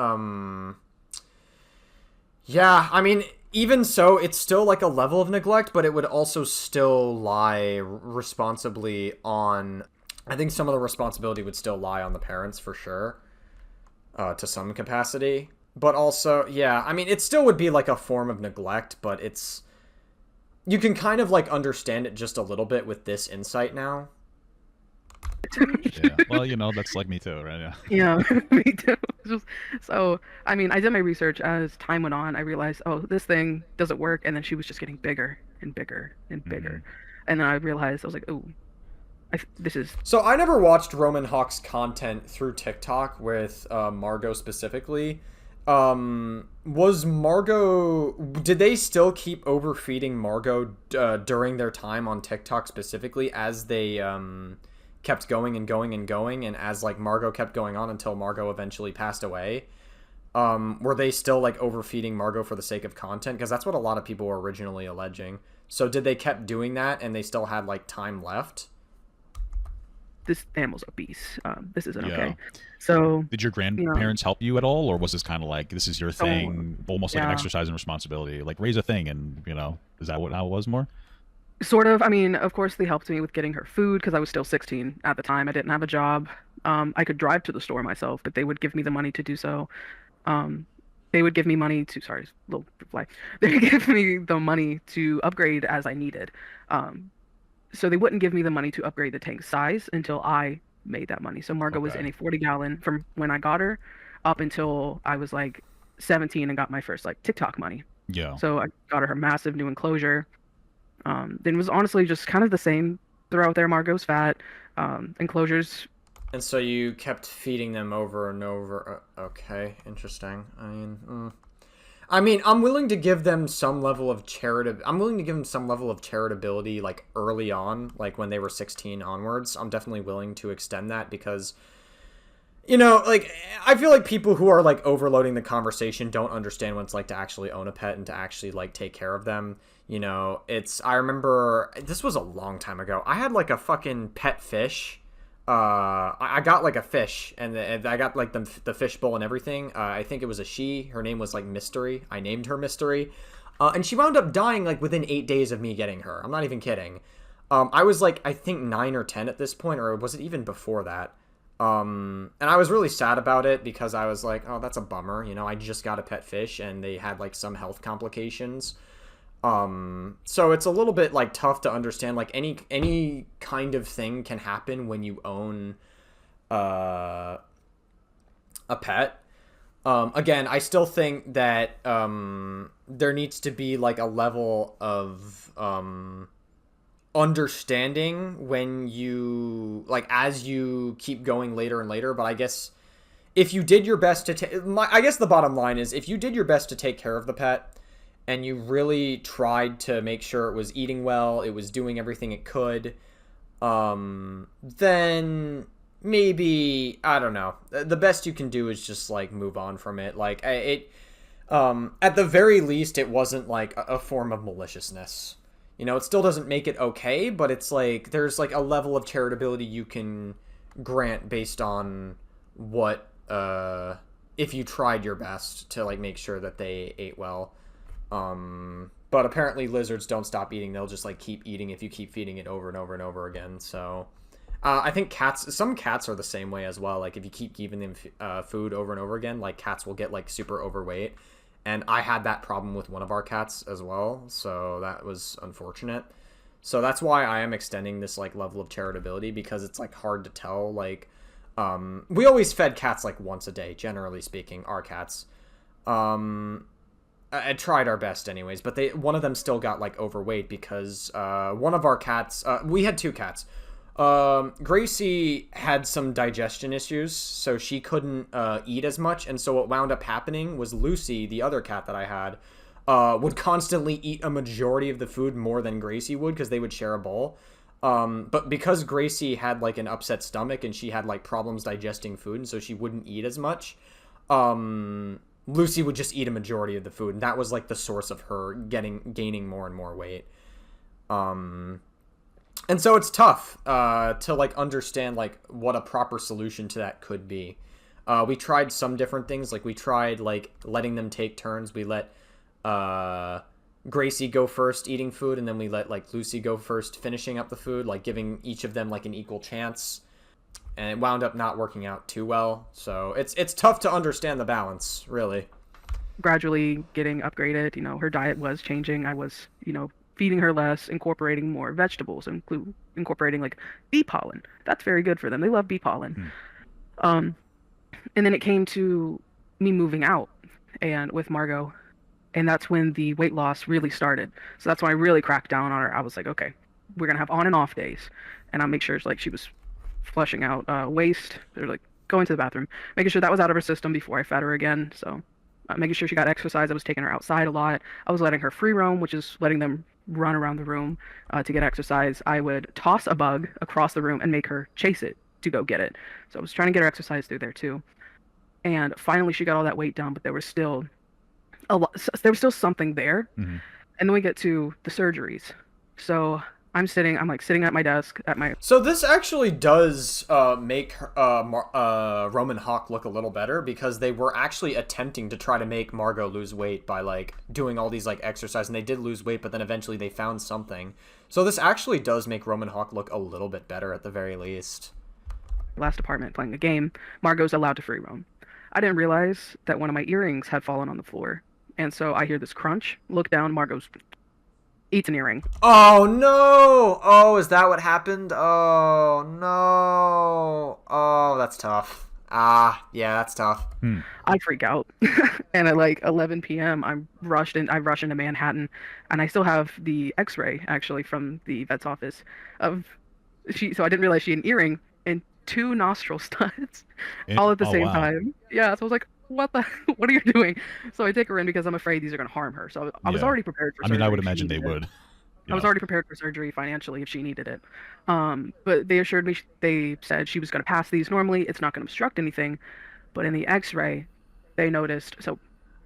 Yeah, I mean, even so, it's still like a level of neglect, but it would also still lie responsibly on... I think some of the responsibility would still lie on the parents, for sure. To some capacity. But also, yeah, I mean, it still would be like a form of neglect, but it's... You can kind of like understand it just a little bit with this insight now. Yeah, well, you know, that's like me too, right? Yeah, me too. So, I mean, I did my research. As time went on, I realized, oh, this thing doesn't work, and then she was just getting bigger and bigger and bigger. And then I realized, I was like, oh, this is... So I never watched Rowan Hawke's content through TikTok with Margot specifically. Was Margot... Did they still keep overfeeding Margot during their time on TikTok specifically as they kept going and going and going, and as like Margot kept going on until Margot eventually passed away? Were they still like overfeeding Margot for the sake of content? Because that's what a lot of people were originally alleging. So did they kept doing that and they still had like time left? This animal's obese. This isn't okay. So did your grandparents help you at all, or was this kind of like, this is your thing, almost like an exercise and responsibility, like raise a thing, and you know, is that how it was more? Sort of. I mean, of course, they helped me with getting her food because I was still 16 at the time. I didn't have a job. I could drive to the store myself, but they would give me the money to do so. Um, they would give me money to, sorry, little fly. They would give me the money to upgrade as I needed. Um, so they wouldn't give me the money to upgrade the tank size until I made that money. So Margot was Okay. in a 40 gallon from when I got her up until I was like 17 and got my first like TikTok money. Yeah. So I got her massive new enclosure. Then it was honestly just kind of the same throughout there. Margot's fat. Enclosures. And so you kept feeding them over and over. Okay, interesting. I mean, I'm willing to give them some level of I'm willing to give them some level of charitability, like early on, like when they were 16 onwards. I'm definitely willing to extend that because, like I feel like people who are like overloading the conversation don't understand what it's like to actually own a pet and to actually like take care of them. I remember this was a long time ago. I had like a fucking pet fish. I got like a fish, and I got like the fish bowl and everything. I think it was a she. Her name was like Mystery. I named her Mystery, and she wound up dying like within 8 days of me getting her. I'm not even kidding. I was like I think 9 or 10 at this point, or was it even before that? And I was really sad about it because I was like, oh, that's a bummer. I just got a pet fish, and they had like some health complications. So it's a little bit like tough to understand, like any kind of thing can happen when you own uh a pet. Again, I still think that there needs to be like a level of understanding when you like as you keep going later and later, but I guess if you did your best to I guess the bottom line is if you did your best to take care of the pet and you really tried to make sure it was eating well, it was doing everything it could, then maybe, I don't know. The best you can do is just like move on from it. Like at the very least, it wasn't like a form of maliciousness. It still doesn't make it okay, but it's like there's like a level of charitability you can grant based on what if you tried your best to like make sure that they ate well. But apparently lizards don't stop eating. They'll just like keep eating if you keep feeding it over and over and over again. So I think some cats are the same way as well. Like if you keep giving them food over and over again, like cats will get like super overweight. And I had that problem with one of our cats as well. So that was unfortunate. So that's why I am extending this like level of charitability, because it's like hard to tell. Like we always fed cats like once a day, generally speaking, our cats. I tried our best anyways, but one of them still got like overweight because one of our cats, we had two cats. Gracie had some digestion issues, so she couldn't eat as much, and so what wound up happening was Lucy, the other cat that I had, would constantly eat a majority of the food more than Gracie would because they would share a bowl. But because Gracie had like an upset stomach and she had like problems digesting food, and so she wouldn't eat as much, Lucy would just eat a majority of the food, and that was like the source of her gaining more and more weight. And so it's tough to like understand like what a proper solution to that could be. We tried some different things, like we tried like letting them take turns. We let Gracie go first eating food, and then we let like Lucy go first finishing up the food, like giving each of them like an equal chance. And it wound up not working out too well. So it's tough to understand the balance, really. Gradually getting upgraded. Her diet was changing. I was, feeding her less, incorporating more vegetables, incorporating like bee pollen. That's very good for them. They love bee pollen. Um, and then it came to me moving out and with Margot, and that's when the weight loss really started. So that's when I really cracked down on her. I was like, okay, we're gonna have on and off days, and I'll make sure like she was flushing out waste, or like going to the bathroom, making sure that was out of her system before I fed her again. So making sure she got exercise. I was taking her outside a lot. I was letting her free roam, which is letting them run around the room to get exercise. I would toss a bug across the room and make her chase it to go get it. So I was trying to get her exercise through there too. And finally, she got all that weight down, but there was still a lot. There was still something there. Mm-hmm. And then we get to the surgeries. So I'm like sitting at my desk at my. So this actually does make Roman Hawke look a little better, because they were actually attempting to try to make Margot lose weight by like doing all these like exercise, and they did lose weight, but then eventually they found something. So this actually does make Roman Hawke look a little bit better at the very least. Last apartment playing a game, Margot's allowed to free roam. I didn't realize that one of my earrings had fallen on the floor. And so I hear this crunch, look down, Margot's eats an earring. Oh no! Oh, is that what happened? Oh no! Oh, that's tough. Ah, yeah, that's tough. I freak out. And at like 11 p.m., I rush into Manhattan, and I still have the x-ray actually from the vet's office of so I didn't realize she had an earring and two nostril studs all at the same time. Yeah, so I was like, what are you doing? So I take her in because I'm afraid these are going to harm her. So I was already prepared for surgery. I would imagine they would. I was already prepared for surgery financially if she needed it. But they assured me, they said she was going to pass these normally. It's not going to obstruct anything. But in the x-ray, they noticed, so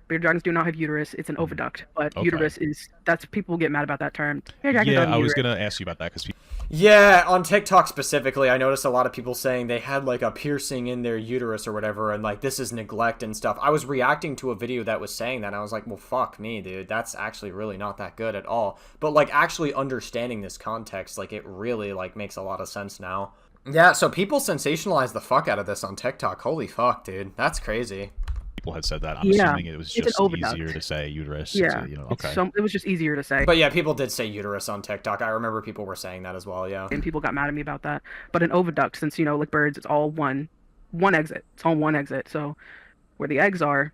bearded dragons do not have uterus. It's an oviduct. But uterus that's, people get mad about that term. Yeah, I was going to ask you about that because people... Yeah, on TikTok specifically, I noticed a lot of people saying they had like a piercing in their uterus or whatever, and like this is neglect and stuff. I was reacting to a video that was saying that, and I was like, well, fuck me, dude. That's actually really not that good at all. But like actually understanding this context, like it really like makes a lot of sense now. Yeah, so people sensationalize the fuck out of this on TikTok. Holy fuck, dude. That's crazy. People had said that. I'm assuming it was just easier to say uterus. Yeah, okay. It was just easier to say. But yeah, people did say uterus on TikTok. I remember people were saying that as well, yeah. And people got mad at me about that. But an oviduct, since, like birds, it's all one exit. It's all one exit. So where the eggs are,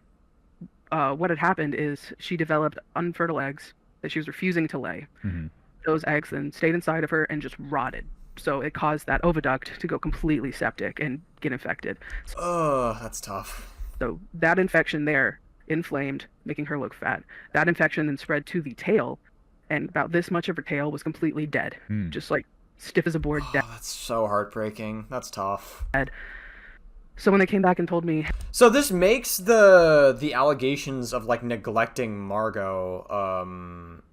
what had happened is she developed unfertile eggs that she was refusing to lay. Those eggs then stayed inside of her and just rotted. So it caused that oviduct to go completely septic and get infected. Oh, that's tough. So that infection there inflamed, making her look fat. That infection then spread to the tail, and about this much of her tail was completely dead, just like stiff as a board. Dead. That's so heartbreaking. That's tough. So when they came back and told me, so this makes the allegations of like neglecting Margot,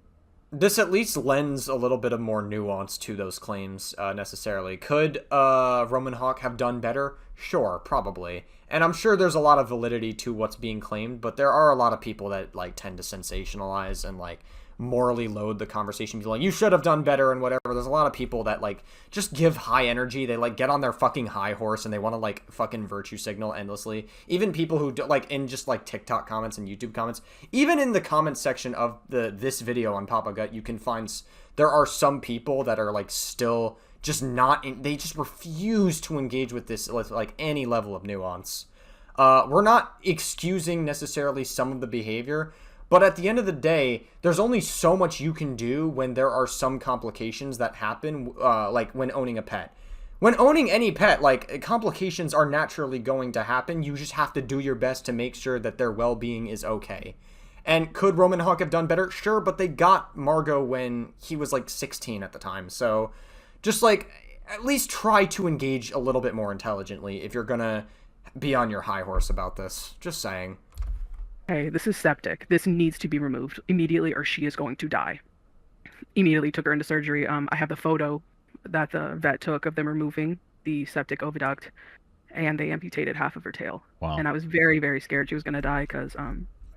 this at least lends a little bit of more nuance to those claims, necessarily. Could Roman Hawke have done better? Sure, probably. And I'm sure there's a lot of validity to what's being claimed, but there are a lot of people that like tend to sensationalize and like morally load the conversation, be like, you should have done better and whatever. There's a lot of people that like just give high energy. They like get on their fucking high horse and they want to like fucking virtue signal endlessly. Even people who do, like in just like TikTok comments and YouTube comments, even in the comments section of this video on Papa Gut, you can find there are some people that are like still just they just refuse to engage with this with like any level of nuance. We're not excusing necessarily some of the behavior, but at the end of the day, there's only so much you can do when there are some complications that happen, like when owning a pet. When owning any pet, like, complications are naturally going to happen. You just have to do your best to make sure that their well-being is okay. And could Roman Hawke have done better? Sure, but they got Margot when he was like 16 at the time, so just like at least try to engage a little bit more intelligently if you're gonna be on your high horse about this. Just saying. Hey, this is septic. This needs to be removed immediately or she is going to die. Immediately took her into surgery. I have the photo that the vet took of them removing the septic oviduct, and they amputated half of her tail. Wow. And I was very, very scared she was going to die because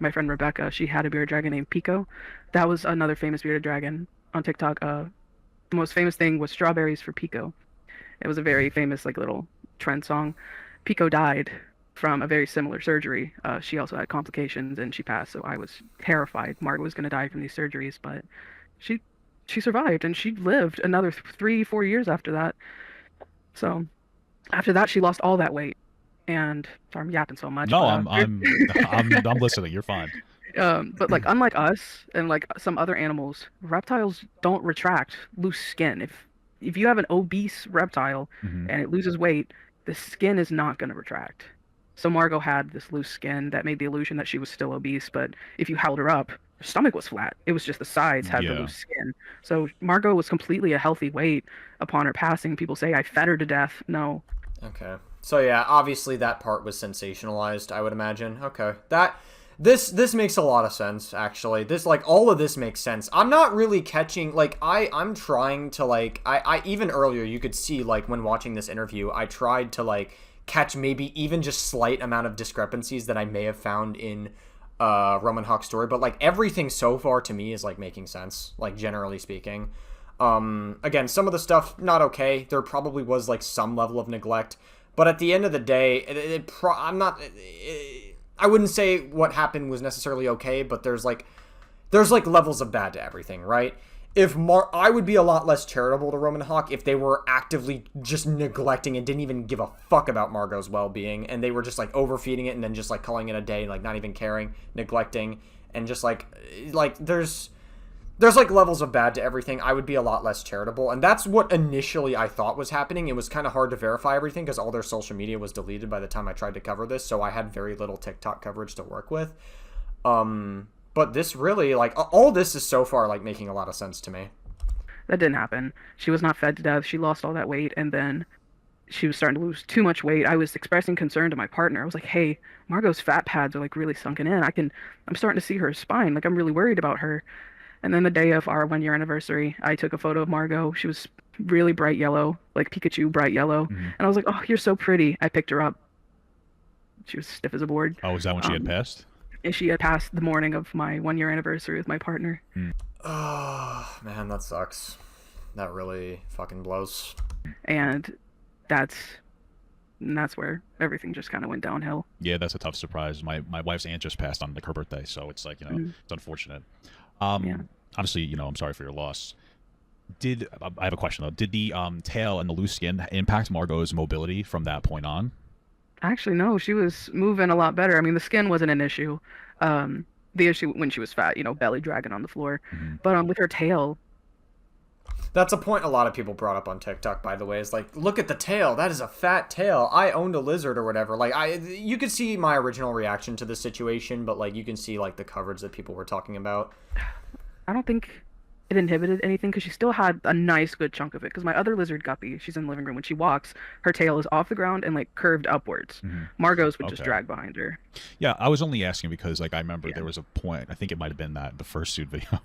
my friend Rebecca, she had a bearded dragon named Pico. That was another famous bearded dragon on TikTok. The most famous thing was strawberries for Pico. It was a very famous like little trend song. Pico died from a very similar surgery. She also had complications and she passed, so I was terrified Margot was going to die from these surgeries, but she survived and she lived another 3-4 years after that. So after that she lost all that weight. And sorry, I'm yapping so much. No, I'm listening. You're fine. But like unlike us and like some other animals, reptiles don't retract loose skin. If you have an obese reptile and it loses weight, the skin is not going to retract. So Margot had this loose skin that made the illusion that she was still obese, but if you held her up, her stomach was flat. It was just the sides had the loose skin. So Margot was completely a healthy weight upon her passing. People say I fed her to death. No. Okay. So yeah, obviously that part was sensationalized, I would imagine. Okay. This makes a lot of sense, actually. This, like, all of this makes sense. I'm not really catching, like, I'm trying to, like, I even earlier, you could see, like, when watching this interview, I tried to, like, catch maybe even just slight amount of discrepancies that I may have found in Roman Hawke's story, but, like, everything so far to me is, like, making sense, like, generally speaking. Again, some of the stuff, not okay. There probably was, like, some level of neglect, but at the end of the day, I wouldn't say what happened was necessarily okay, but there's levels of bad to everything, right? I would be a lot less charitable to Roman Hawke if they were actively just neglecting and didn't even give a fuck about Margot's well-being, and they were just, like, overfeeding it and then just, like, calling it a day, like, not even caring, neglecting, and just, like there's like levels of bad to everything. I would be a lot less charitable, and that's what initially I thought was happening. It was kind of hard to verify everything because all their social media was deleted by the time I tried to cover this, so I had very little TikTok coverage to work with. But this really, like, all this is so far, like, making a lot of sense to me. That didn't happen. She was not fed to death. She lost all that weight, and then she was starting to lose too much weight. I was expressing concern to my partner. I was like, hey, Margot's fat pads are, like, really sunken in. I'm starting to see her spine. Like, I'm really worried about her. And then the day of our 1 year anniversary, I took a photo of Margot. She was really bright yellow, like Pikachu bright yellow. Mm-hmm. And I was like, oh, you're so pretty. I picked her up. She was stiff as a board. Oh, was that when she had passed? And she had passed the morning of my 1 year anniversary with my partner. Oh, man, that sucks. That really fucking blows. And that's where everything just kind of went downhill. Yeah, that's a tough surprise. My wife's aunt just passed on, like, her birthday, so it's like, it's unfortunate. Obviously, I'm sorry for your loss. I have a question though. Did the tail and the loose skin impact Margot's mobility from that point on? Actually, no. She was moving a lot better. I mean, the skin wasn't an issue. The issue when she was fat, belly dragging on the floor. Mm-hmm. But with her tail. That's a point a lot of people brought up on TikTok, by the way, is like, look at the tail. That is a fat tail. I owned a lizard or whatever. Like, you could see my original reaction to this situation, but, like, you can see, like, the coverage that people were talking about. I don't think it inhibited anything because she still had a nice, good chunk of it. Because my other lizard guppy, she's in the living room. When she walks, her tail is off the ground and, like, curved upwards. Mm-hmm. Margot's would just drag behind her. Yeah, I was only asking because, like, I remember there was a point, I think it might have been the first suit video,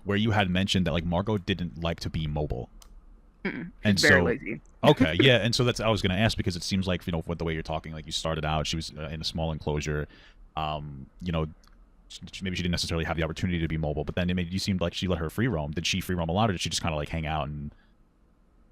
where you had mentioned that, like, Margot didn't like to be mobile. And very lazy. Okay, yeah, and so that's I was going to ask because it seems like, with the way you're talking, like, you started out, she was in a small enclosure, maybe she didn't necessarily have the opportunity to be mobile, but then it made you seem like she let her free roam. Did she free roam a lot, or did she just kind of, like, hang out and...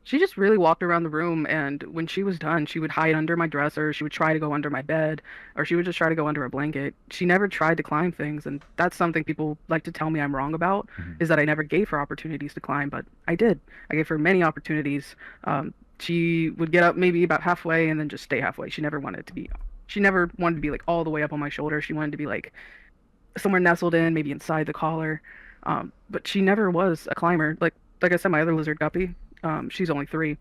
She just really walked around the room, and when she was done, she would hide under my dresser, she would try to go under my bed, or she would just try to go under a blanket. She never tried to climb things, and that's something people like to tell me I'm wrong about, is that I never gave her opportunities to climb, but I did. I gave her many opportunities. She would get up maybe about halfway and then just stay halfway. She never wanted to be, like, all the way up on my shoulder. She wanted to be, like, somewhere nestled in, maybe inside the collar. But she never was a climber. Like I said, my other lizard guppy, she's only 3.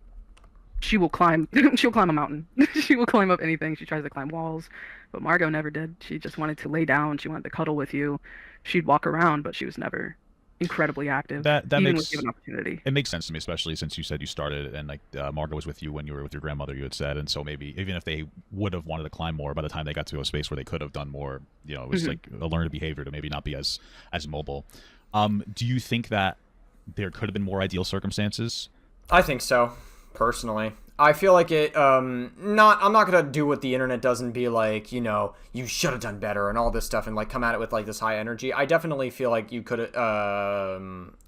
She will climb. She'll climb a mountain. She will climb up anything. She tries to climb walls, but Margot never did. She just wanted to lay down. She wanted to cuddle with you. She'd walk around, but she was never incredibly active. That even makes with given opportunity. It makes sense to me, especially since you said you started and, like, Margot was with you when you were with your grandmother. You had said, and so maybe even if they would have wanted to climb more, by the time they got to a space where they could have done more, it was like a learned behavior to maybe not be as mobile. Do you think that there could have been more ideal circumstances? I think so, personally. I feel like I'm not gonna do what the internet does and be like, you should have done better and all this stuff and, like, come at it with, like, this high energy. I definitely feel like you could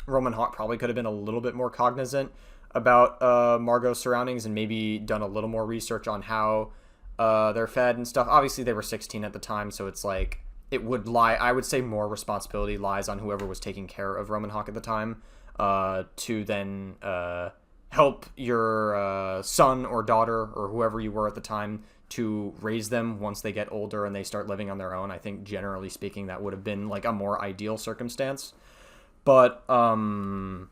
Roman Hawke probably could have been a little bit more cognizant about Margot's surroundings and maybe done a little more research on how they're fed and stuff. Obviously they were 16 at the time, so it's like I would say more responsibility lies on whoever was taking care of Roman Hawke at the time to then help your son or daughter or whoever you were at the time to raise them once they get older and they start living on their own. I think generally speaking that would have been, like, a more ideal circumstance. But all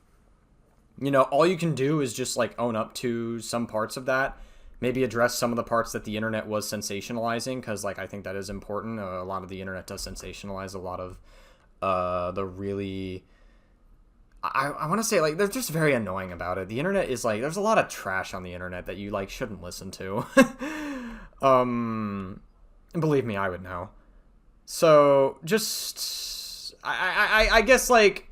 you can do is just, like, own up to some parts of that, maybe address some of the parts that the internet was sensationalizing, because, like, I think that is important. A lot of the internet does sensationalize a lot of the really... I want to say, like, they're just very annoying about it. The internet is, like, there's a lot of trash on the internet that you, like, shouldn't listen to. And believe me, I would know. So just I guess like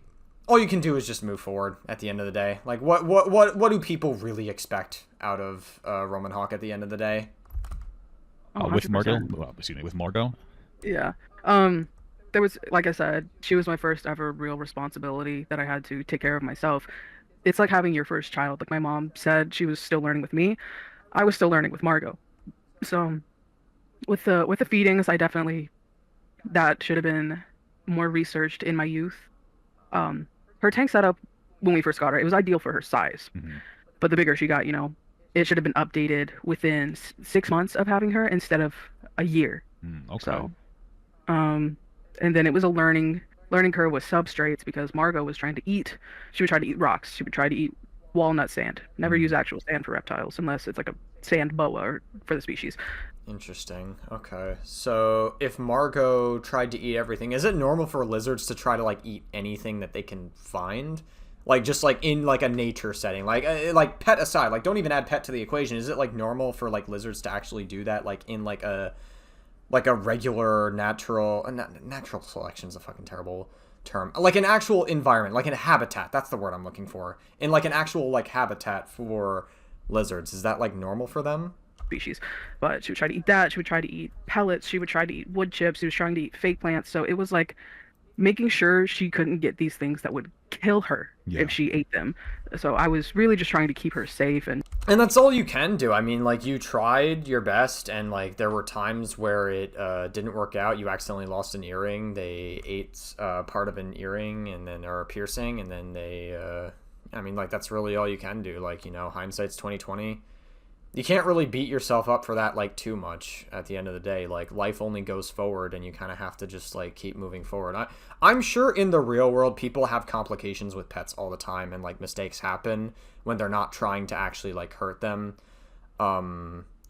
all you can do is just move forward at the end of the day. Like what do people really expect out of Roman Hawke at the end of the day? With Margot, 100%. well, excuse me, with Margot. Yeah. There was, like I said, she was my first ever real responsibility that I had to take care of myself. It's like having your first child. Like my mom said, she was still learning with me. I was still learning with Margot. So with the feedings, I definitely that should have been more researched in my youth. Her tank setup when we first got her, it was ideal for her size. Hmm. But the bigger she got, it should have been updated within 6 months of having her instead of a year. Okay. So, um, and then it was a learning curve with substrates because Margot was trying to eat. She would try to eat rocks. She would try to eat walnut sand. Never use actual sand for reptiles unless it's like a sand boa or for the species. Interesting. Okay. So if Margot tried to eat everything, is it normal for lizards to try to like eat anything that they can find? Like just like in like a nature setting, like pet aside, like don't even add pet to the equation. Is it like normal for like lizards to actually do that, like in like a regular natural natural selection is a fucking terrible term, like an actual environment, like in a habitat, that's the word I'm looking for, in like an actual like habitat for lizards? Is that like normal for them? Species. But she would try to eat that. She would try to eat pellets. She would try to eat wood chips. She was trying to eat fake plants. So it was like making sure she couldn't get these things that would kill her Yeah. if she ate them. So I was really just trying to keep her safe And that's all you can do. I mean, like, you tried your best, and like there were times where it didn't work out. You accidentally lost an earring. They ate part of an earring, and then or a piercing, and then they I mean, like, that's really all you can do. Like, hindsight's 2020. You can't really beat yourself up for that like too much at the end of the day. Like, life only goes forward, and you kind of have to just like keep moving forward. I'm sure in the real world people have complications with pets all the time, and like mistakes happen when they're not trying to actually like hurt them.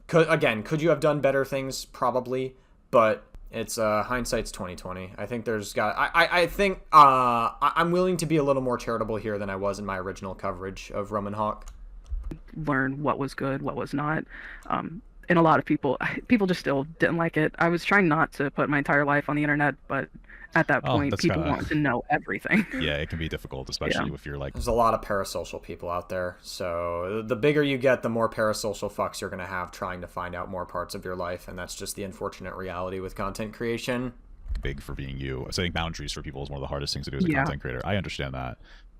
Could you have done better things? Probably, but it's hindsight's 2020. I think there's got I think I'm willing to be a little more charitable here than I was in my original coverage of Roman Hawke. learn what was good, what was not. And a lot of people just still didn't like it. I was trying not to put my entire life on the internet, but at that Oh, point, that's people kinda want to know everything. Yeah, it can be difficult, especially Yeah. if you're like, There's a lot of parasocial people out there, so the bigger you get, the more parasocial fucks you're going to have trying to find out more parts of your life, and that's just the unfortunate reality with content creation. big for being you. Setting boundaries for people is one of the hardest things to do as a Yeah. content creator. I understand that.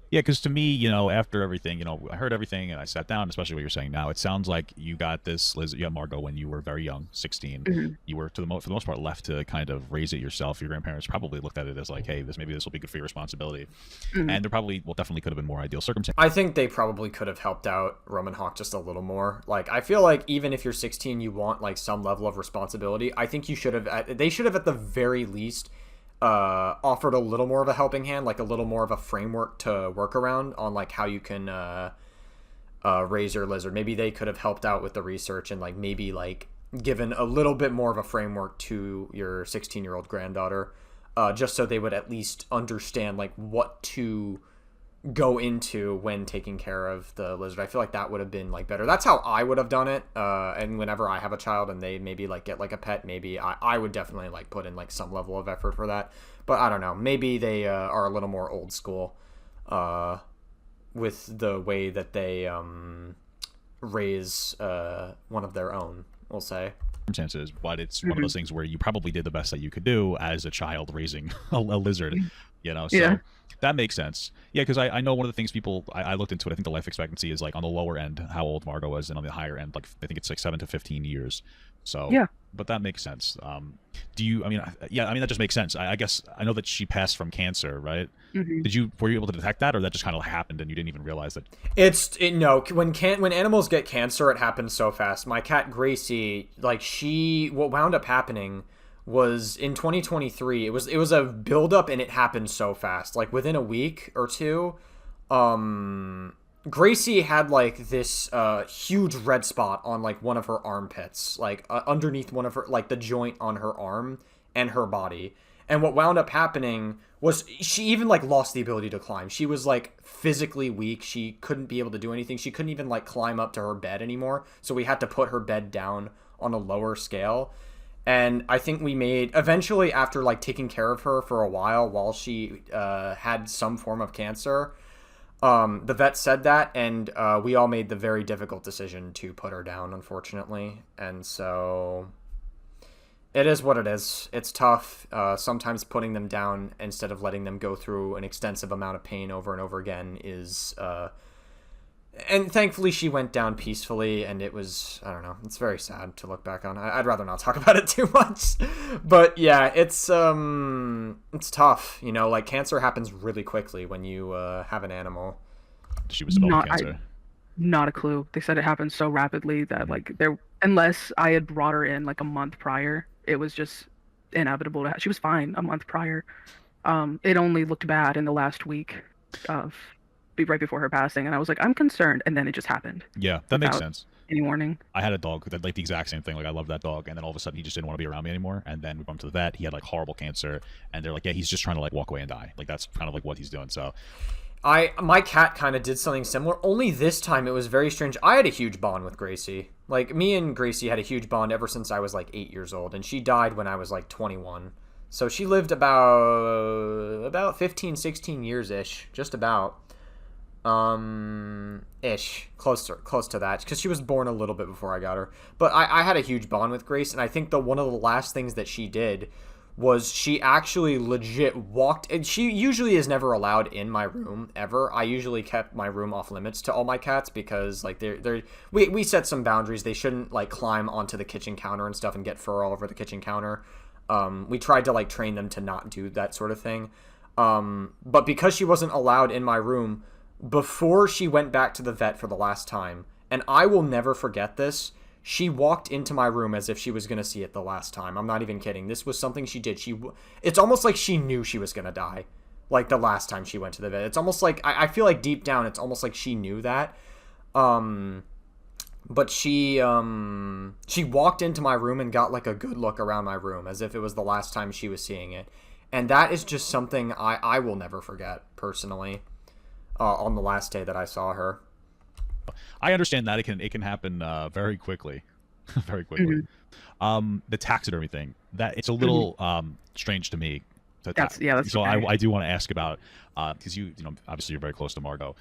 Yeah, because to me, after everything, I heard everything and I sat down, especially what you're saying now. It sounds like you got this, Liz, you got Margot when you were very young, 16. Mhm. You were, for the most part, left to kind of raise it yourself. Your grandparents probably looked at it as like, hey, maybe this will be good for your responsibility. Mhm. And there probably, well, definitely could have been more ideal circumstances. I think they probably could have helped out Roman Hawk just a little more. Like, I feel like even if you're 16, you want like some level of responsibility. I think they should have at the very least offered a little more of a helping hand, like a little more of a framework to work around on like how you can raise your lizard. Maybe they could have helped out with the research and like maybe like given a little bit more of a framework to your 16-year-old granddaughter, just so they would at least understand like what to go into when taking care of the lizard. I feel like that would have been like better. That's how I would have done it. And whenever I have a child and they maybe like get like a pet, maybe I would definitely like put in like some level of effort for that. But I don't know. Maybe they are a little more old school with the way that they raise one of their own, we'll say. Circumstances, but it's one of those things where you probably did the best that you could do as a child raising a lizard, so Yeah. that makes sense. Yeah, because I know one of the things I looked into it. I think the life expectancy is like on the lower end how old Margot was, and on the higher end, like I think it's like 7 to 15 years. So Yeah. but that makes sense. That just makes sense. I guess I know that she passed from cancer, right? Mhm. Were you able to detect that, or that just kind of happened and you didn't even realize that? No, when animals get cancer, it happens so fast. My cat Gracie, like what wound up happening was in 2023. It was a buildup and it happened so fast. Like within a week or two, Gracie had like this huge red spot on like one of her armpits, like underneath one of her, like the joint on her arm and her body. And what wound up happening was she even like lost the ability to climb. She was like physically weak. She couldn't be able to do anything. She couldn't even like climb up to her bed anymore. So we had to put her bed down on a lower scale. And I think we made, eventually, after like taking care of her for a while she had some form of cancer, the vet said that, and we all made the very difficult decision to put her down, unfortunately. And so it is what it is. It's tough. Sometimes putting them down instead of letting them go through an extensive amount of pain over and over again is... and thankfully she went down peacefully, and it was, I don't know, it's very sad to look back on. I'd rather not talk about it too much. But yeah, it's tough. You know, like, cancer happens really quickly when you have an animal. She was developing cancer. Not a clue. They said it happened so rapidly that like unless I had brought her in like a month prior, it was just inevitable she was fine a month prior. It only looked bad in the last week of right before her passing, and I was like, I'm concerned, and then it just happened. Yeah, that makes sense. Any warning. I had a dog that like the exact same thing. Like, I loved that dog, and then all of a sudden he just didn't want to be around me anymore. And then we went to the vet. He had like horrible cancer, and they're like, yeah, he's just trying to like walk away and die. Like, that's kind of like what he's doing. So my cat kind of did something similar, only this time it was very strange. I had a huge bond with Gracie. Like, me and Gracie had a huge bond ever since I was like 8 years old, and she died when I was like 21. So she lived about 15, 16 years ish, just about. Ish, close to that, because she was born a little bit before I got her. But I had a huge bond with Grace, and I think one of the last things that she did was she actually legit walked, and she usually is never allowed in my room ever. I usually kept my room off limits to all my cats, because like we set some boundaries. They shouldn't like climb onto the kitchen counter and stuff and get fur all over the kitchen counter. We tried to like train them to not do that sort of thing. But because she wasn't allowed in my room before she went back to the vet for the last time, and I will never forget this, she walked into my room as if she was going to see it the last time. I'm not even kidding. This was something she did. It's almost like she knew she was going to die, like the last time she went to the vet. It's almost like, I feel like deep down, it's almost like she knew that. But she walked into my room and got like a good look around my room as if it was the last time she was seeing it. And that is just something I will never forget, personally. On the last day that I saw her. I understand that it can happen very quickly, very quickly. Mm-hmm. The taxidermy thing, that it's a little strange to me. That's so I do want to ask about, because you know, obviously you're very close to Margot.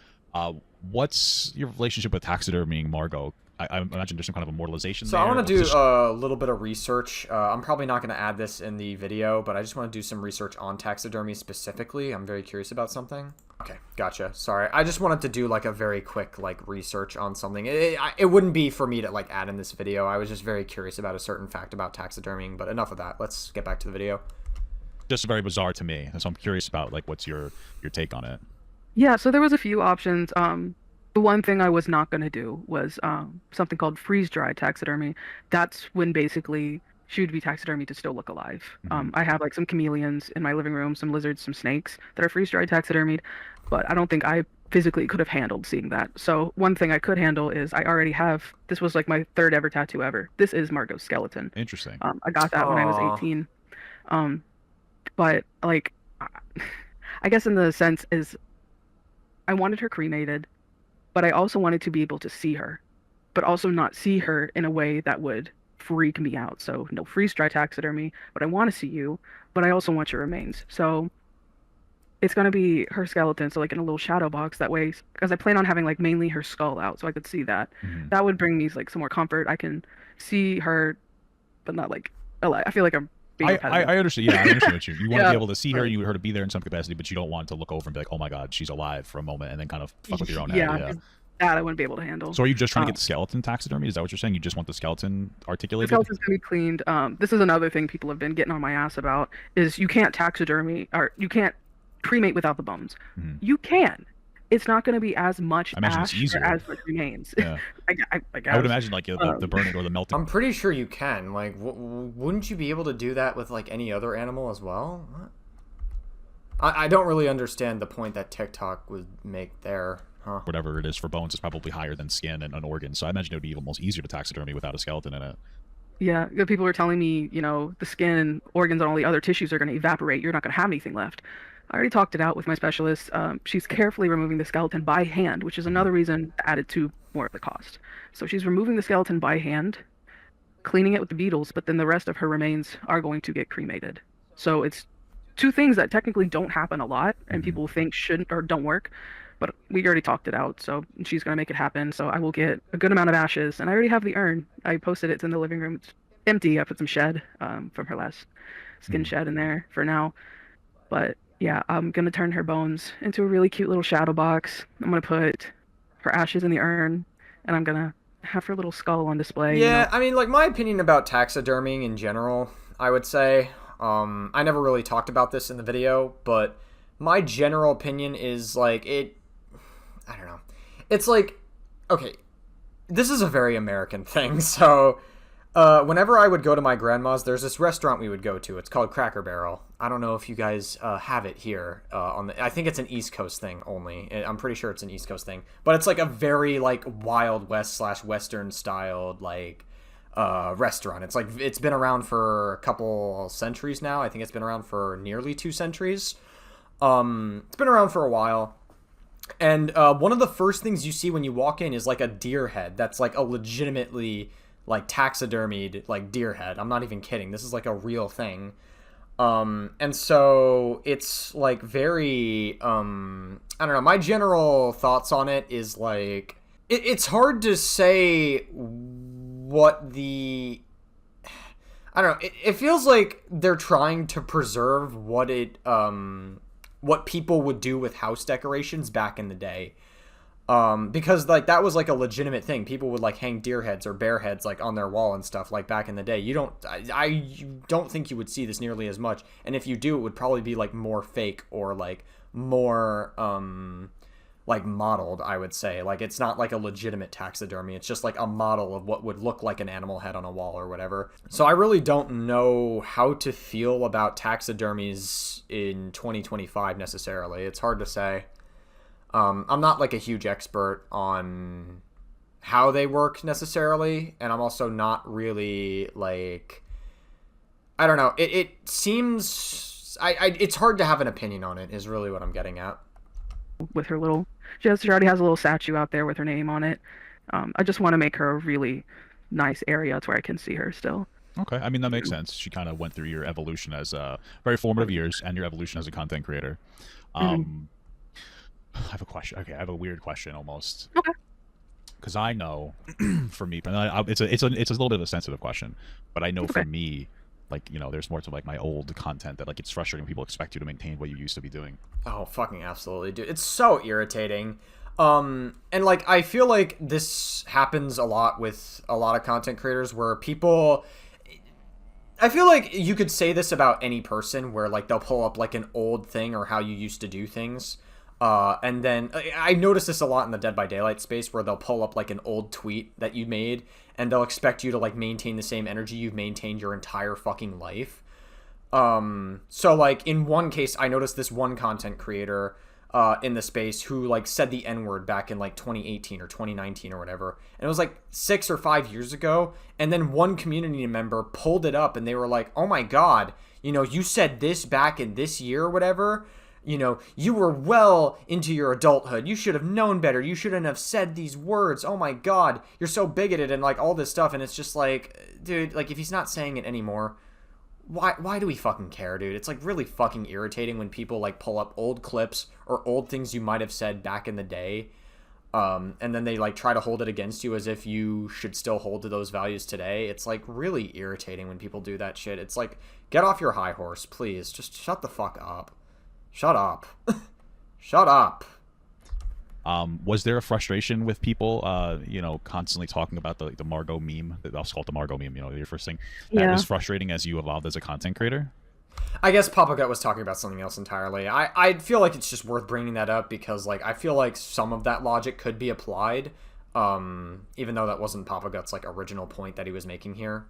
What's your relationship with taxidermying Margot? I imagine there's some kind of immortalization. So there. I want to do a little bit of research. I'm probably not going to add this in the video, but I just want to do some research on taxidermy specifically. I'm very curious about something. Okay, gotcha. Sorry, I just wanted to do like a very quick like research on something. It wouldn't be for me to like add in this video. I was just very curious about a certain fact about taxidermying. But enough of that. Let's get back to the video. Just very bizarre to me, and so I'm curious about like what's your take on it. Yeah, so there was a few options. The one thing I was not going to do was something called freeze-dried taxidermy. That's when basically she would be taxidermy to still look alive. I have like some chameleons in my living room, some lizards, some snakes that are freeze-dried taxidermied, but I don't think I physically could have handled seeing that. So one thing I could handle is I already have, this was like my third ever tattoo ever. This is Margot's skeleton. Interesting. I got that when I was 18. But like, I guess in the sense is I wanted her cremated, but I also wanted to be able to see her, but also not see her in a way that would freak me out. So no freeze-dried taxidermy, but I want to see you, but I also want your remains. So it's going to be her skeleton, so like in a little shadow box that way, because I plan on having like mainly her skull out so I could see that. That would bring me like some more comfort. I can see her, but not like alive. I feel like I'm being I understand. Yeah, I understand what you want to be able to see her, you want her to be there in some capacity, but you don't want to look over and be like, oh my god, she's alive for a moment, and then kind of fuck with your own head. Yeah. That I wouldn't be able to handle. So are you just trying to get the skeleton taxidermy? Is that what you're saying? You just want the skeleton articulated? The skeleton's gonna be cleaned. This is another thing people have been getting on my ass about, is you can't taxidermy, or you can't cremate without the bones. You can. It's not going to be as much ash or as much remains. Yeah. I guess. I would imagine like the burning or the melting. I'm pretty sure you can. Like, wouldn't you be able to do that with like any other animal as well? I don't really understand the point that TikTok would make there. Huh. Whatever it is for bones is probably higher than skin and an organ. So I imagine it would be almost easier to taxidermy without a skeleton in it. Yeah, people were telling me, you know, the skin, organs, and all the other tissues are going to evaporate. You're not going to have anything left. I already talked it out with my specialist. She's carefully removing the skeleton by hand, which is another reason added to more of the cost. So she's removing the skeleton by hand. cleaning it with the beetles, but then the rest of her remains are going to get cremated. So it's two things that technically don't happen a lot and Mhm. people think shouldn't or don't work, but we already talked it out. So she's going to make it happen. So I will get a good amount of ashes, and I already have the urn. I posted it. It's in the living room. It's empty. I put some shed from her last skin Mhm. shed in there for now. But yeah, I'm going to turn her bones into a really cute little shadow box. I'm going to put her ashes in the urn, and I'm going to have her little skull on display, you know. Yeah, I mean, like, my opinion about taxidermying in general, I would say, I never really talked about this in the video, but my general opinion is, like, I don't know. It's like, okay, this is a very American thing, so whenever I would go to my grandma's, there's this restaurant we would go to. It's called Cracker Barrel. I don't know if you guys have it here. I think it's an East Coast thing only. I'm pretty sure it's an East Coast thing, but it's like a very like Wild West / Western styled like restaurant. It's been around for a couple centuries now. I think it's been around for nearly 2 centuries. It's been around for a while. And one of the first things you see when you walk in is like a deer head. That's like a legitimately like taxidermied like deer head. I'm not even kidding. This is like a real thing. And so it's like very I don't know. My general thoughts on it is like it's hard to say what the I don't know. It feels like they're trying to preserve what people would do with house decorations back in the day. Because like that was like a legitimate thing. People would like hang deer heads or bear heads like on their wall and stuff like back in the day. You don't think you would see this nearly as much. And if you do, it would probably be like more fake or like more like modeled, I would say. Like it's not like a legitimate taxidermy. It's just like a model of what would look like an animal head on a wall or whatever. So I really don't know how to feel about taxidermies in 2025 necessarily. It's hard to say. I'm not like a huge expert on how they work necessarily, and I'm also not really like I don't know. It seems it's hard to have an opinion on it. Is really what I'm getting at. With her little, she already has a little statue out there with her name on it. I just want to make her a really nice area to where I can see her still. Okay, I mean that makes sense. She kind of went through your evolution as very formative years and your evolution as a content creator. Hmm. Um, I have a question. Okay, I have a weird question almost. Okay. Because I know, for me, and it's a little bit of a sensitive question, but I know for Okay. me, like there's more to like my old content that like it's frustrating when people expect you to maintain what you used to be doing. Oh, fucking absolutely, dude. It's so irritating. And like I feel like this happens a lot with a lot of content creators where people I feel like you could say this about any person where like they'll pull up like an old thing or how you used to do things. And then I notice this a lot in the Dead by Daylight space where they'll pull up like an old tweet that you made and they'll expect you to like maintain the same energy you've maintained your entire fucking life. So like in one case, I noticed this one content creator in the space who like said the N-word back in like 2018 or 2019 or whatever. And it was like 6 or 5 years ago. And then one community member pulled it up and they were like, oh my God, you said this back in this year or whatever. You were well into your adulthood. You should have known better. You shouldn't have said these words. Oh my God, you're so bigoted and like all this stuff. And it's just like, dude, like if he's not saying it anymore, why do we fucking care, dude? It's like really fucking irritating when people like pull up old clips or old things you might have said back in the day. And then they like try to hold it against you as if you should still hold to those values today. It's like really irritating when people do that shit. It's like, get off your high horse, please. Just shut the fuck up. Shut up. Shut up. Was there a frustration with people, constantly talking about the Margot meme? I'll call it the Margot meme. Your first thing that Yeah. was frustrating as you evolved as a content creator. I guess Papa Gut was talking about something else entirely. I feel like it's just worth bringing that up because like I feel like some of that logic could be applied, even though that wasn't Papa Gut's like original point that he was making here.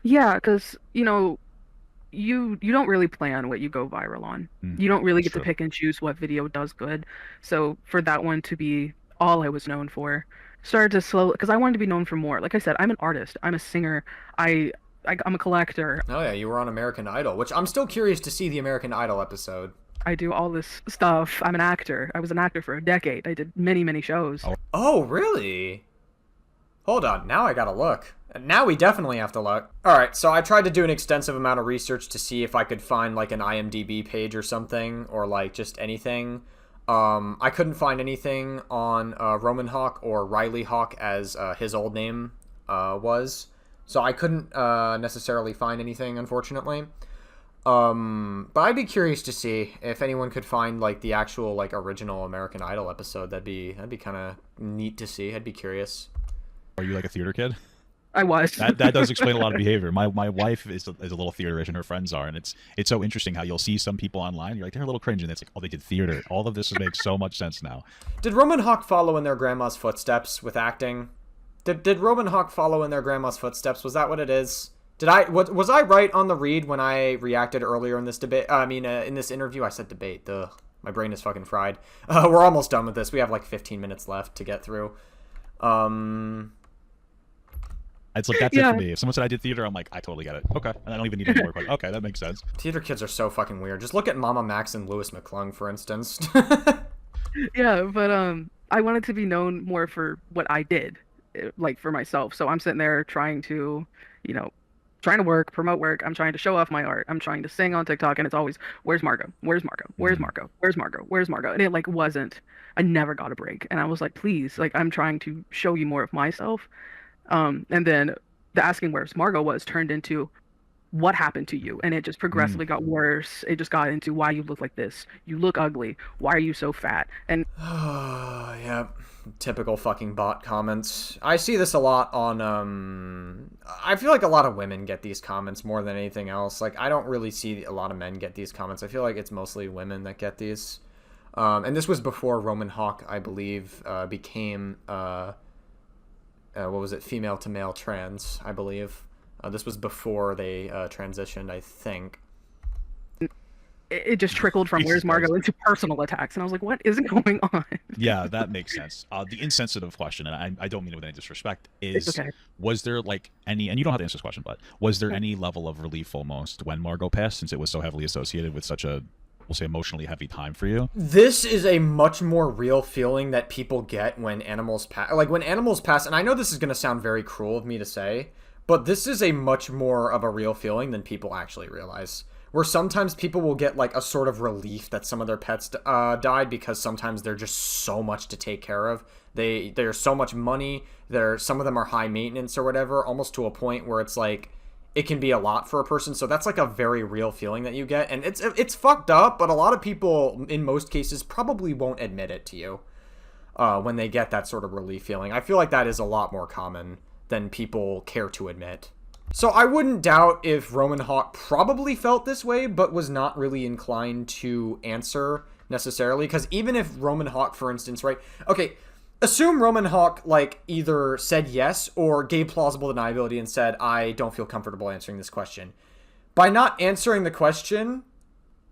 Yeah, because you don't really plan what you go viral on. You don't really That's get to true. pick and choose what video does good. So for that one to be all I was known for, started to slow because I wanted to be known for more. Like I said, I'm an artist. I'm a singer. I'm a collector. Oh yeah, you were on American Idol, which I'm still curious to see the American Idol episode. I do all this stuff. I'm an actor. I was an actor for a decade. I did many, many shows. Oh. Oh, really? Hold on, now I gotta look. Now we definitely have to look. Alright, so I tried to do an extensive amount of research to see if I could find, like, an IMDb page or something, or, like, just anything. I couldn't find anything on Roman Hawke or Riley Hawke, as his old name was. So I couldn't necessarily find anything, unfortunately. But I'd be curious to see if anyone could find, like, the actual, like, original American Idol episode. That'd be kind of neat to see. I'd be curious. Are you like a theater kid? I was. That does explain a lot of behavior. My wife is a little theaterish, and her friends are, and it's so interesting how you'll see some people online. You're like, they're a little cringe, and it's like, oh, they did theater. All of this makes so much sense now. Did Roman Hawke follow in their grandma's footsteps with acting? Did Roman Hawke follow in their grandma's footsteps? Was that what it is? Was I right on the read when I reacted earlier in this debate? In this interview, I said debate. My brain is fucking fried. We're almost done with this. We have like 15 minutes left to get through. It's like, that's it for me. If someone said I did theater, I'm like, I totally get it. Okay. And I don't even need any more. Okay, that makes sense. Theater kids are so fucking weird. Just look at Mama Max and Louis McClung, for instance. Yeah, but I wanted to be known more for what I did, like for myself. So I'm sitting there trying to, work, promote work. I'm trying to show off my art. I'm trying to sing on TikTok, and it's always, where's Margot? Where's Margot? Where's Margot? Where's Margot? Where's Margot? And it like wasn't. I never got a break, and I was like, please, like I'm trying to show you more of myself. And then the asking where's Margot was turned into what happened to you, and it just progressively got worse. It just got into why you look like this. You look ugly. Why are you so fat? And yeah, typical fucking bot comments. I see this a lot on I feel like a lot of women get these comments more than anything else. Like I don't really see a lot of men get these comments. I feel like it's mostly women that get these. And this was before Roman Hawke, I believe, became what was it, female to male trans, I believe. This was before they transitioned, I think. It just trickled from where's Margot into personal attacks, and I was like, what is going on? Yeah, that makes sense. The insensitive question, and I don't mean it with any disrespect, is okay. Was there like any, and you don't have to answer this question, but was there any level of relief almost when Margot passed, since it was so heavily associated with such a, we'll say, emotionally heavy time for you? This is a much more real feeling that people get when animals pass. Like when animals pass, and I know this is going to sound very cruel of me to say, but this is a much more of a real feeling than people actually realize. Where sometimes people will get like a sort of relief that some of their pets died, because sometimes they're just so much to take care of. There's so much money. Some of them are high maintenance or whatever, almost to a point where it's like it can be a lot for a person. So that's like a very real feeling that you get, and it's fucked up. But a lot of people, in most cases, probably won't admit it to you when they get that sort of relief feeling. I feel like that is a lot more common than people care to admit. So I wouldn't doubt if Roman Hawke probably felt this way, but was not really inclined to answer necessarily. Because even if Roman Hawke, for instance, right? Okay, assume Roman Hawke like either said yes or gave plausible deniability and said, I don't feel comfortable answering this question. By not answering the question,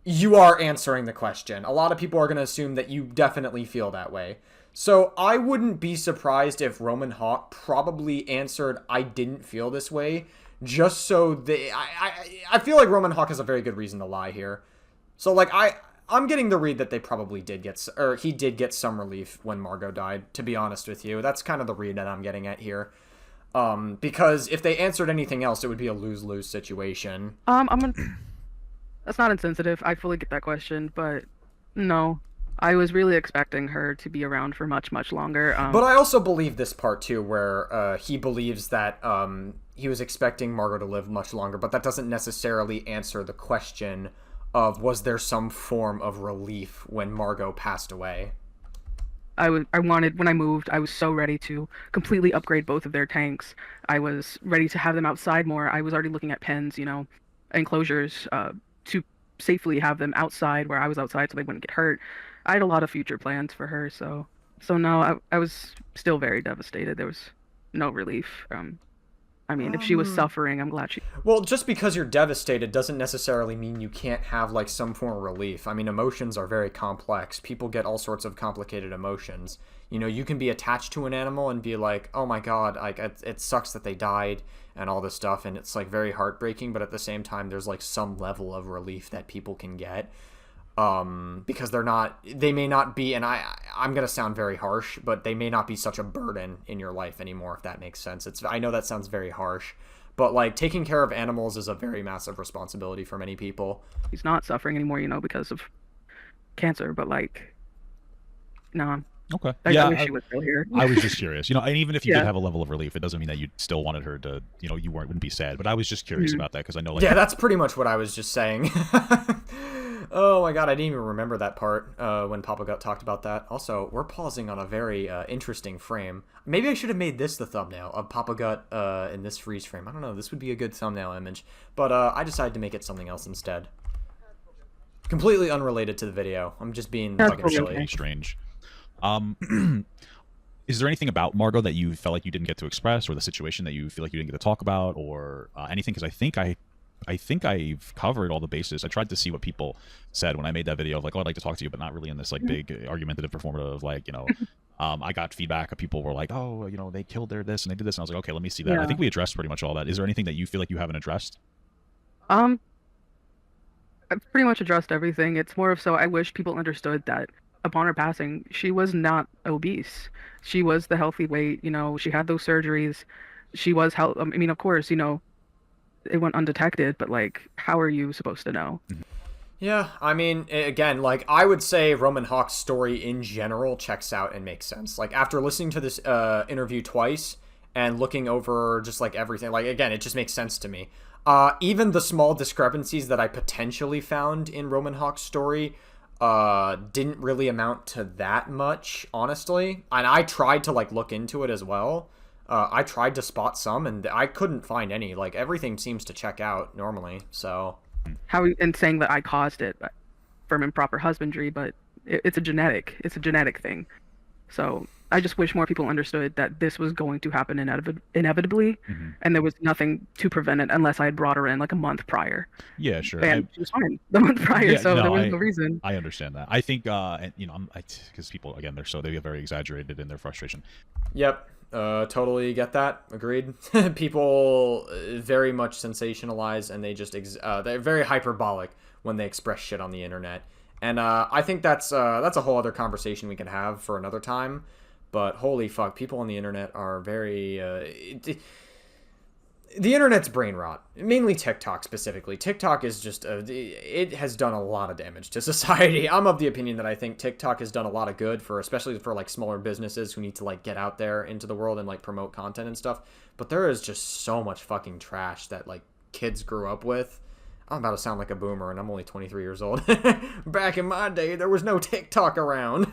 you are answering the question. A lot of people are going to assume that you definitely feel that way. So I wouldn't be surprised if Roman Hawke probably answered, I didn't feel this way, just so I feel like Roman Hawke has a very good reason to lie here. So like I'm getting the read that they probably did get, or he did get some relief when Margot died, to be honest with you. That's kind of the read that I'm getting at here. Because if they answered anything else, it would be a lose-lose situation. That's not insensitive. I fully get that question, but no. I was really expecting her to be around for much, much longer. But I also believe this part, too, where he believes that he was expecting Margot to live much longer, but that doesn't necessarily answer the question of was there some form of relief when Margot passed away. I wanted, when I moved, I was so ready to completely upgrade both of their tanks. I was ready to have them outside more. I was already looking at pens, enclosures, to safely have them outside where I was outside so they wouldn't get hurt. I had a lot of future plans for her, so no, I was still very devastated. There was no relief. If she was suffering, I'm glad she... Well, just because you're devastated doesn't necessarily mean you can't have, like, some form of relief. I mean, emotions are very complex. People get all sorts of complicated emotions. You can be attached to an animal and be like, oh my god, like, it sucks that they died and all this stuff, and it's, like, very heartbreaking, but at the same time, there's, like, some level of relief that people can get. because they may not be, and I'm gonna sound very harsh, but they may not be such a burden in your life anymore, if that makes sense. I know that sounds very harsh, but like taking care of animals is a very massive responsibility for many people. He's not suffering anymore, because of cancer, but like, no. Okay. I wish she was still here. I was just curious, and even if you did have a level of relief, it doesn't mean that you still wanted her to, you wouldn't be sad. But I was just curious about that because I know, like, yeah, that's pretty much what I was just saying. Oh my god, I didn't even remember that part when Papa Gut talked about that. Also, we're pausing on a very interesting frame. Maybe I should have made this the thumbnail of Papa Gut in this freeze frame. I don't know. This would be a good thumbnail image, but I decided to make it something else instead. Completely unrelated to the video. I'm just being fucking silly. Strange. Is there anything about Margot that you felt like you didn't get to express, or the situation that you feel like you didn't get to talk about, or anything? Because I think I've covered all the bases. I tried to see what people said when I made that video of like, oh, I'd like to talk to you, but not really in this like big argumentative, performative, like, I got feedback of people were like, oh, they killed their this and they did this, and I was like, okay, let me see that. I think we addressed pretty much all that. Is there anything that you feel like you haven't addressed? I've pretty much addressed everything. It's more of so I wish people understood that upon her passing, she was not obese. She was the healthy weight, she had those surgeries. She was I mean, of course, it went undetected, but like, how are you supposed to know? Yeah, I mean, again, like, I would say Roman Hawke's story in general checks out and makes sense. Like, after listening to this interview twice and looking over just like everything, like, again, it just makes sense to me. Even the small discrepancies that I potentially found in Roman Hawke's story didn't really amount to that much, honestly. And I tried to like look into it as well. I tried to spot some, and I couldn't find any. Like, everything seems to check out normally. So, and saying that I caused it from improper husbandry, but it's a genetic thing. So I just wish more people understood that this was going to happen inevitably, and there was nothing to prevent it unless I had brought her in like a month prior. Yeah, sure. And she was fine the month prior, so there was no reason. I understand that. I think, because people, again, they get very exaggerated in their frustration. Yep. Totally get that. Agreed. People very much sensationalize, and they just they're very hyperbolic when they express shit on the internet. And I think that's a whole other conversation we can have for another time. But holy fuck, people on the internet are very the internet's brain rot. Mainly TikTok specifically. TikTok is just it has done a lot of damage to society. I'm of the opinion that I think TikTok has done a lot of good especially for like smaller businesses who need to like get out there into the world and like promote content and stuff. But there is just so much fucking trash that like kids grew up with. I'm about to sound like a boomer, and I'm only 23 years old. Back in my day, there was no TikTok around.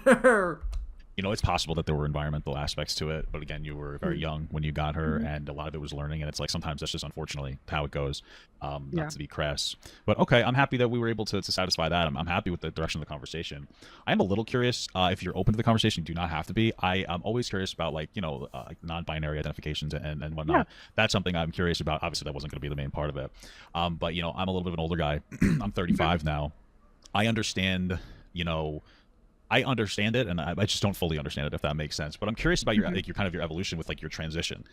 It's possible that there were environmental aspects to it, but again, you were very young when you got her, and a lot of it was learning, and it's like sometimes that's just unfortunately how it goes. Not to be crass, but okay, I'm happy that we were able to satisfy that. I'm happy with the direction of the conversation. I'm a little curious if you're open to the conversation. You do not have to be. I'm always curious about like like non-binary identifications and whatnot. Yeah. That's something I'm curious about. Obviously, that wasn't going to be the main part of it, but I'm a little bit of an older guy. I'm 35 now. I understand. I understand it, and I just don't fully understand it, if that makes sense. But I'm curious about your kind of your evolution with like your transition.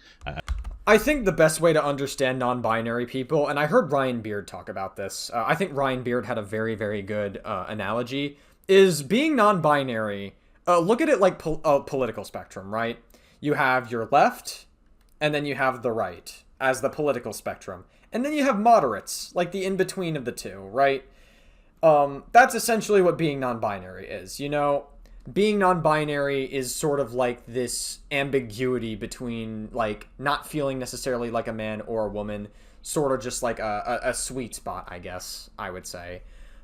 I think the best way to understand non-binary people, and I heard Ryan Beard talk about this. I think Ryan Beard had a very, very good analogy. Is being non-binary. Look at it like a political spectrum, right? You have your left, and then you have the right as the political spectrum, and then you have moderates, like the in-between of the two, right? That's essentially what being non-binary is, Being non-binary is sort of like this ambiguity between, like, not feeling necessarily like a man or a woman, sort of just like a sweet spot, I guess, I would say,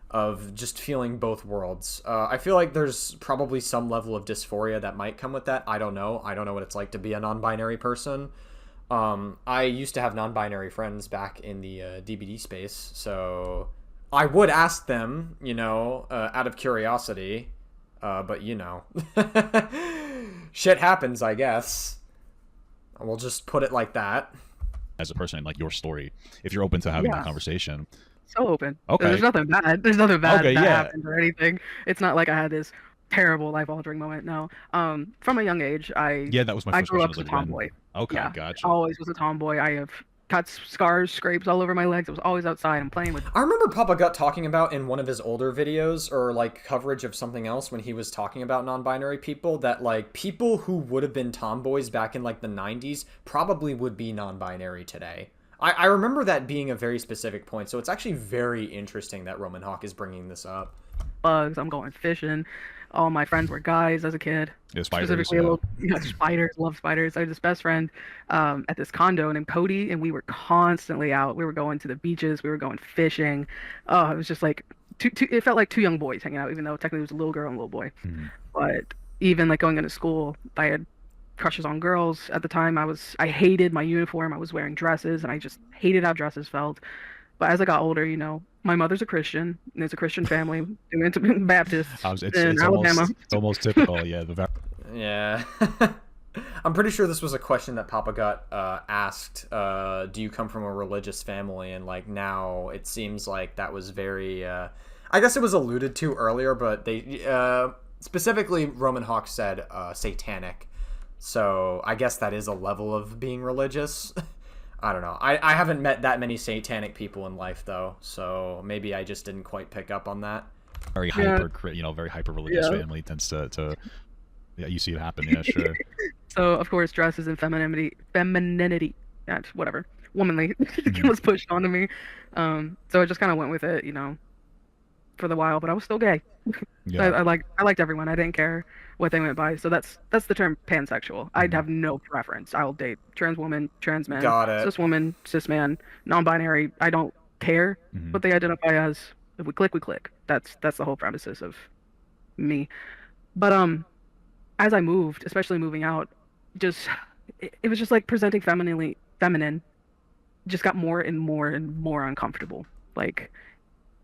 of just feeling both worlds. I feel like there's probably some level of dysphoria that might come with that. I don't know. I don't know what it's like to be a non-binary person. I used to have non-binary friends back in the DBD space, so I would ask them, out of curiosity, but shit happens, I guess. We'll just put it like that. As a person, like your story, if you're open to having that conversation. So open. Okay. There's nothing bad. That happened or anything. It's not like I had this terrible life-altering moment. No. From a young age, that was my first I grew up question. as a tomboy. Okay, yeah, gotcha. I always was a tomboy. I have cuts, scars, scrapes all over my legs. I was always outside and playing with. I remember Papa Gut talking about in one of his older videos or like coverage of something else when he was talking about non-binary people that like people who would have been tomboys back in like the 90s probably would be non-binary today. I remember that being a very specific point, so it's actually very interesting that Roman Hawke is bringing this up. Bugs. I'm going fishing. All my friends were guys as a kid. Yeah, spiders. Specifically, spiders. Love spiders. I had this best friend at this condo named Cody, and we were constantly out. We were going to the beaches. We were going fishing. Oh, it was just like it felt like two young boys hanging out, even though technically it was a little girl and a little boy. Mm-hmm. But even like going into school, I had crushes on girls at the time. I hated my uniform. I was wearing dresses, and I just hated how dresses felt. But as I got older, my mother's a Christian, and it's a Christian family. They went to Baptist in Alabama. It's almost typical, yeah. Yeah. I'm pretty sure this was a question that Papa Gut asked, do you come from a religious family? And like now it seems like that was very, I guess it was alluded to earlier, but they, specifically Roman Hawke said satanic. So I guess that is a level of being religious. I don't know. I haven't met that many satanic people in life though, so maybe I just didn't quite pick up on that. Very hyper religious family tends to yeah, you see it happen. Yeah, sure. So of course dresses and femininity, whatever, womanly was pushed onto me. So I just kind of went with it, for the while, but I was still gay. Yeah. I liked everyone. I didn't care what they went by. So that's the term pansexual. I'd have no preference. I'll date trans woman, trans man, cis woman, cis man, non-binary. I don't care what they identify as. If we click, we click. That's the whole premises of me. But as I moved, especially moving out, it was just like presenting feminine just got more and more and more uncomfortable. Like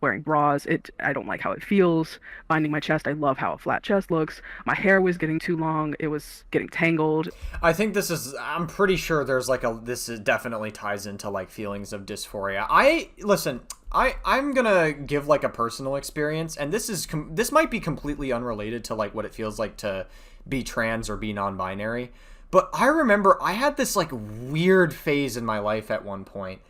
wearing bras, I don't like how it feels. Binding my chest, I love how a flat chest looks. My hair was getting too long. It was getting tangled. I think I'm pretty sure there's like this definitely ties into like feelings of dysphoria. I'm gonna give like a personal experience, and this might be completely unrelated to like what it feels like to be trans or be non-binary. But I remember I had this like weird phase in my life at one point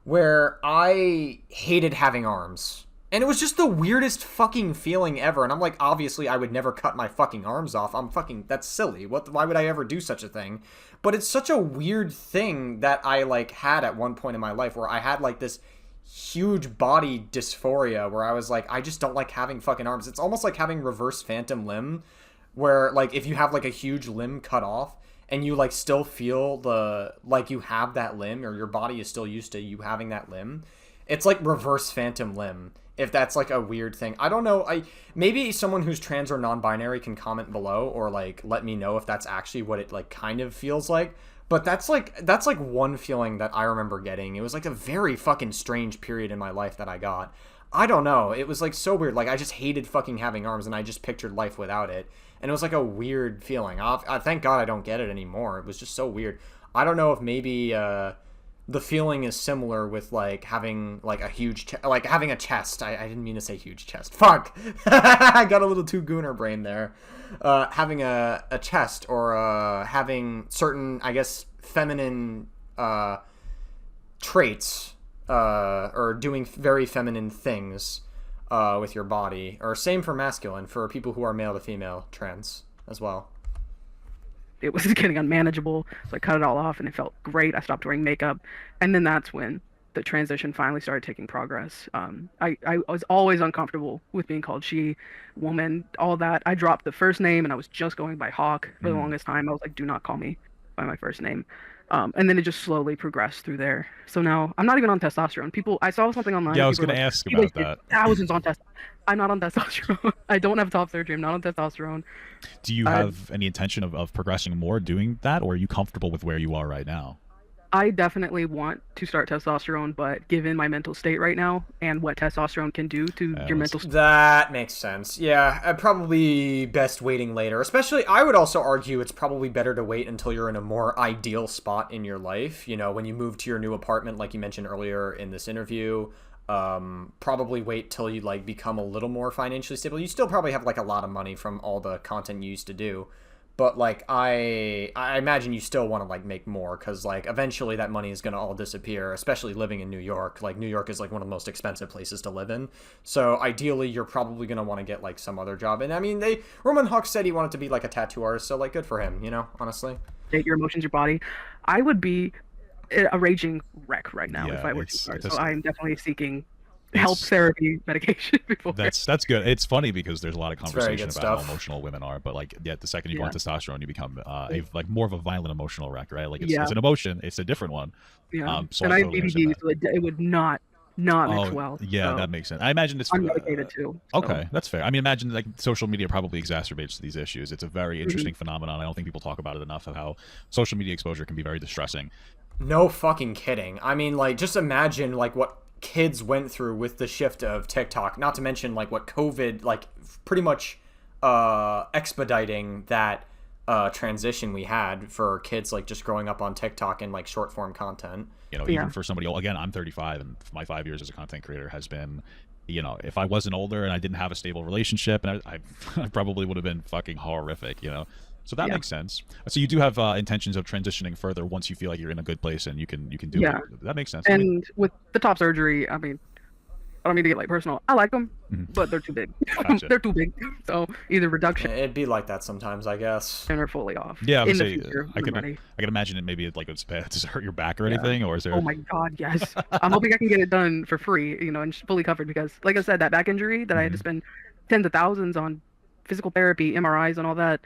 where I hated having arms. And it was just the weirdest fucking feeling ever. And I'm like, obviously I would never cut my fucking arms off. That's silly. Why would I ever do such a thing? But it's such a weird thing that I like had at one point in my life where I had like this huge body dysphoria where I was like, I just don't like having fucking arms. It's almost like having reverse phantom limb, where like if you have like a huge limb cut off and you like still feel like you have that limb, or your body is still used to you having that limb. It's like reverse phantom limb, if that's like a weird thing. I don't know. Maybe someone who's trans or non-binary can comment below or like let me know if that's actually what it like kind of feels like. But that's like one feeling that I remember getting. It was like a very fucking strange period in my life that I got. I don't know. It was like so weird. Like I just hated fucking having arms, and I just pictured life without it. And it was like a weird feeling. I thank God I don't get it anymore. It was just so weird. I don't know if maybe the feeling is similar with like having like a huge like having a chest. I didn't mean to say huge chest. Fuck. I got a little too gooner brain there. Having a chest or having certain, I guess, feminine traits or doing very feminine things with your body, or same for masculine for people who are male to female trans as well. It was getting unmanageable, so I cut it all off, and it felt great. I stopped wearing makeup, and then that's when the transition finally started taking progress. I was always uncomfortable with being called she, woman, all that. I dropped the first name, and I was just going by Hawke for the longest time. I was like, do not call me by my first name. And then it just slowly progressed through there. So now I'm not even on testosterone. I saw something online. Yeah, I was going to ask about that. Thousands on testosterone. I'm not on testosterone. I don't have top surgery. I'm not on testosterone. Do you have any intention of progressing more doing that, or are you comfortable with where you are right now? I definitely want to start testosterone, but given my mental state right now and what testosterone can do to your mental state. That makes sense. Yeah, probably best waiting later. Especially, I would also argue it's probably better to wait until you're in a more ideal spot in your life. You know, when you move to your new apartment, like you mentioned earlier in this interview, probably wait till you like become a little more financially stable. You still probably have like a lot of money from all the content you used to do. but like I imagine you still want to like make more, because like eventually that money is going to all disappear, especially living in New York. Like New York is like one of the most expensive places to live in, so ideally you're probably going to want to get like some other job. And I mean, Roman Hawke said he wanted to be like a tattoo artist, so like good for him, you know, honestly. Your emotions, your body. I would be a raging wreck right now if Yeah, I were to it's start. just- So I'm definitely seeking help, therapy, medication before. That's good. It's funny because there's a lot of very conversation good about how stuff. emotional women are, but like, yeah, the second you go Yeah. on testosterone, you become like more of a violent emotional wreck, right? Like it's Yeah. an emotion, it's a different one. Yeah. So And I I have totally understand BBD, so it would not mix well. yeah, So that makes sense. I imagine it's unmedicated too. So. Okay, that's fair. I mean, imagine like social media probably exacerbates these issues. It's a very interesting phenomenon. I don't think people talk about it enough, of how social media exposure can be very distressing. No fucking kidding. I mean, like, just imagine like what kids went through with the shift of TikTok, not to mention like what COVID, like pretty much expediting that transition we had for kids like just growing up on TikTok and like short form content. You know, even for somebody, again, I'm 35, and my 5 years as a content creator has been, you know, if I wasn't older and I didn't have a stable relationship, and I probably would have been fucking horrific, you know. So that makes sense. So you do have intentions of transitioning further once you feel like you're in a good place and you can do it. That makes sense. And with the top surgery, I mean, I don't mean to get like personal. I like them, but they're too big. Gotcha. They're too big. So either reduction It'd be like that sometimes, I guess. or fully off. Yeah, in the future, I I'm can ready. imagine it. Maybe it like it's bad. Does it hurt your back or anything, or is there? Oh my god, yes. I'm hoping I can get it done for free, you know, and fully covered, because, like I said, that back injury that I had to spend tens of thousands on physical therapy, MRIs, and all that.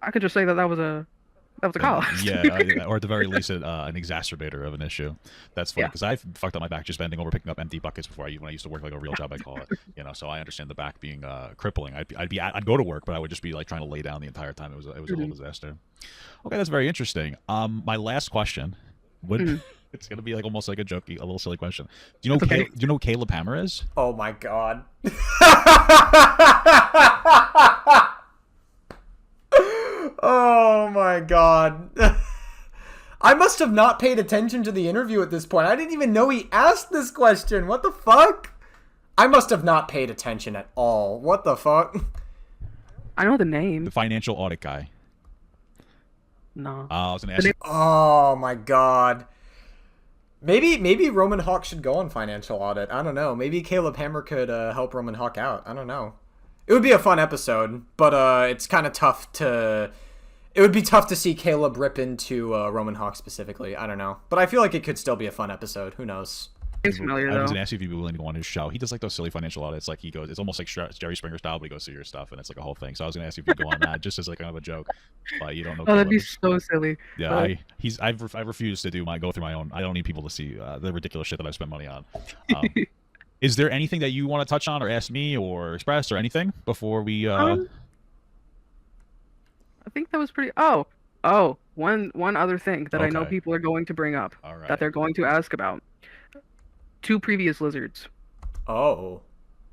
I could just say that was a cost. Yeah, or at the very least, an exacerbator of an issue. That's funny because I've fucked up my back just bending over picking up empty buckets before when I used to work like a real job, I call it. You know, so I understand the back being crippling. I'd go to work, but I would just be like trying to lay down the entire time. It was a whole disaster. Okay, that's very interesting. My last question would it's gonna be like almost like a jokey, a little silly question. Do you know do you know who Caleb Hammer is? Oh my god. Oh my god. I must have not paid attention to the interview at this point. I didn't even know he asked this question. What the fuck? I must have not paid attention at all. What the fuck? I know the name. The financial audit guy. No. I was gonna ask. Oh my god. Maybe Roman Hawke should go on financial audit. I don't know. Maybe Caleb Hammer could help Roman Hawke out. I don't know. It would be a fun episode, but it's kind of tough to... It would be tough to see Caleb rip into Roman Hawke specifically. I don't know. But I feel like it could still be a fun episode. Who knows? It's familiar, I was though. gonna ask you if you'd be willing to go on his show. He does like those silly financial audits. Like he goes, it's almost like Jerry Springer style, but he goes through your stuff, and it's like a whole thing. So I was gonna ask you if you'd go on that, just as like kind of a joke. But you don't know. Oh, that'd be Caleb. so silly. Yeah, I've refused to go through my own. I don't need people to see the ridiculous shit that I spent money on. Is there anything that you want to touch on or ask me or express or anything before we? I think that was pretty. One other thing that I know Okay. people are going to bring up, All right. that they're going to ask about. 2 previous lizards. Oh.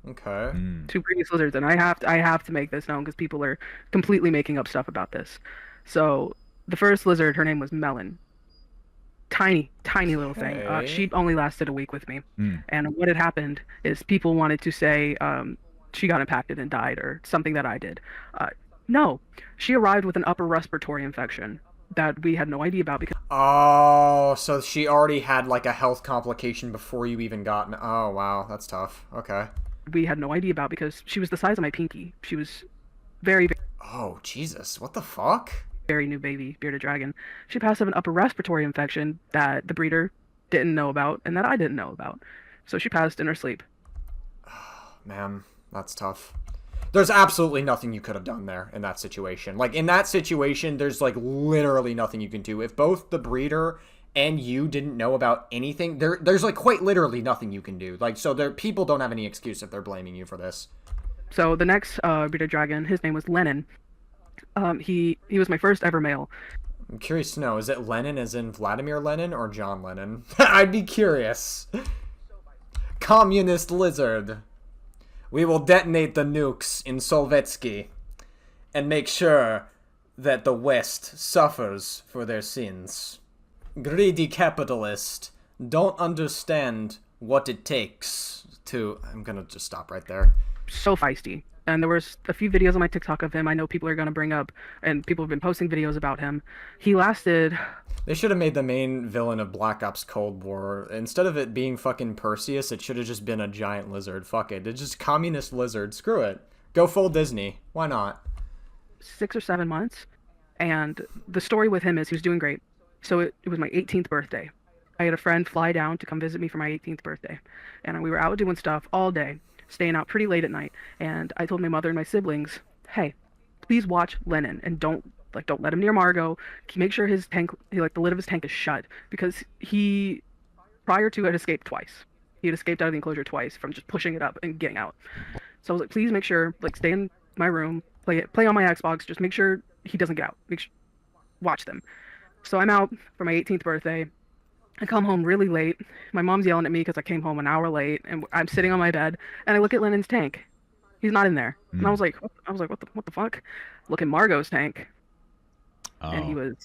Okay. 2 previous lizards, and I have to make this known because people are completely making up stuff about this. So the first lizard, her name was Melon. Tiny little thing. Okay. She only lasted a week with me, and what had happened is people wanted to say she got impacted and died or something that I did. No, she arrived with an upper respiratory infection that we had no idea about because Oh, so she already had like a health complication before you even got... Oh, wow. That's tough. Okay. we had no idea about because she was the size of my pinky. She was very Oh, Jesus. What the fuck? very new baby, bearded dragon. She passed of an upper respiratory infection that the breeder didn't know about and that I didn't know about. So she passed in her sleep. Man, that's tough. There's absolutely nothing you could have done there in that situation. Like, in that situation, there's, like, literally nothing you can do. If both the breeder and you didn't know about anything, there's, like, quite literally nothing you can do. Like, so people don't have any excuse if they're blaming you for this. So the next bearded dragon, his name was Lennon. He was my first ever male. I'm curious to know, is it Lenin as in Vladimir Lenin or John Lennon? I'd be curious. Communist lizard. We will detonate the nukes in Solvetsky and make sure that the West suffers for their sins. Greedy capitalist don't understand what it takes to... I'm gonna just stop right there. So feisty. and there was a few videos on my TikTok of him. I know people are going to bring up, and people have been posting videos about him. He lasted. They should have made the main villain of Black Ops Cold War. Instead of it being fucking Perseus, it should have just been a giant lizard. Fuck it. It's just communist lizard. Screw it. Go full Disney. Why not? 6 or 7 months, and the story with him is he was doing great. So it was my 18th birthday. I had a friend fly down to come visit me for my 18th birthday, and we were out doing stuff all day, staying out pretty late at night. And I told my mother and my siblings, "Hey, please watch Lennon and don't let him near Margot. Make sure his tank, the lid of his tank is shut, because he, prior to, had escaped twice. He had escaped out of the enclosure twice from just pushing it up and getting out. So I was like, please make sure, stay in my room, play on my Xbox, just make sure he doesn't get out. Watch them." So I'm out for my 18th birthday. I come home really late. My mom's yelling at me because I came home an hour late, and I'm sitting on my bed, and I look at Lennon's tank. He's not in there. And I was like, what the fuck? Look at Margot's tank. Oh. And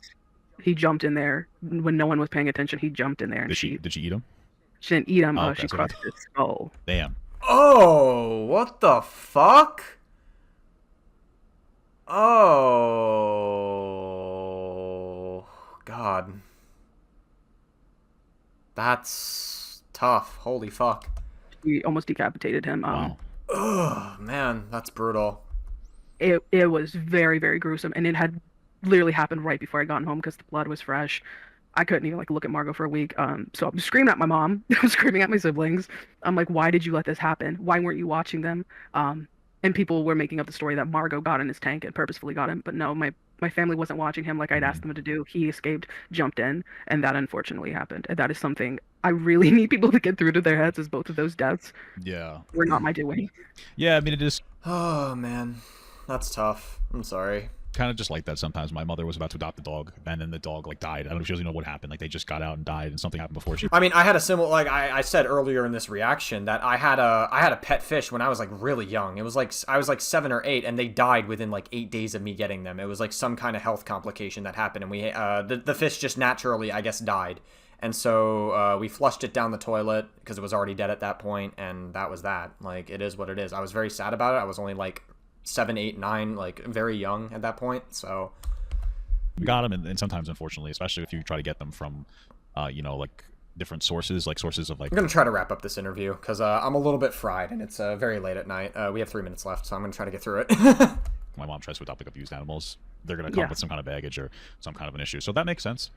he jumped in there when no one was paying attention. He jumped in there. And Did she eat him? She didn't eat him. Oh, okay, She crushed his skull. Damn. Oh, what the fuck? Oh, God. That's tough. Holy fuck. She almost decapitated him. Wow. Ugh, man, that's brutal. It was very, very gruesome, and it had literally happened right before I got home because the blood was fresh. I couldn't even look at Margot for a week. So I'm screaming at my mom. I'm screaming at my siblings. I'm like, why did you let this happen? Why weren't you watching them? And people were making up the story that Margot got in his tank and purposefully got him. But no, my family wasn't watching him like I'd asked them to do. He escaped, jumped in, and that unfortunately happened. And that is something I really need people to get through to their heads, is both of those deaths were not my doing. Yeah, I mean, it is Oh, man. That's tough. I'm sorry. kind of just like that sometimes. My mother was about to adopt a dog, and then the dog died. I don't know if she doesn't know what happened. They just got out and died, and something happened before she. I mean, I had a similar, I said earlier in this reaction that I had a pet fish when I was really young. It was I was 7 or 8, and they died within 8 days of me getting them. It was some kind of health complication that happened, and we the fish just naturally, I guess, died. And so we flushed it down the toilet because it was already dead at that point, and that was that. It is what it is. I was very sad about it. I was only 7, 8, 9, very young at that point. So We got them, and sometimes, unfortunately, especially if you try to get them from, different sources, sources of I'm gonna try to wrap up this interview because I'm a little bit fried, and it's very late at night. We have 3 minutes left, so I'm gonna try to get through it. My mom tries to adopt abused animals. They're gonna come with some kind of baggage or some kind of an issue, so that makes sense.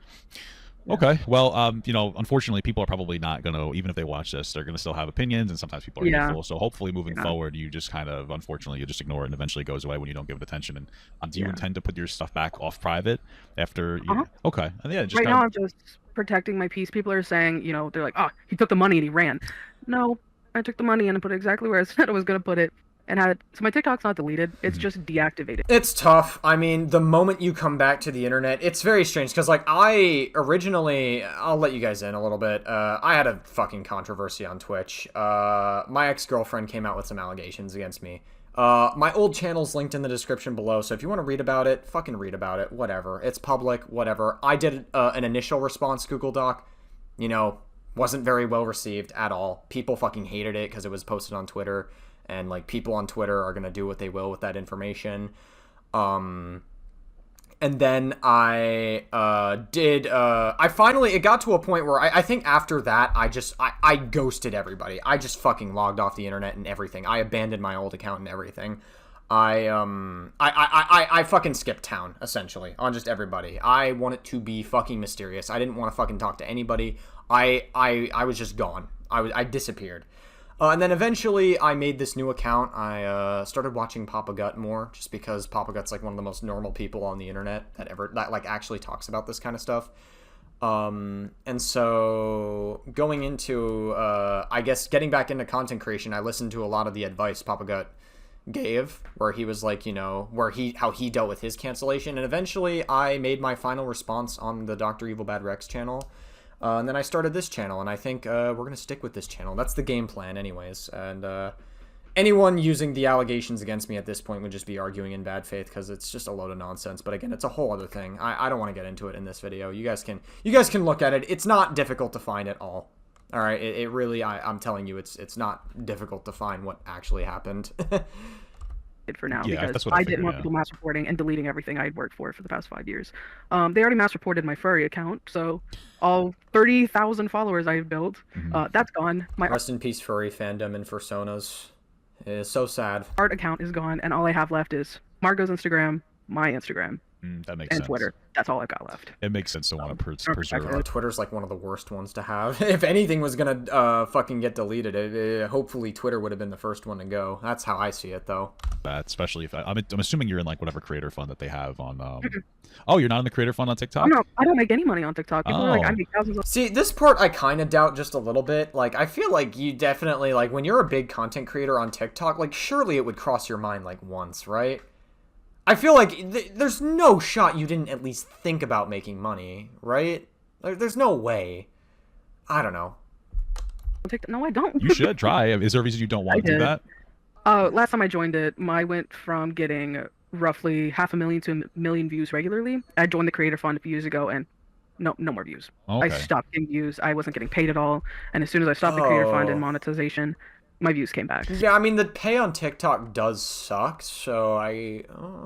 Yeah. Okay, well, unfortunately, people are probably not gonna, even if they watch this, they're gonna still have opinions, and sometimes people are hateful. So hopefully, moving forward, you just unfortunately, you just ignore it, and eventually it goes away when you don't give it attention. And do you intend to put your stuff back off private after? Okay, and yeah, just now I'm just protecting my peace. People are saying, they're like, oh, he took the money and he ran. No, I took the money and I put it exactly where I said I was gonna put it. And so my TikTok's not deleted. It's just deactivated. It's tough. I mean, the moment you come back to the internet, it's very strange. Because, I originally... I'll let you guys in a little bit. I had a fucking controversy on Twitch. My ex-girlfriend came out with some allegations against me. My old channel's linked in the description below, so if you want to read about it, fucking read about it. Whatever. It's public. Whatever. I did an initial response Google Doc. Wasn't very well received at all. People fucking hated it because it was posted on Twitter. And people on Twitter are gonna do what they will with that information. And then I finally, it got to a point where I think after that I ghosted everybody. I just fucking logged off the internet and everything. I abandoned my old account and everything. I fucking skipped town essentially on just everybody. I want it to be fucking mysterious. I didn't want to fucking talk to anybody. I was just gone. I disappeared. And then eventually I made this new account. I started watching Papa Gut more, just because Papa Gut's one of the most normal people on the internet that actually talks about this kind of stuff. And so going into, I guess getting back into content creation, I listened to a lot of the advice Papa Gut gave, where he was how he dealt with his cancellation. And eventually I made my final response on the Dr. Evil Bad Rex channel. And then I started this channel, and I think we're going to stick with this channel. That's the game plan anyways. And anyone using the allegations against me at this point would just be arguing in bad faith, because it's just a load of nonsense. But again, it's a whole other thing. I don't want to get into it in this video. You guys can look at it. It's not difficult to find at all. All right, it really, I'm telling you, it's not difficult to find what actually happened. for now Yeah, because that's what I I figured, didn't want yeah. people mass reporting and deleting everything I had worked for the past 5 years. They already mass reported my furry account, so all 30,000 followers I've built, that's gone. My Rest in peace, furry fandom and personas. It is so sad. art account is gone, and all I have left is Margot's Instagram, my Instagram, That makes and sense. Twitter. That's all I've got left. It makes sense to want to preserve. Twitter's like one of the worst ones to have. If anything was gonna fucking get deleted, hopefully Twitter would have been the first one to go. That's how I see it, though. That, especially if I'm assuming you're in like whatever creator fund that they have on. Oh, you're not in the creator fund on TikTok? I don't make any money on TikTok. People are like, I make thousands of. See, this part I kind of doubt just a little bit. Like, I feel like you definitely, like, when you're a big content creator on TikTok, like, surely it would cross your mind, like, once, right? I feel like there's no shot you didn't at least think about making money, right? There's no way. I don't know. No, I don't. You should try. Is there a reason you don't want to do that? Last time I joined it, I went from getting roughly 500,000 to 1,000,000 views regularly. I joined the Creator Fund a few years ago, and no more views. Okay. I stopped getting views. I wasn't getty paid at all. And as soon as I stopped the Creator Fund and monetization, my views came back. Yeah, I mean, the pay on TikTok does suck, so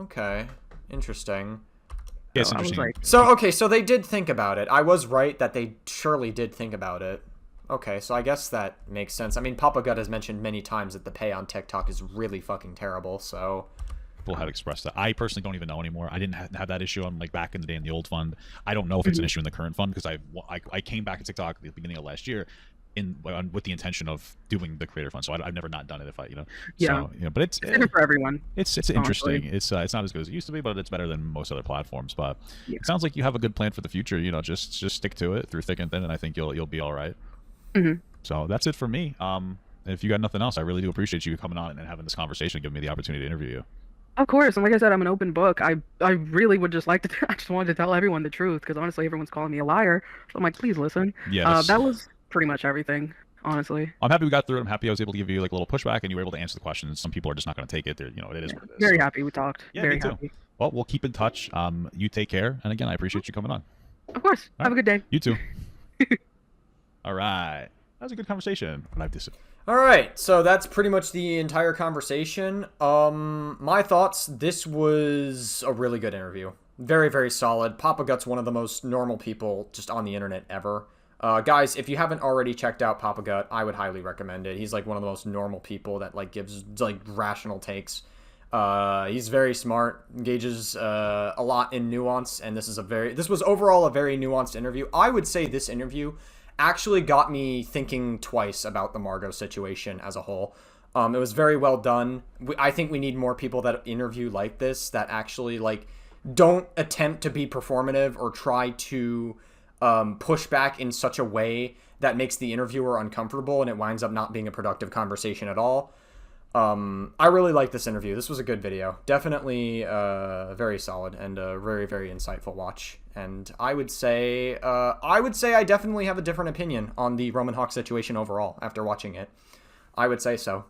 okay. Interesting. Yeah, it's interesting. So they did think about it. I was right that they surely did think about it. Okay, so I guess that makes sense. I mean, Papa Gut has mentioned many times that the pay on TikTok is really fucking terrible, so... People had expressed that. I personally don't even know anymore. I didn't have that issue on like back in the day in the old fund. I don't know if it's an issue in the current fund because I came back to TikTok at the beginning of last year with the intention of doing the creator fund. So I've never not done it Yeah. So, but it's different for everyone. It's interesting. It's not as good as it used to be, but it's better than most other platforms. But it sounds like you have a good plan for the future. Just stick to it through thick and thin, and I think you'll be all right. So that's it for me. If you got nothing else, I really do appreciate you coming on and having this conversation and giving me the opportunity to interview you. Of course, and like I said, I'm an open book. I really would just like to. I just wanted to tell everyone the truth because honestly, everyone's calling me a liar. So I'm like, please listen. Yeah, that was pretty much everything, honestly. I'm happy we got through it. I'm happy I was able to give you like a little pushback and you were able to answer the questions. Some people are just not going to take it. It is what it is. Very happy we talked. Yeah, Very me too. happy. Well, we'll keep in touch. You take care, and again, I appreciate you coming on. Of course. All Have a good day. You too. All right. That was a good conversation. All right, so that's pretty much the entire conversation. My thoughts, this was a really good interview. Very, very solid. Papa Gut's one of the most normal people just on the internet ever. Guys, if you haven't already checked out Papa Gut, I would highly recommend it. He's like one of the most normal people that like gives like rational takes. He's very smart, engages a lot in nuance, and this was overall a very nuanced interview. I would say this interview actually got me thinking twice about the Margot situation as a whole. It was very well done. I think we need more people that interview like this that actually like don't attempt to be performative or try to push back in such a way that makes the interviewer uncomfortable and it winds up not being a productive conversation at all. I really like this interview. This was a good video. Definitely very solid and a very, very insightful watch. And I would say I definitely have a different opinion on the Roman Hawke situation overall after watching it. I would say so.